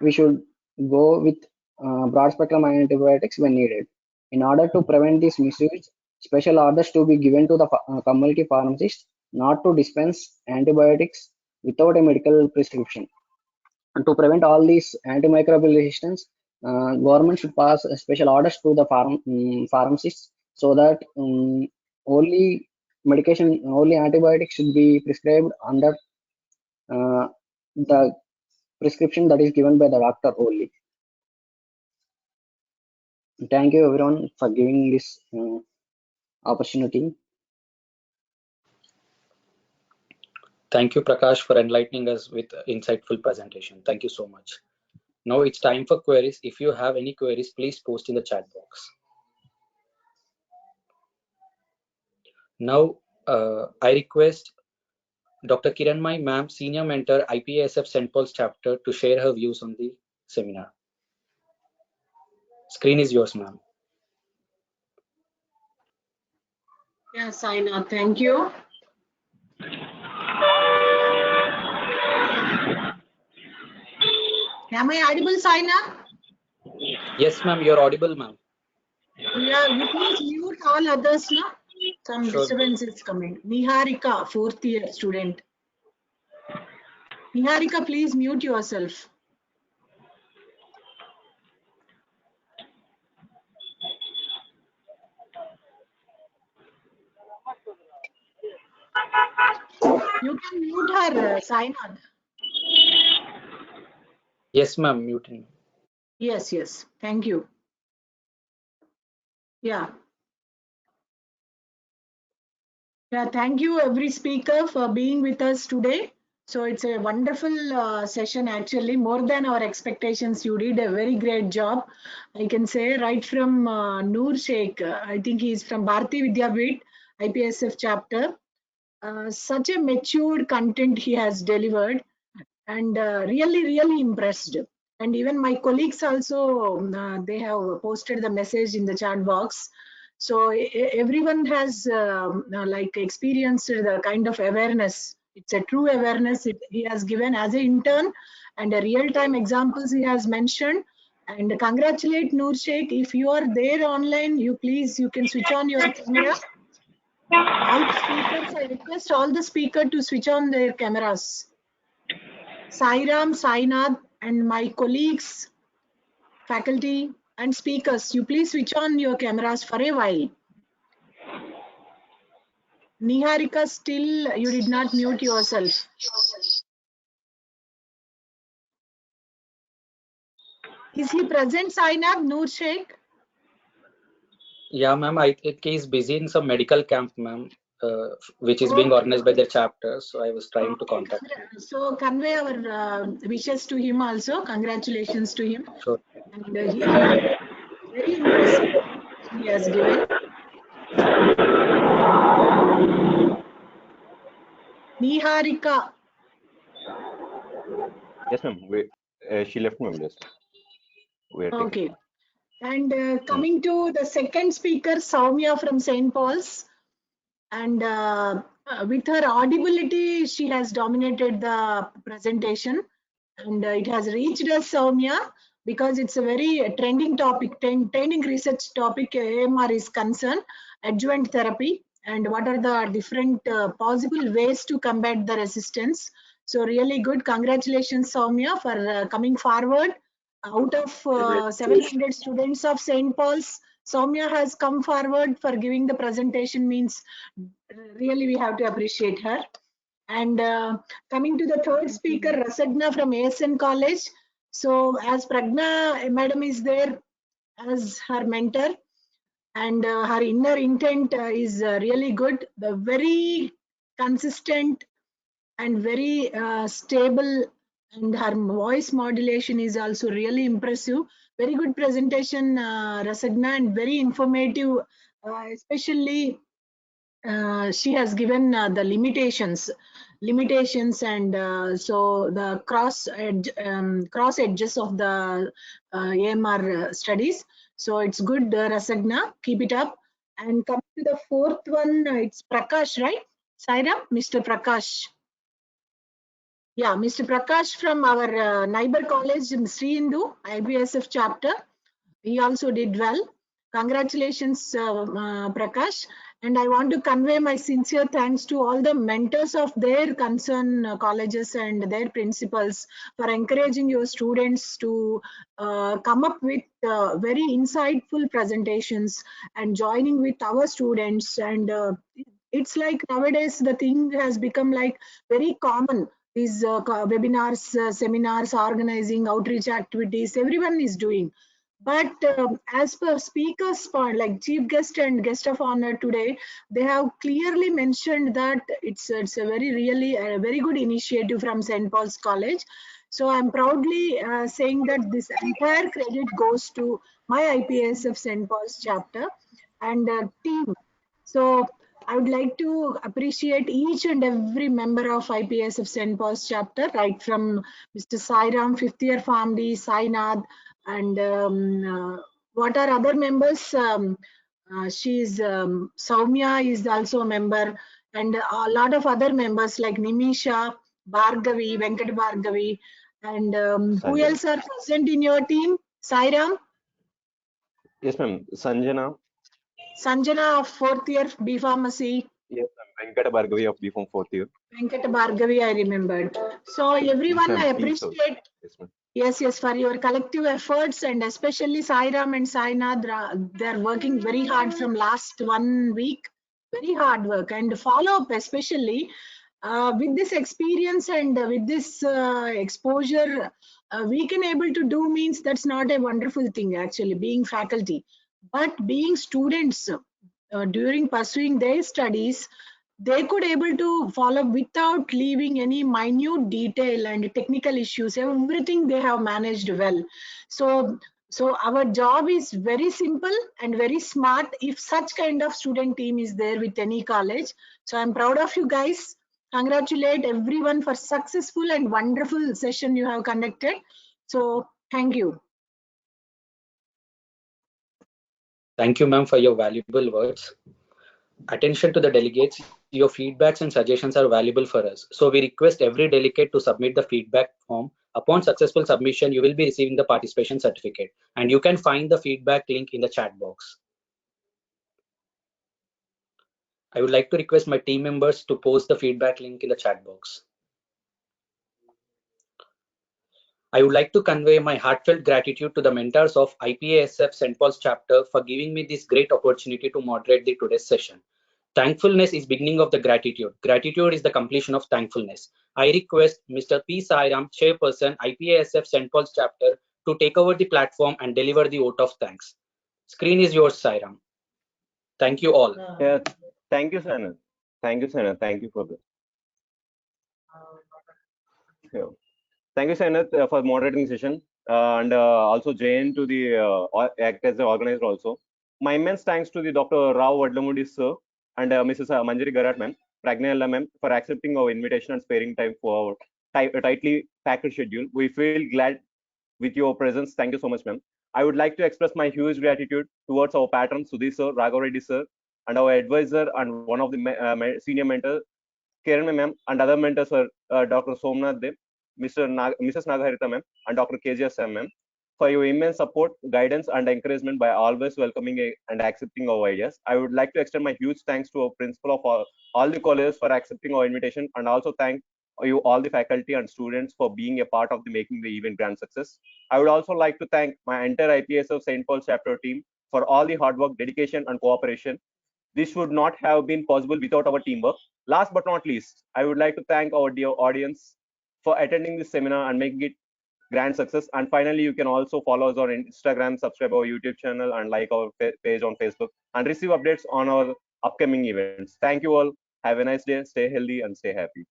we should go with broad spectrum antibiotics when needed. In order to prevent this misuse, special orders to be given to the community pharmacist not to dispense antibiotics without a medical prescription. And to prevent all these antimicrobial resistance, government should pass special orders to the pharmacists, so that only antibiotics should be prescribed under the prescription that is given by the doctor only. Thank you everyone for giving this opportunity. Thank you, Prakash, for enlightening us with insightful presentation. Thank you so much. Now it's time for queries. If you have any queries, please post in the chat box. Now, I request Dr. Kiranmai ma'am, Senior Mentor, IPASF St. Paul's Chapter, to share her views on the seminar. Screen is yours, ma'am. Yes, Saina, thank you. Am I audible, Saina? Yes, ma'am, you're audible, ma'am. Yeah, you please mute all others, no? Some disturbance is coming. Niharika, 4th year student. Niharika, please mute yourself. You can mute her, Sainath. Yes, ma'am, muting. Yes, yes. Thank you. Yeah. Yeah, thank you every speaker for being with us today. So it's a wonderful session, actually, more than our expectations. You did a very great job. I can say right from Noor Sheikh, I think he's from Bharati Vidyabit, IPSF chapter. Such a matured content he has delivered, and really impressed. And even my colleagues also, they have posted the message in the chat box. So everyone has like experienced the kind of awareness. It's a true awareness he has given as an intern, and a real-time examples he has mentioned. And congratulate Noor Sheikh. If you are there online, you can switch on your camera. All the speakers, I request all the speakers to switch on their cameras. Sairam, Sainath, and my colleagues, faculty, and speakers, you please switch on your cameras for a while. Niharika, still you did not mute yourself. Is he present, Sainath, Noor Sheikh? Yeah, ma'am, I think he's busy in some medical camp, ma'am, which is being organized by their chapter. So I was trying to contact him. So convey our wishes to him also. Congratulations to him. Sure. And he very impressive he has given. Niharika. Yes, ma'am. She left me. Yes. Okay. And coming to the second speaker, Soumya from St. Paul's. And with her audibility, she has dominated the presentation. And it has reached us, Soumya, because it's a very trending topic, trending research topic. AMR is concerned, adjuvant therapy, and what are the different possible ways to combat the resistance. So really good. Congratulations, Soumya, for coming forward. Out of 700 students of St. Paul's, Soumya has come forward for giving the presentation, means really we have to appreciate her. And coming to the third speaker, Rasagna from ASN College. So as Pragna madam is there as her mentor, and her inner intent is really good. The very consistent and very stable And her voice modulation is also really impressive. Very good presentation, Rasagna, and very informative, especially she has given the limitations and so the cross edges of the AMR studies. So it's good, Rasagna, keep it up. And come to the fourth one, it's Prakash, right? Saira, Mr. Prakash. Yeah, Mr. Prakash from our neighbor college in Sri Indu, IBSF chapter. He also did well. Congratulations, Prakash. And I want to convey my sincere thanks to all the mentors of their concerned colleges and their principals for encouraging your students to come up with very insightful presentations and joining with our students. And it's like nowadays the thing has become like very common. These webinars, seminars, organizing outreach activities, everyone is doing. But as per speakers point, like chief guest and guest of honor today, they have clearly mentioned that it's a a very good initiative from St. Paul's College. So I'm proudly saying that this entire credit goes to my IPSF St. Paul's chapter and team. So I would like to appreciate each and every member of IPS of St. Paul's chapter, right from Mr. Sairam, fifth year PharmD, Sainath, and what are other members? She's Soumya is also a member, and a lot of other members like Nimisha, Bhargavi, Venkat Bhargavi, and who Sanjana. else are present in your team? Sairam? Yes, ma'am. Sanjana. Sanjana of fourth year B Pharmacy. Yes, ma'am. Venkata Bhargavi of B.Pharm fourth year. Venkata Bhargavi, I remembered. So Yes, everyone, ma'am. I Please, sir. appreciate. Yes, ma'am. Yes, for your collective efforts and especially Sairam and Sainath, they're working very hard from last 1 week. Very hard work and follow up, especially with this experience and with this exposure, we can able to do means that's not a wonderful thing actually, being faculty. But being students during pursuing their studies, they could able to follow without leaving any minute detail and technical issues. Everything they have managed well. So our job is very simple and very smart if such kind of student team is there with any college. So I'm proud of you guys. Congratulate everyone for successful and wonderful session you have conducted. So thank you. Thank you, ma'am, for your valuable words. Attention to the delegates, your feedbacks and suggestions are valuable for us. So we request every delegate to submit the feedback form. Upon successful submission, you will be receiving the participation certificate. And you can find the feedback link in the chat box. I would like to request my team members to post the feedback link in the chat box. I would like to convey my heartfelt gratitude to the mentors of IPASF St. Paul's chapter for giving me this great opportunity to moderate the today's session. Thankfulness is beginning of the gratitude. Gratitude is the completion of thankfulness. I request Mr. P. Sairam, Chairperson, IPASF St. Paul's chapter, to take over the platform and deliver the vote of thanks. Screen is yours, Sairam. Thank you all. Yeah, thank you, Sana. Thank you, Sana. Thank you for this. Yeah. Thank you, Sana, for moderating the session, and also Jane to the act as the organizer also. My immense thanks to the Dr. Rao Vadlamudi sir and Mrs. Manjari Garat ma'am, Pragnella ma'am for accepting our invitation and sparing time for our tightly packed schedule. We feel glad with your presence. Thank you so much, ma'am. I would like to express my huge gratitude towards our patron, Sudhi sir, Raghav Reddy sir, and our advisor and one of the senior mentors, Kiran ma'am, and other mentors are Dr. Somnath Dev, Mrs. Nagaharita ma'am, and Dr. KJS ma'am, for your immense support, guidance, and encouragement by always welcoming and accepting our ideas. I would like to extend my huge thanks to our principal of all the colleges for accepting our invitation, and also thank you all the faculty and students for being a part of the making the event grand success. I would also like to thank my entire IPS of St. Paul chapter team for all the hard work, dedication, and cooperation. This would not have been possible without our teamwork. Last but not least, I would like to thank our dear audience for attending this seminar and making it grand success. And finally, you can also follow us on Instagram, subscribe our YouTube channel, and like our page on Facebook, and receive updates on our upcoming events. Thank you all. Have a nice day. Stay healthy and stay happy.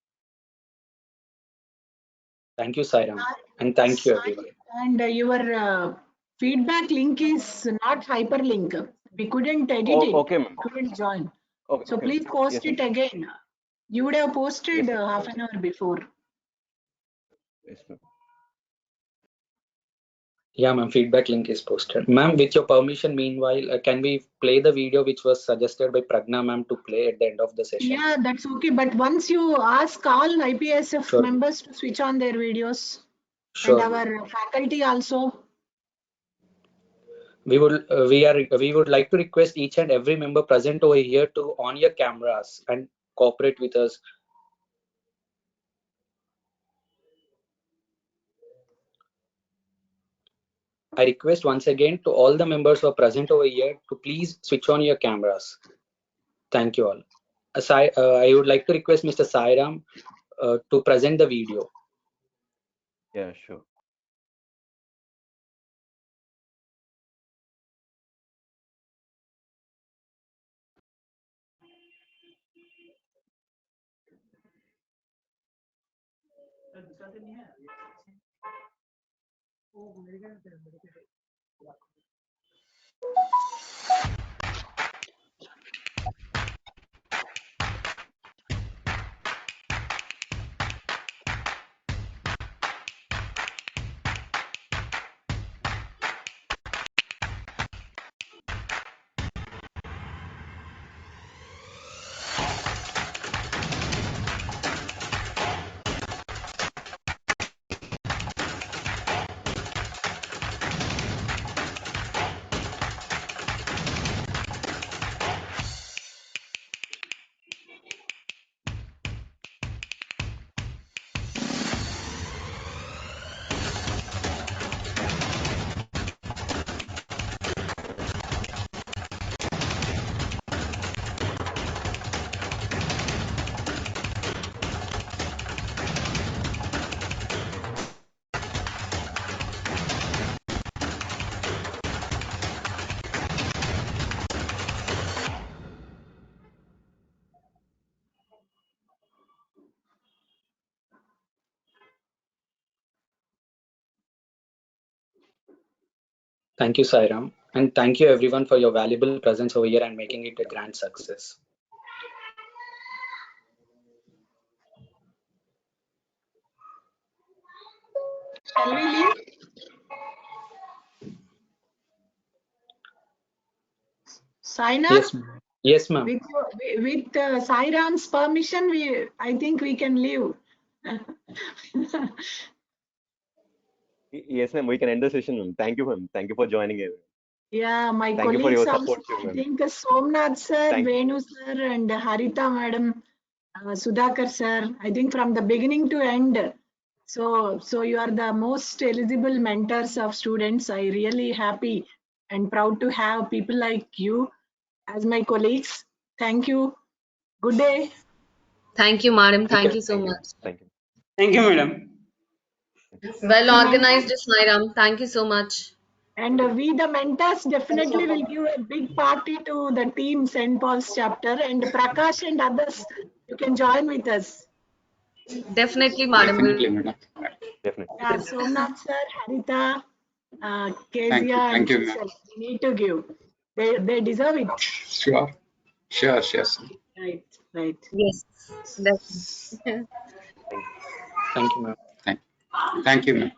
Thank you, Sairam. And thank you, everyone. And your feedback link is not hyperlink. We couldn't edit it. Okay, ma'am. Couldn't join. Okay, So okay. please post Yes, it ma'am. again. You would have posted Yes, ma'am. half an hour before. Yes, ma'am. Yeah, ma'am, feedback link is posted. Ma'am, with your permission, meanwhile, can we play the video which was suggested by Pragna ma'am to play at the end of the session? Yeah, that's okay. But once you ask all IPSF Sure. members to switch on their videos, Sure. and our faculty also. We would like to request each and every member present over here to on your cameras and cooperate with us. I request once again to all the members who are present over here to please switch on your cameras. Thank you all. I would like to request Mr. Sairam to present the video. Yeah, sure. Thank you, Sairam. And thank you everyone for your valuable presence over here and making it a grand success. Shall we leave? Saina? Yes, yes, ma'am. With Sairam's permission, I think we can leave. Yes, ma'am. We can end the session, ma'am. Thank you, ma'am. Thank you for joining it. Yeah, my Thank you for colleagues your also, support, too, I ma'am. think Somnath sir, Thank you. Venu sir, and Harita madam, Sudhakar sir, I think from the beginning to end. So you are the most eligible mentors of students. I really happy and proud to have people like you as my colleagues. Thank you. Good day. Thank you, madam. Thank you so much. Thank you. Thank you, madam. Well organized, Sairam. Thank you so much. And we, the mentors, definitely will give a big party to the team St. Paul's chapter. And Prakash and others, you can join with us. Definitely, madam. Definitely, madam. Definitely. Yeah, Somnath sir, Harita, Thank you. Kezia, and Thank you, ma'am. Cecil. We need to give. They deserve it. Sure. Sure, sure. Right, right. Yes, definitely. Thank you, ma'am. Thank you, ma'am.